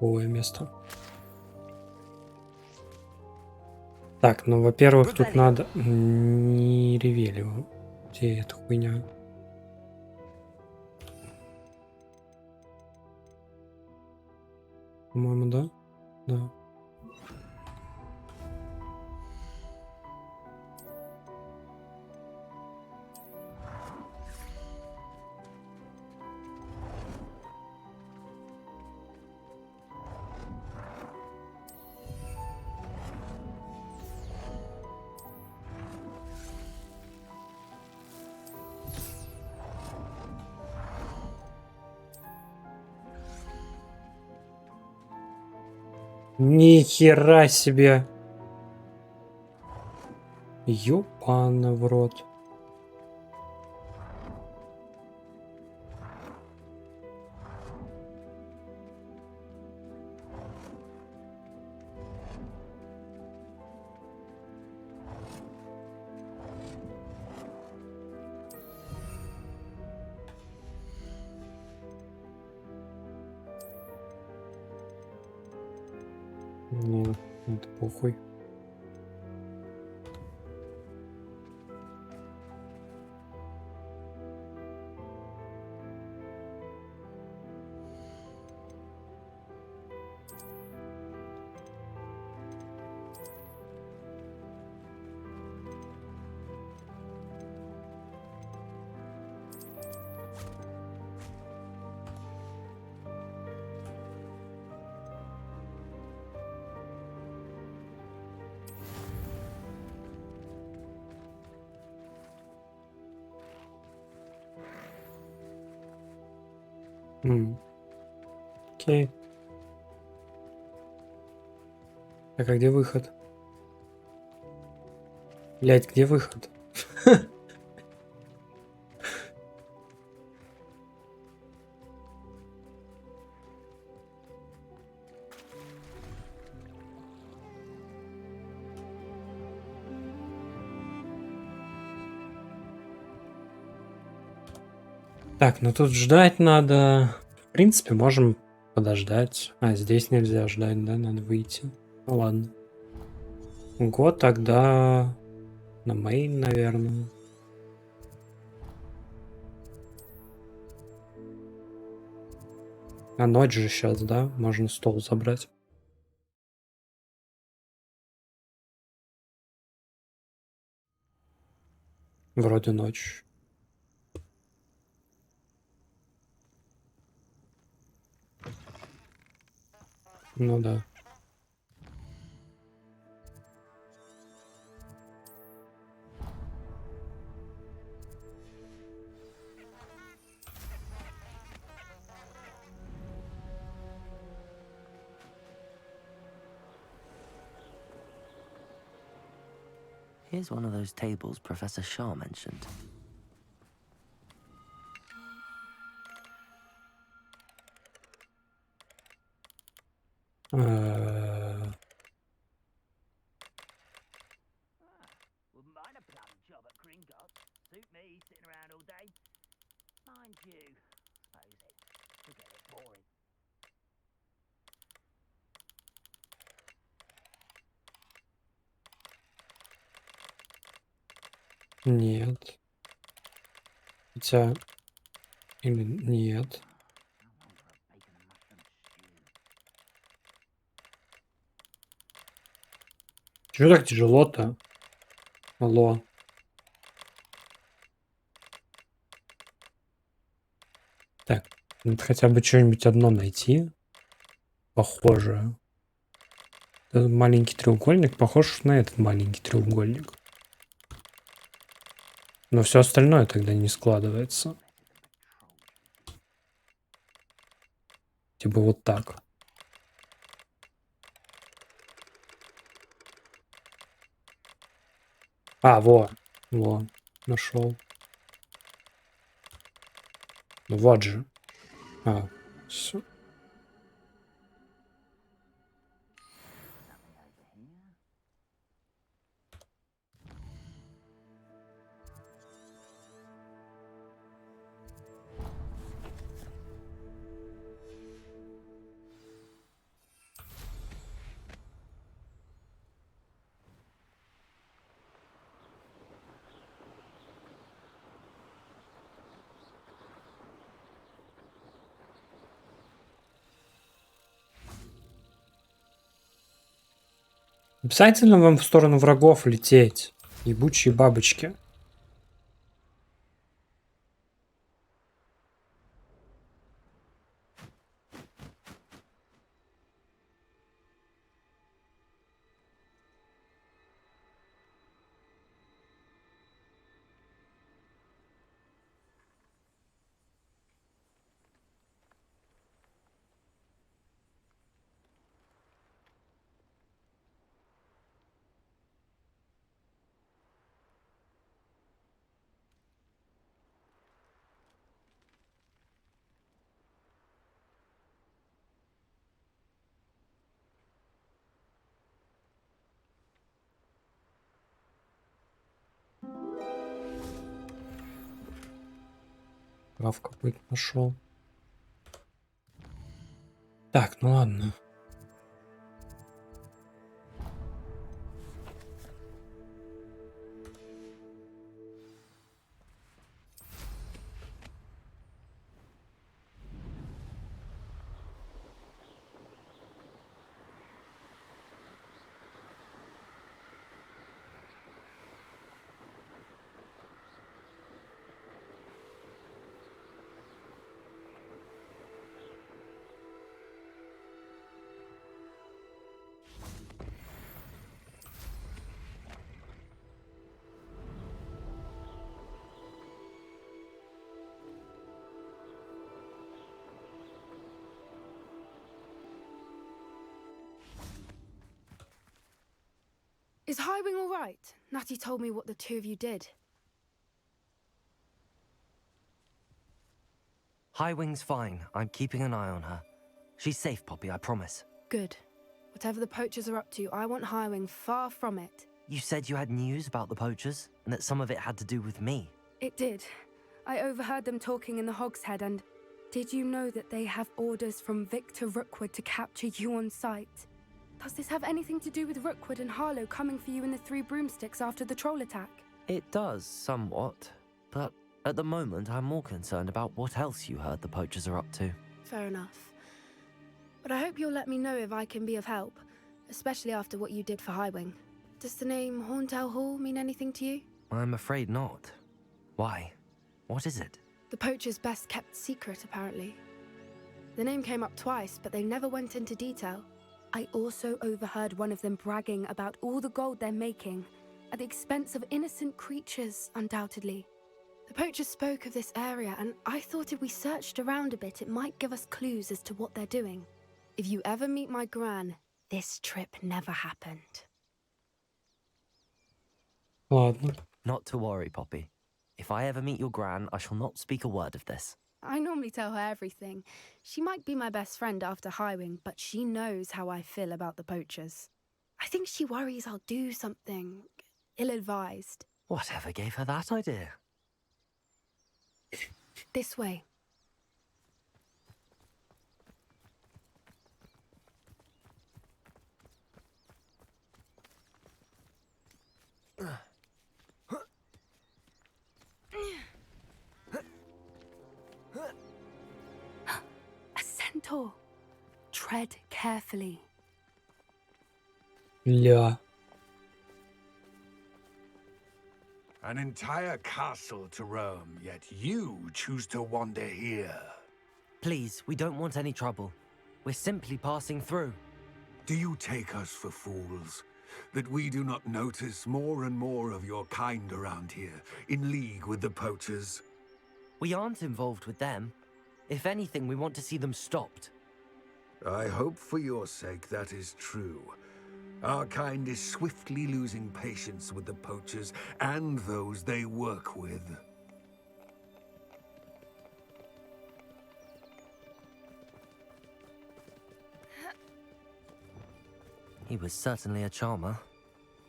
Ой, место. Так, ну, во-первых, тут надо... Не Ревелио. Где эта хуйня? По-моему, да? Да. Ни хера себе. Ёпана в рот. Не, это похуй. Окей. Так, а где выход? Блять, где выход? Так, ну тут ждать надо. В принципе, можем подождать. А, здесь нельзя ждать, да? Надо выйти. Ну ладно. Год тогда на мейн, наверное. А ночь же сейчас, да? Можно стол забрать. Вроде ночь. Ну да. Here's one of those tables Professor Shah mentioned. Wouldn't mind a plum job at Gringotts. Suit me, sitting around all day. Mind you, suppose it could get a bit boring. Нет. Хотя... Или нет. Чего так тяжело-то? Алло. Так, надо хотя бы что-нибудь одно найти. Похожее. Этот маленький треугольник похож на этот маленький треугольник. Но все остальное тогда не складывается. Типа вот так. А, во, нашел. Ну вот же. А, все. Обязательно вам в сторону врагов лететь, ебучие бабочки. Прав какой-то нашел. Так, ну ладно. Is Highwing all right? Natty told me what the two of you did. Highwing's fine. I'm keeping an eye on her. She's safe, Poppy, I promise. Good. Whatever the poachers are up to, I want Highwing far from it. You said you had news about the poachers, and that some of it had to do with me. It did. I overheard them talking in the Hogshead, and did you know that they have orders from Victor Rookwood to capture you on sight? Does this have anything to do with Rookwood and Harlow coming for you in the Three Broomsticks after the troll attack? It does, somewhat. But at the moment, I'm more concerned about what else you heard the poachers are up to. Fair enough. But I hope you'll let me know if I can be of help, especially after what you did for Highwing. Does the name Horntail Hall mean anything to you? I'm afraid not. Why? What is it? The poacher's best kept secret, apparently. The name came up twice, but they never went into detail. I also overheard one of them bragging about all the gold they're making, at the expense of innocent creatures, undoubtedly. The poacher spoke of this area, and I thought if we searched around a bit, it might give us clues as to what they're doing. If you ever meet my gran, this trip never happened. Ладно. Not to worry, Poppy. If I ever meet your gran, I shall not speak a word of this. I normally tell her everything. She might be my best friend after Highwing, but she knows how I feel about the poachers. I think she worries I'll do something ill-advised. Whatever gave her that idea? This way. A centaur. Tread carefully. Ля. An entire castle to roam, yet you choose to wander here. Please, we don't want any trouble. We're simply passing through. Do you take us for fools? That we do not notice more and more of your kind around here, in league with the poachers? We aren't involved with them. If anything, we want to see them stopped. I hope for your sake that is true. Our kind is swiftly losing patience with the poachers and those they work with. He was certainly a charmer.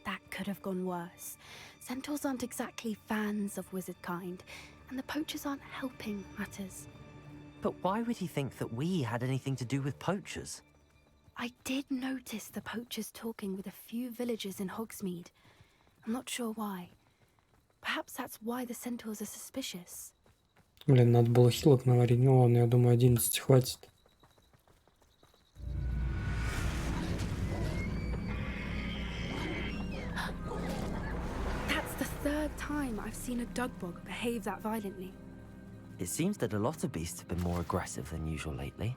That could have gone worse. Centaurs aren't exactly fans of wizard kind, and the poachers aren't helping matters. But why would he think that we had anything to do with poachers? I did notice the poachers talking with a few villagers in Hogsmeade. I'm not sure why. Perhaps that's why the centaurs are suspicious. Блин, надо было хилок наварить. Ну ладно, я думаю, 11 хватит. That's the third time I've seen a dugbog behave that violently. It seems that a lot of beasts have been more aggressive than usual lately.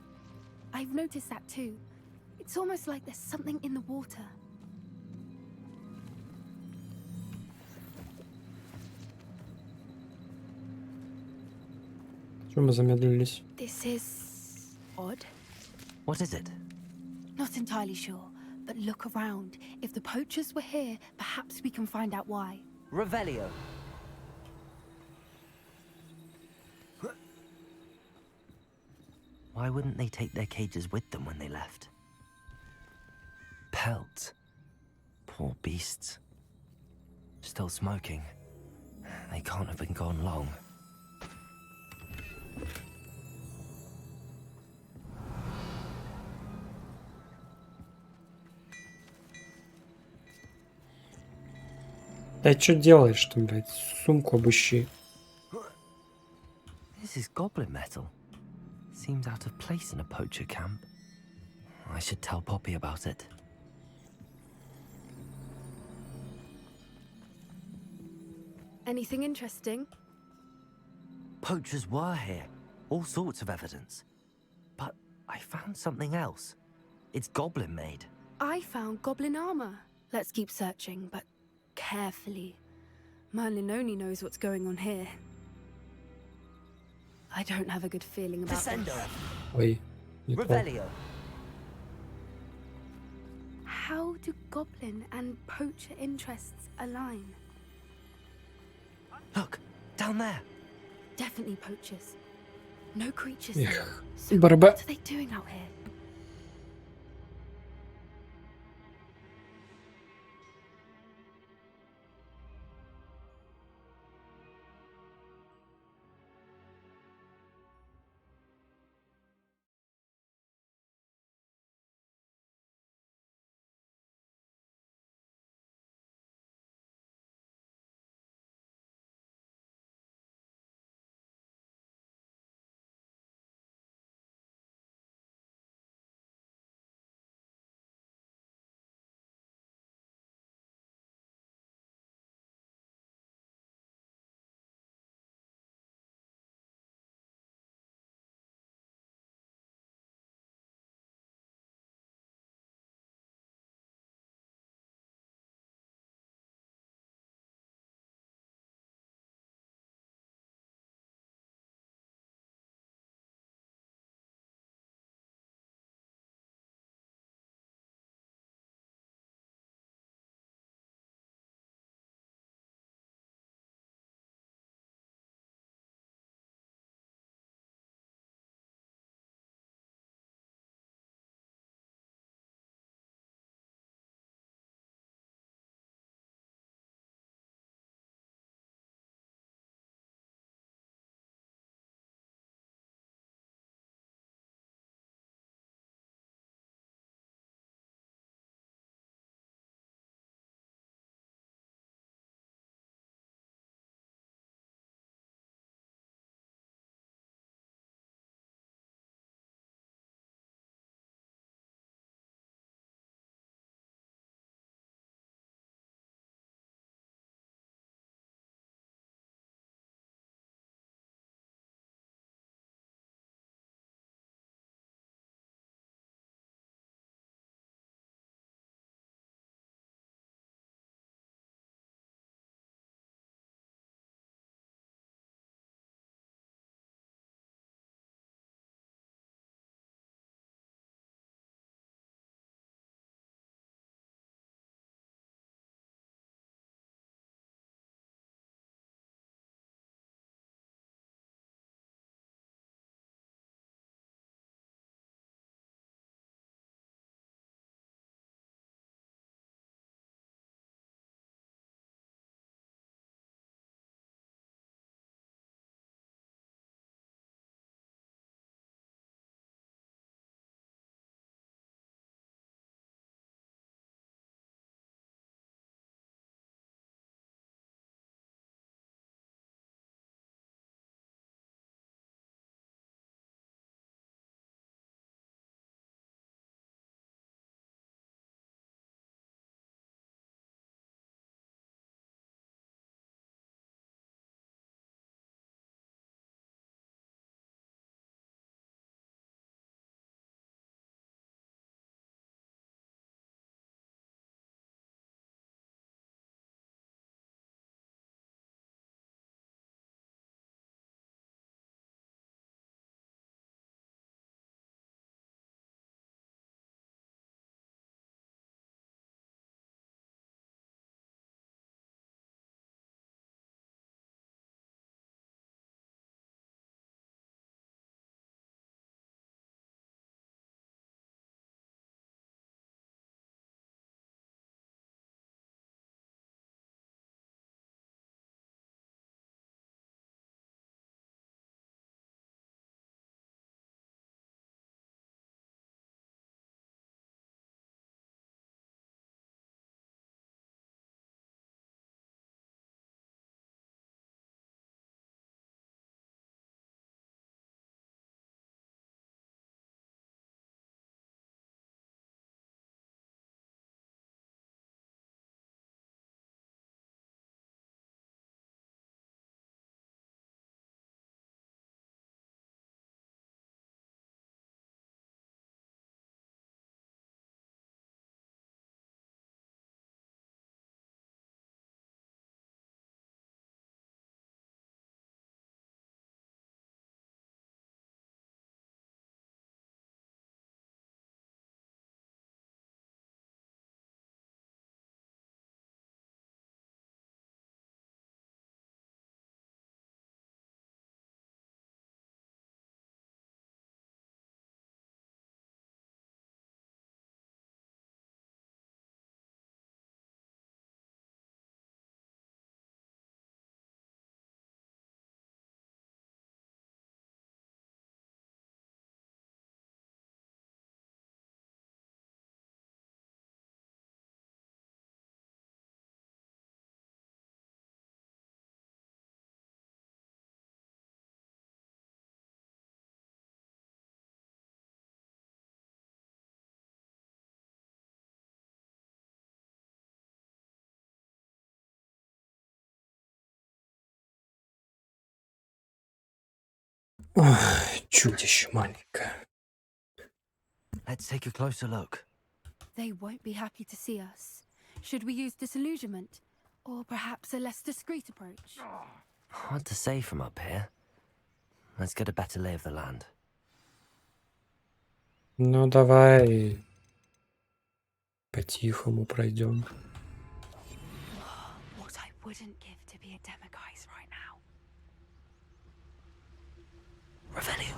I've noticed that too. It's almost like there's something in the water. Чё мы замедлились? This is odd. What is it? Not entirely sure, but look around. If the poachers were here, perhaps we can find out why. Revelio. Why wouldn't they take their cages with them when they left? Pelts. Poor beasts. Still smoking. They can't have been gone long. Да что делаешь-то, блядь? Сумку обыщи. This is goblin metal. Seems out of place in a poacher camp. I should tell Poppy about it. Anything interesting? Poachers were here. All sorts of evidence. But I found something else. It's goblin made. I found goblin armor. Let's keep searching, but carefully. Merlin only knows what's going on here. I don't have a good feeling about Descendo. this. Ой, не то. Revelio. How do goblin and poacher interests align? Look, down there. Definitely poachers. No creatures. Эх, So барабан. what are they doing out here? Ой, чудище маленькое. Let's take a closer look. They won't be happy to see us. Should we use disillusionment? Or perhaps a less discreet approach? Hard to say from up here. Let's get a better lay of the land. Ну, давай по-тихому пройдем. What I wouldn't give to be a demiguise right now. Revelio.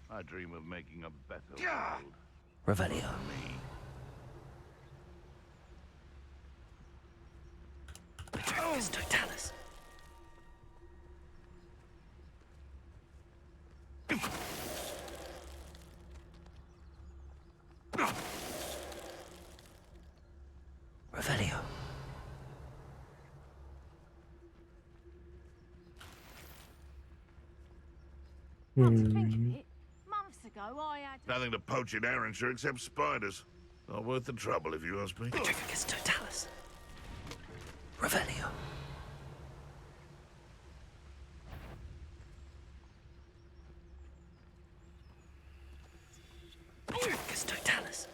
I dream of making a better world. Revelio. Petricus Totalis. Revelio. Months ago, I had. Nothing to poach in Arrowshire except spiders. Not worth the trouble, if you ask me. Petricus Totalis. Revelio. Petricus Totalis.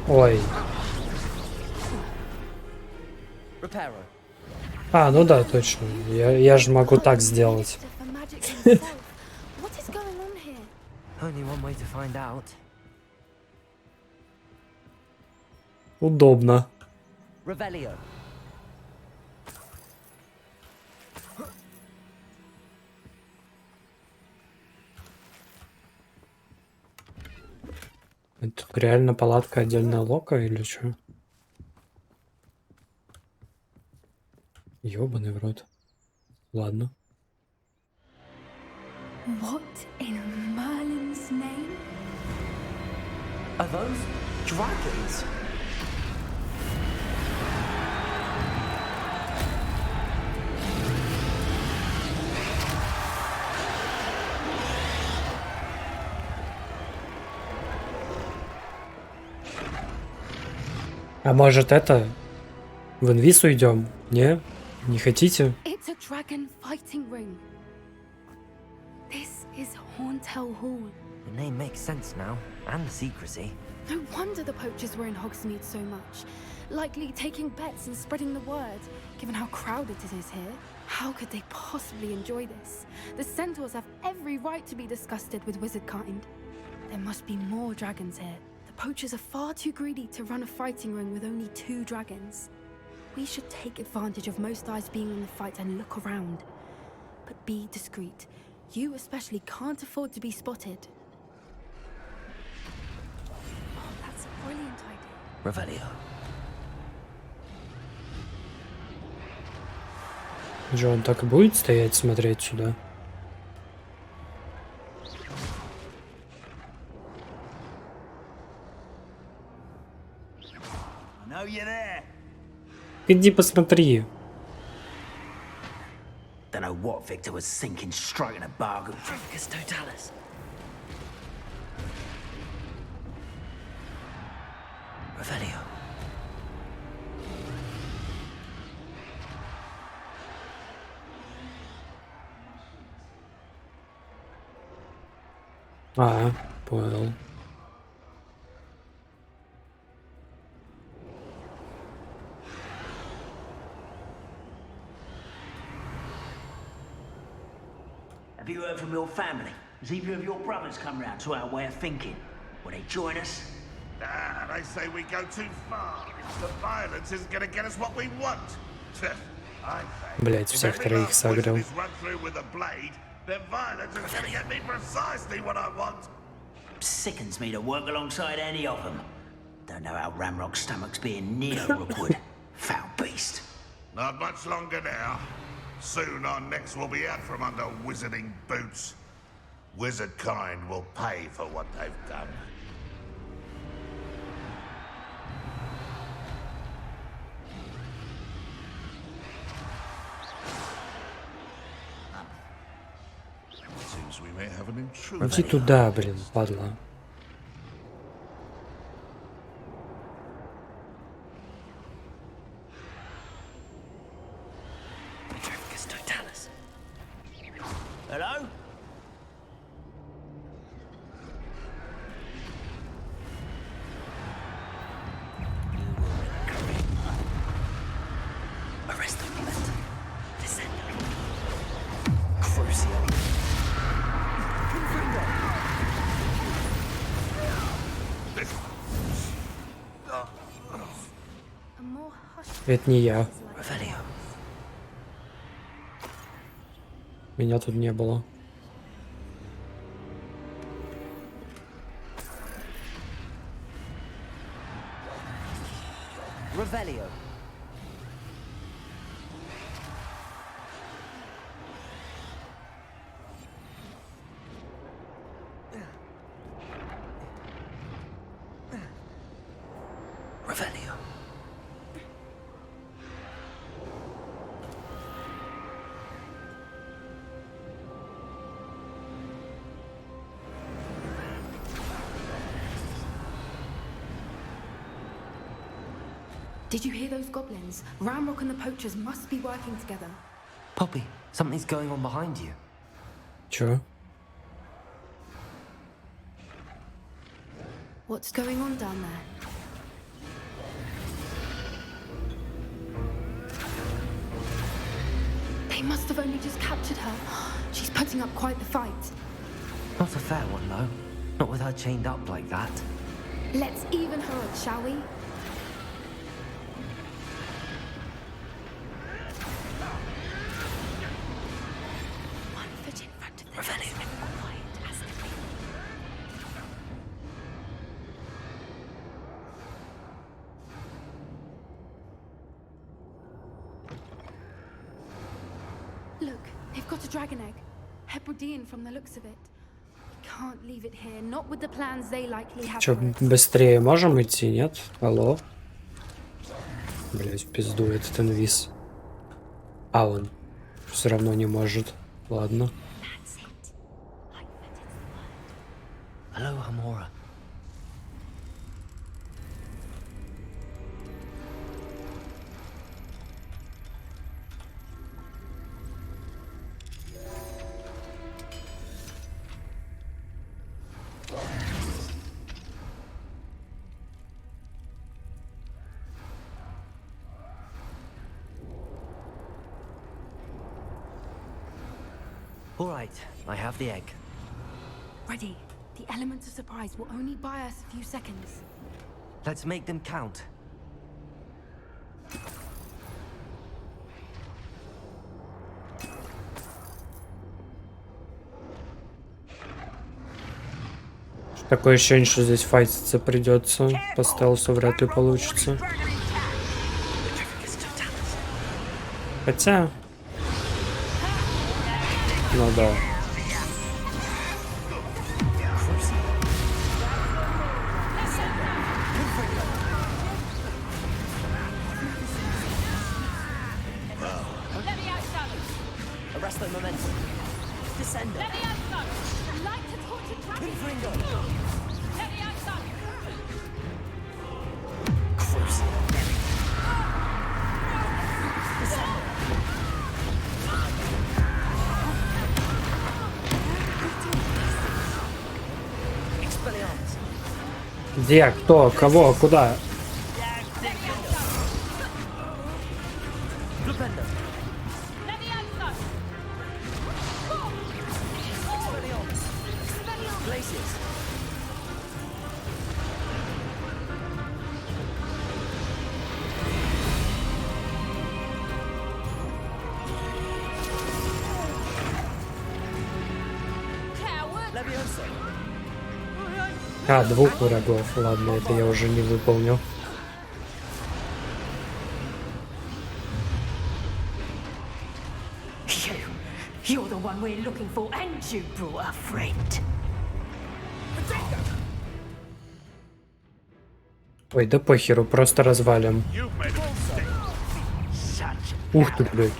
Ой. Reparo. А, ну да, точно. Я же могу так сделать. What is going on here? Only one way to find out. Удобно. Revelio. Это реально палатка отдельная лока или что? Ёбаный в рот. Ладно. What in Merlin's name? Are those dragons? А может это? В инвиз уйдем? Не? Не хотите? It's a dragon fighting ring. This is Hauntel Hall. The name makes sense now, and the secrecy. No wonder the poachers were in Hogsmeade so much. Likely taking bets and spreading the word, given how crowded it is here. How could they possibly enjoy this? The centaurs have every right to be disgusted with wizard kind. There must be more dragons here. The poachers are far too greedy to run a fighting ring with only 2 dragons. We should take advantage of most eyes being on the fight and look around. But be discreet. You especially can't afford to be spotted. Oh, that's a brilliant idea. Revelio. Что, он так и будет стоять, смотреть сюда? I know you're there. Иди посмотри. Don't know what Victor was thinking, striking a bargain. Petricus Totalis. Revelio. А, понял. Have you heard from your family? Has either of your brothers come round to our way of thinking? Will they join us? Ah, they say we go too far. The violence isn't going to get us what we want. I say, Блять, if всех every троих last wizard сагрил. is run through with a blade, then violence is going to get me precisely what I want. Sickens me to work alongside any of them. Don't know how Ramrock's stomach's being near Rookwood. Foul beast. Not much longer now. Soon our necks will be out from under wizarding boots. Wizard kind will pay for what they've done. Seems we may have an intruder. Иди туда, блин, падла. Hello? Arrest the bullet. Descend. Crucio. Это не я. Revelio. Меня тут не было. Revelio. Revelio. Did you hear those goblins? Ramrock and the poachers must be working together. Poppy, something's going on behind you. Чё? What's going on down there? They must have only just captured her. She's putting up quite the fight. Not a fair one, though. Not with her chained up like that. Let's even her up, shall we? One foot in front of the Revelio. Quiet as the wind. Look, they've got a dragon egg. Hebridean from the looks of it. We can't leave it here, not with the plans they likely have. Чё, быстрее можем идти, нет? Алло? Блять, в пизду этот инвиз. А он все равно не может. Ладно. Hello, Hamora. All right, I have the egg. Ready. The elements of surprise will only buy us a few seconds. Let's make them count. Такое ощущение, что здесь файтиться придется. По стелсу вряд ли получится. Хотя... Ну да. Arrest the momentum. Descend. Где? Кто? Кого? Куда? А, 2 врагов. Ладно, это я уже не выполнил. You're the one we're looking for, and you brought a friend. Ой, да похеру, просто развалим. Ух ты, блядь.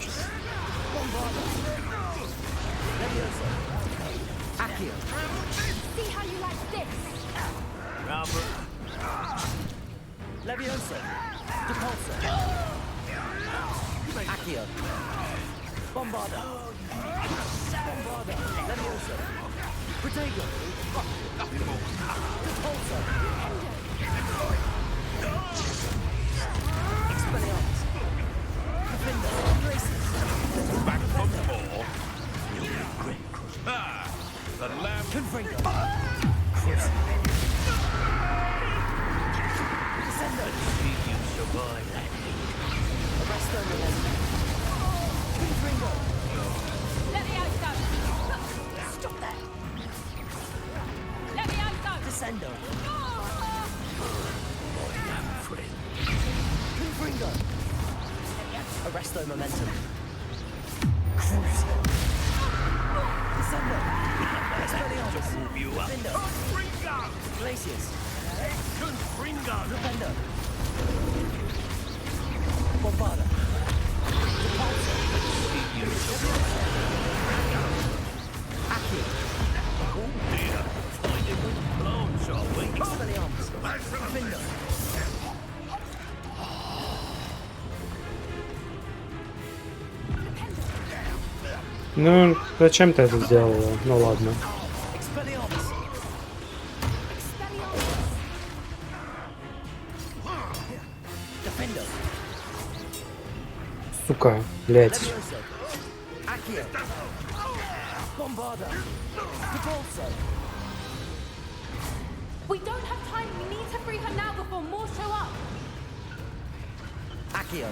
Leviosa. Depulso. Accio. Bombarda. Bombarda. Leviosa. Protego. Depulso. Expelliarmus. Defender. Graces. Back for more. Ah, the lamb. Confringo. You survive that. Arresto Millennium. Confringo. Levioso! Stop that! Levioso! Descendo. My young friend. Confringo. Arresto Momentum. Cruise. Descendo. Expelliarmus. You up? Confringo. Glaciers. Confringo. Defender. Bombarda. Depulso. You survive. Accio. Oh dear. Find it with plants, are we? Expelliarmus. Defender. Ну, зачем ты это сделала? Ну ладно. Expelliarmus. Defender. Сука, блядь. Levioso. Accio. Bombarda. Depulso. We don't have time. We need to free her now before more show up. Accio.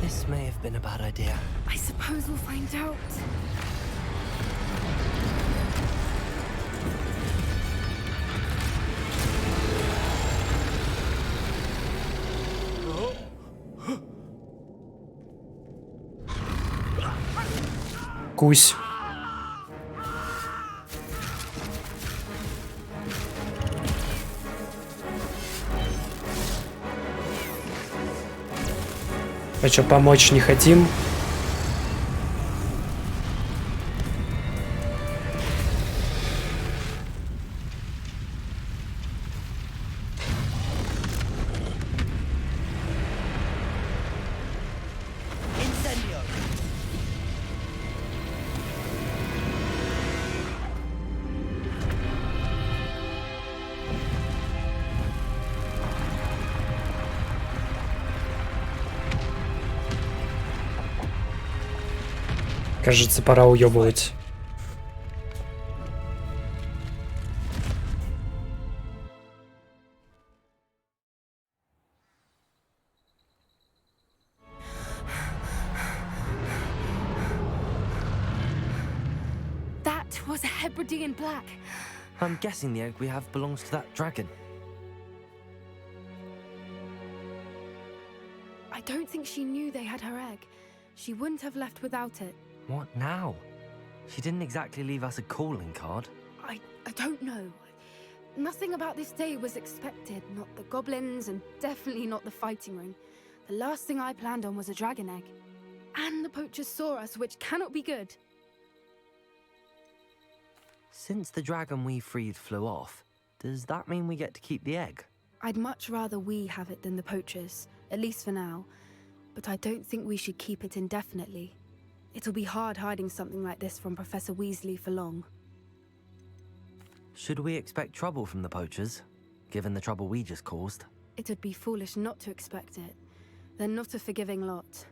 This may have been a bad idea. I suppose we'll find out. Кусь. А чё, помочь не хотим? Incendio. Кажется, пора уёбывать. That was a Hebridean black. I'm guessing the egg we have belongs to that dragon. I don't think she knew they had her egg. She wouldn't have left without it. What now? She didn't exactly leave us a calling card. I don't know. Nothing about this day was expected. Not the goblins, and definitely not the fighting ring. The last thing I planned on was a dragon egg. And the poachers saw us, which cannot be good. Since the dragon we freed flew off, does that mean we get to keep the egg? I'd much rather we have it than the poachers, at least for now. But I don't think we should keep it indefinitely. It'll be hard hiding something like this from Professor Weasley for long. Should we expect trouble from the poachers, given the trouble we just caused? It would be foolish not to expect it. They're not a forgiving lot.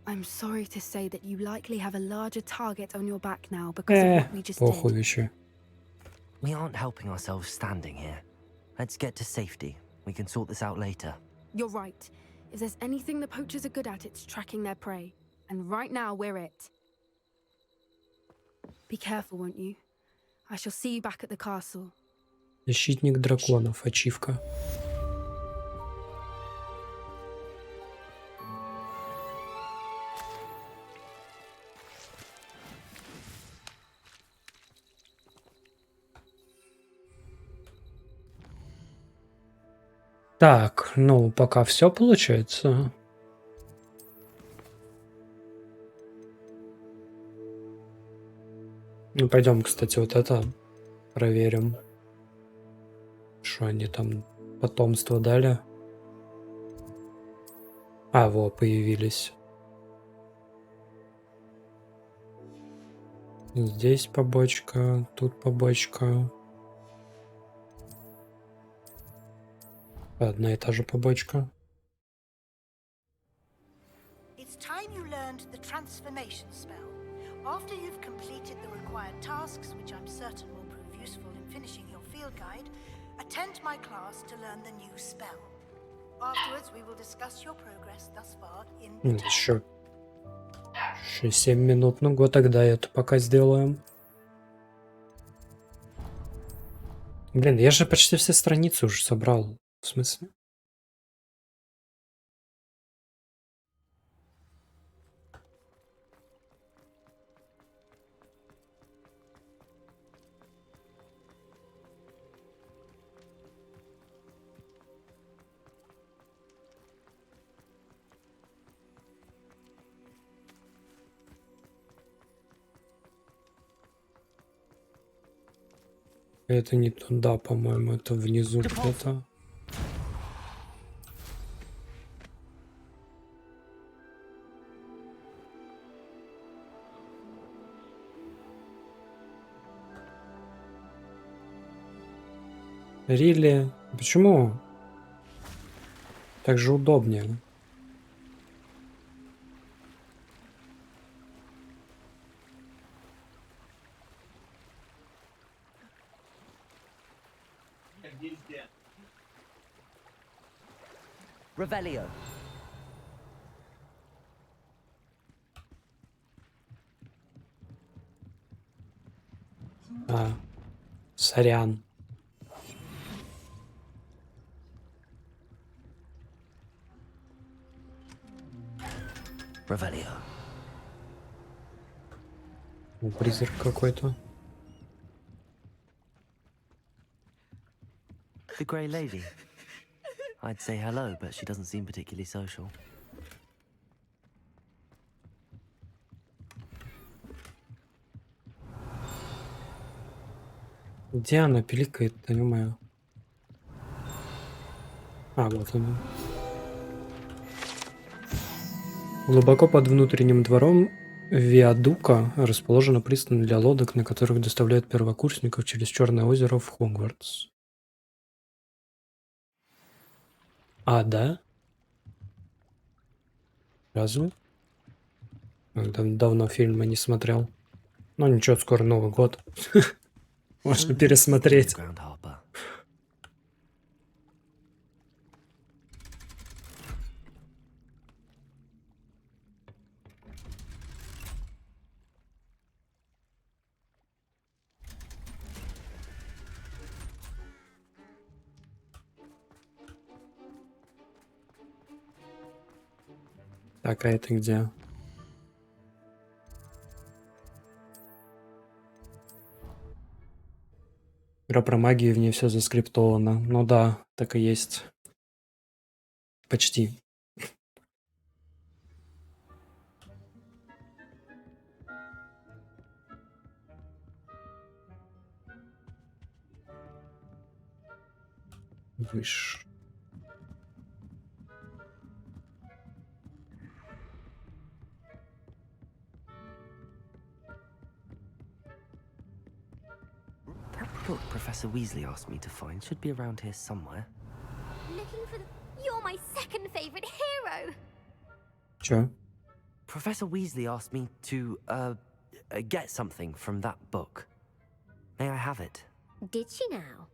I'm sorry to say that you likely have a larger target on your back now because of what we just похуй did. еще. We aren't helping ourselves standing here. Let's get to safety. We can sort this out later. You're right. If there's anything the poachers are good at, it's tracking their prey. And right now, we're it. Be careful, won't you? I shall see you back at the castle. Защитник драконов. Ачивка. Так, ну, пока все получается. Ну, пойдем, кстати, вот это проверим. Что они там потомство дали? А, во, появились. Здесь побочка, тут побочка. Одна и та же побочка. It's time you learned the transformation spell. After you've completed the required tasks, which I'm certain will prove useful in finishing your field guide, attend my class to learn the new spell. Afterwards, we will discuss your progress thus far in Еще 7 минут. Ну, вот тогда это пока сделаем. Блин, я же почти все страницы уже собрал. В смысле? Это не туда, по-моему, это внизу где-то. Рили? Почему? Так же удобнее. Revelio. А, сорян. Revelio. Призрак какой-то. The Grey Lady. I'd say hello, but she doesn't seem particularly social. Где она пиликает-то, ё-моё? А, вот она. Глубоко под внутренним двором Виадука расположена пристань для лодок, на которых доставляют первокурсников через Черное озеро в Хогвартс. А, да? Разве? Давно фильма не смотрел. Ну ничего, скоро Новый год. Можно пересмотреть. Так, а это где? Игра про магию, в ней все заскриптовано. Ну да, так и есть. Почти. Выше. That book Professor Weasley asked me to find should be around here somewhere. Looking for the... You're my second favorite hero! Чё? Professor Weasley asked me to, get something from that book. May I have it? Did she now?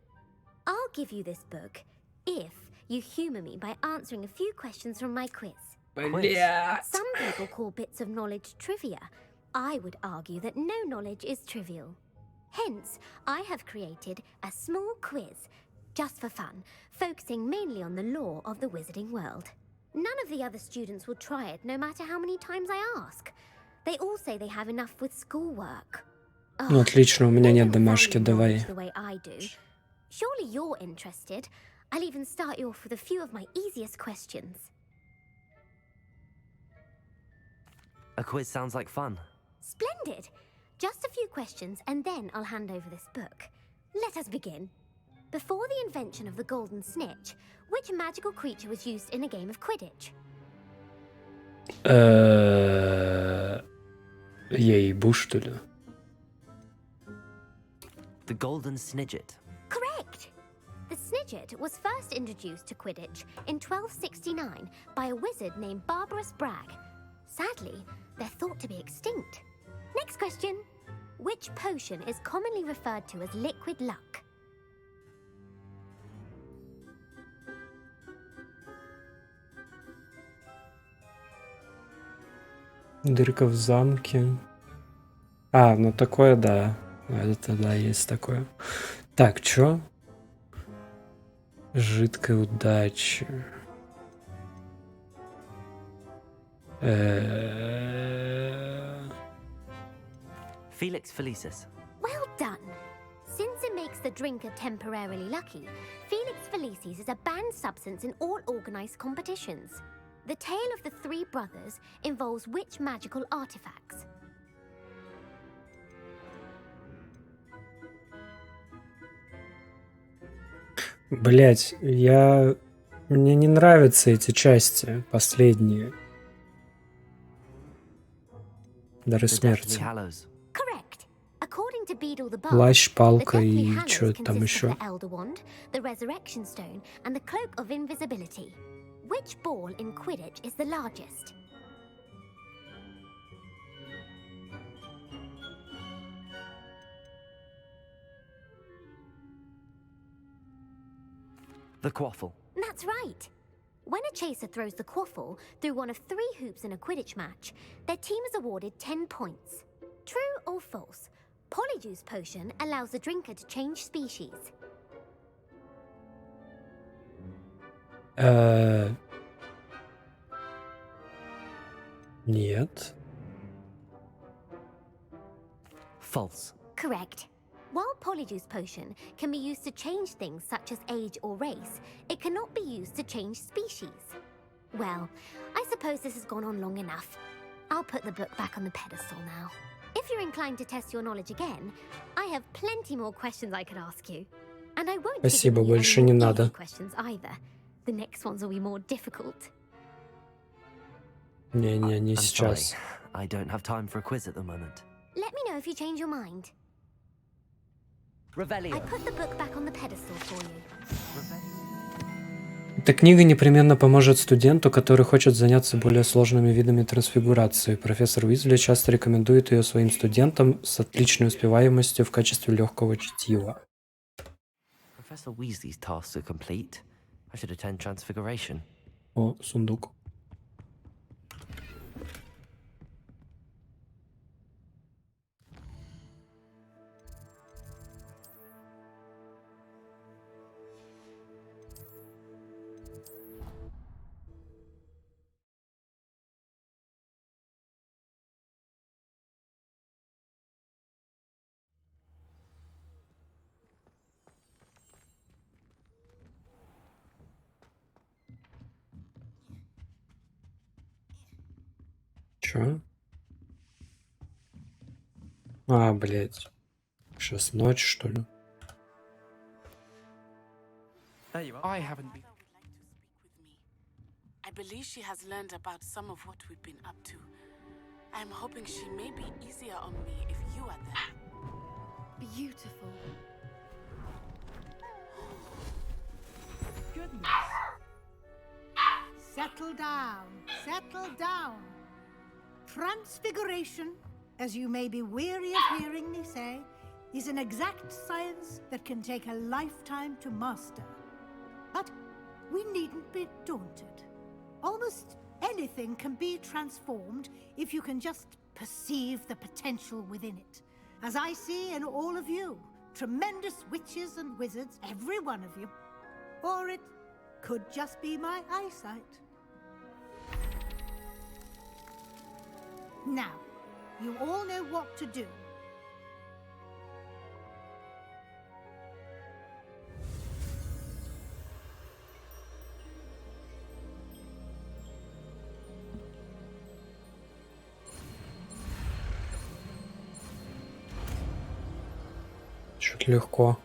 I'll give you this book if you humour me by answering a few questions from my quiz. Блядь. Some people call bits of knowledge trivia. I would argue that no knowledge is trivial. Hence, I have created a small quiz, just for fun, focusing mainly on the lore of the wizarding world. None of the other students will try it, no matter how many times I ask. They all say they have enough with schoolwork. Ну, отлично, у меня нет домашки, Value давай. knowledge the way I do. Surely you're interested. I'll even start you off with a few of my easiest questions. A quiz sounds like fun. Splendid! Just a few questions and then I'll hand over this book. Let us begin. Before the invention of the golden snitch, which magical creature was used in a game of Quidditch? Ей-бу, что ли? The golden snidget. Correct! The snidget was first introduced to Quidditch in 1269 by a wizard named Barbarous Bragg. Sadly, they're thought to be extinct. Next question. Which potion is commonly referred to as liquid luck? Дырка в замке. А, ну такое, да. Это да, есть такое. Так, чё? Жидкая удача. Felix Felicis. Well done. Since it makes the drinker temporarily lucky, Felix Felicis is a banned substance in all organized competitions. The tale of the three brothers involves which magical artifacts? Блять, мне не нравятся эти части, последние. Дары смерти. Correct. According to Beedle the Bard, Плащ, палка the и Deathly чё Hallows там consist еще. of the Elder Wand, the Resurrection Stone, and the Cloak of Invisibility. Which ball in Quidditch is the largest? The quaffle. That's right. When a chaser throws the quaffle through one of 3 hoops in a Quidditch match, their team is awarded 10 points. True or false? Polyjuice Potion allows the drinker to change species. Нет. False. Correct. While Polyjuice Potion can be used to change things such as age or race, it cannot be used to change species. Well, I suppose this has gone on long enough. I'll put the book back on the pedestal now. If you're inclined to test your knowledge again, I have plenty more questions I could ask you. And I won't be Спасибо, giving you больше any не more надо. easy questions either. The next ones will be more difficult. Не, не I'm сейчас. sorry. I don't have time for a quiz at the moment. Let me know if you change your mind. Revelio. I put the book back on the pedestal for you. Эта книга непременно поможет студенту, который хочет заняться более сложными видами трансфигурации. Профессор Уизли часто рекомендует ее своим студентам с отличной успеваемостью в качестве легкого чтива. Professor Weasley's tasks are complete. I should attend Transfiguration. О, сундук. Чё? А, блядь. Сейчас ночь, что ли? There you are. I haven't been. I believe she has learned about some of what we've been up to. I'm hoping she may be easier on me if you are there. Beautiful. Goodness. Settle down. Settle down. Transfiguration, as you may be weary of hearing me say, is an exact science that can take a lifetime to master. But we needn't be daunted. Almost anything can be transformed if you can just perceive the potential within it. As I see in all of you, tremendous witches and wizards, every one of you. Or it could just be my eyesight. Now, you all know what to do. Чуть легко.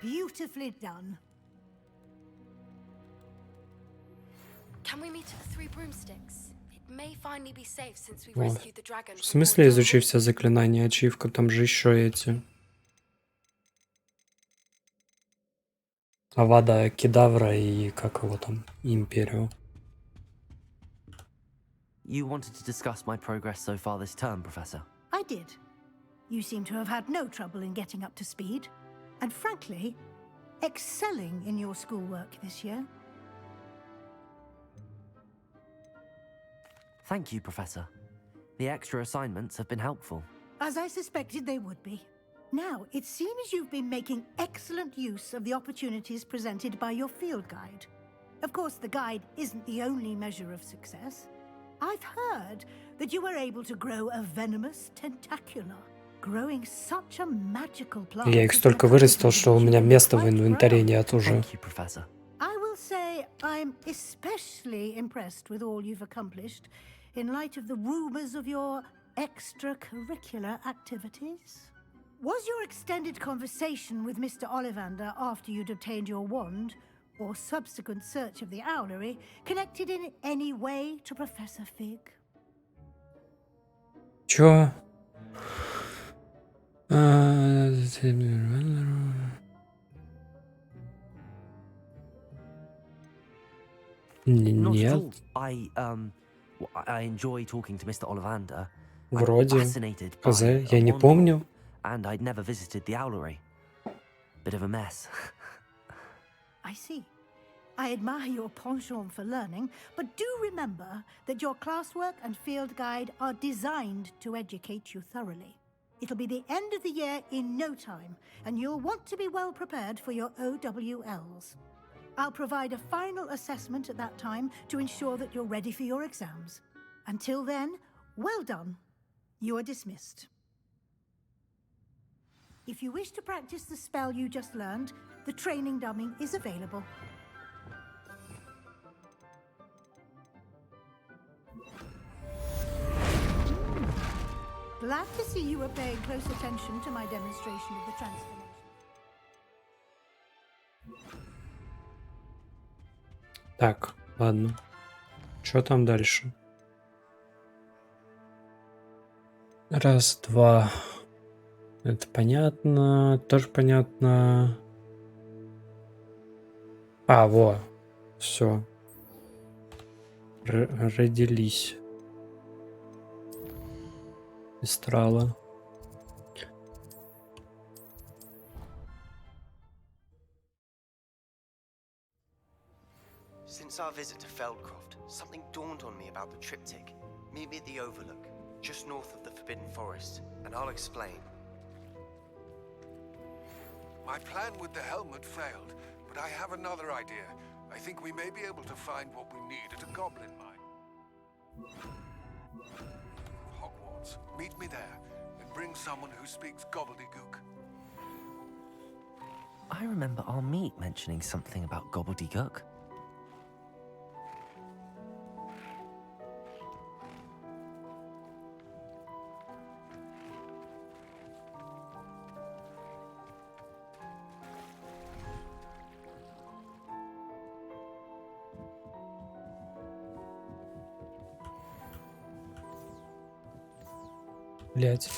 Beautifully done. Can we meet at the Three Broomsticks? It may finally be safe since we've Вот. rescued the dragon. В смысле изучи все заклинания, ачивка? Там же еще эти. Авада Кедавра и как его там? Империо. You wanted to discuss my progress so far this term, Professor? I did. You seem to have had no trouble in getting up to speed. And frankly, excelling in your schoolwork this year. Thank you, Professor. The extra assignments have been helpful. As I suspected they would be. Now, it seems you've been making excellent use of the opportunities presented by your field guide. Of course, the guide isn't the only measure of success. I've heard that you were able to grow a venomous tentacula. Growing such a magical plant. Я их столько вырастил, что у меня места в инвентаре нет уже. Thank you, Professor. I will say I'm especially impressed with all you've accomplished in light of the rumors of your extracurricular activities. Was your extended conversation with Mr. Ollivander after you'd obtained your wand, or subsequent search of the owlery, connected in any way to Professor Fig? Чё? Нет. I enjoy talking to Mr. Ollivander. Вроде. Fascinated Хз, by я не Wand, помню. And I'd never visited the owlery. Bit of a mess. I see. I admire your penchant for learning, but do remember that your classwork and field guide are designed to educate you thoroughly. It'll be the end of the year in no time, and you'll want to be well prepared for your OWLs. I'll provide a final assessment at that time to ensure that you're ready for your exams. Until then, well done. You are dismissed. If you wish to practice the spell you just learned, the training dummy is available. Glad to see you were paying close attention to my demonstration of the transformation. Так, ладно. Что там дальше? Раз, два. Это понятно. Тоже понятно. А, во. Все. Родились. Истрала. Since our visit to Feldcroft, something dawned on me about the triptych. Meet me at the Overlook, just north of the Forbidden Forest, and I'll explain. My plan with the helmet failed, but I have another idea. I think we may be able to find what we need at a goblin mine. Hogwarts. Meet me there, and bring someone who speaks gobbledygook. I remember our meet mentioning something about gobbledygook. Блять.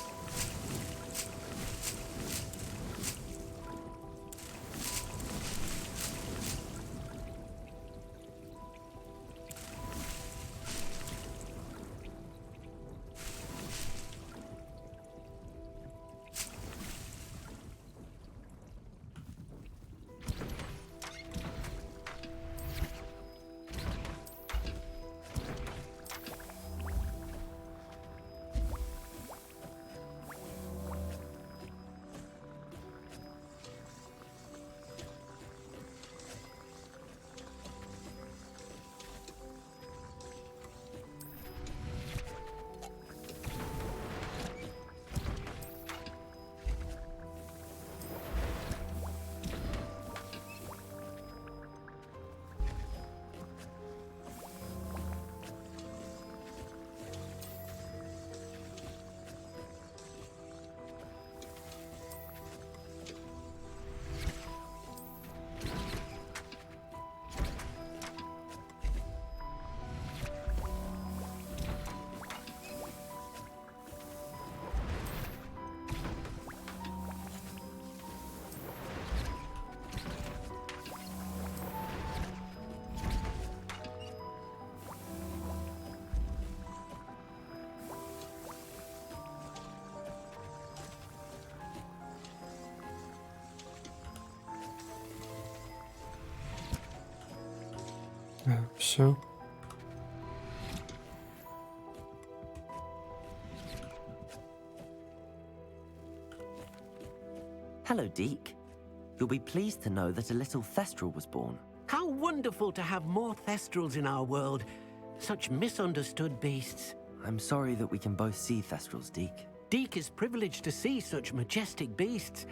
Все. Hello, Deke. You'll be pleased to know that a little Thestral was born. How wonderful to have more Thestrals in our world. Such misunderstood beasts. I'm sorry that we can both see Thestrals, Deke. Deke is privileged to see such majestic beasts,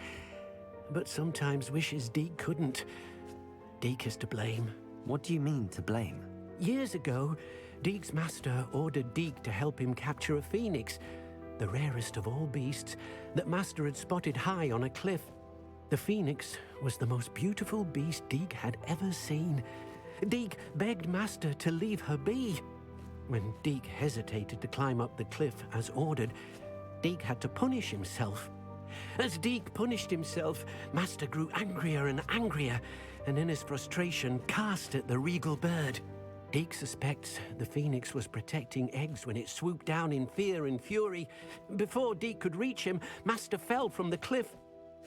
but sometimes wishes Deke couldn't. Deke is to blame. What do you mean, to blame? Years ago, Deke's master ordered Deke to help him capture a phoenix, the rarest of all beasts, that Master had spotted high on a cliff. The phoenix was the most beautiful beast Deke had ever seen. Deke begged Master to leave her be. When Deke hesitated to climb up the cliff as ordered, Deke had to punish himself. As Deke punished himself, Master grew angrier and angrier, and in his frustration cast at the regal bird. Deke suspects the phoenix was protecting eggs when it swooped down in fear and fury. Before Deke could reach him, Master fell from the cliff.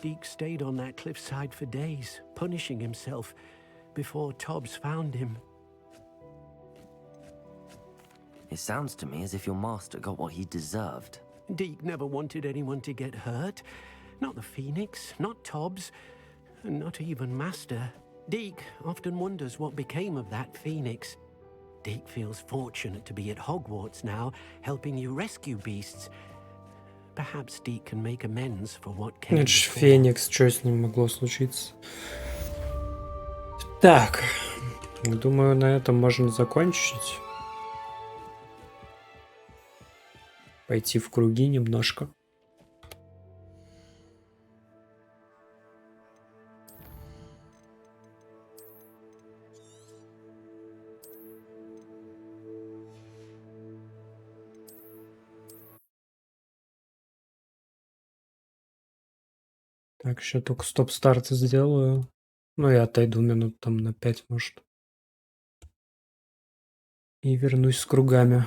Deke stayed on that cliffside for days, punishing himself, before Tobbs found him. It sounds to me as if your master got what he deserved. Deke never wanted anyone to get hurt. Not the phoenix, not Tobbs, and not even Master. Deke often wonders what became of that phoenix. Deke feels fortunate to be at Hogwarts now, helping you rescue beasts. Perhaps Deke can make amends for what came Это ж before. Феникс, что с ним могло случиться? Так, думаю, на этом можно закончить. Пойти в круги немножко. Так, еще только стоп-старт сделаю. Ну, я отойду минут там на 5, может. И вернусь с кругами.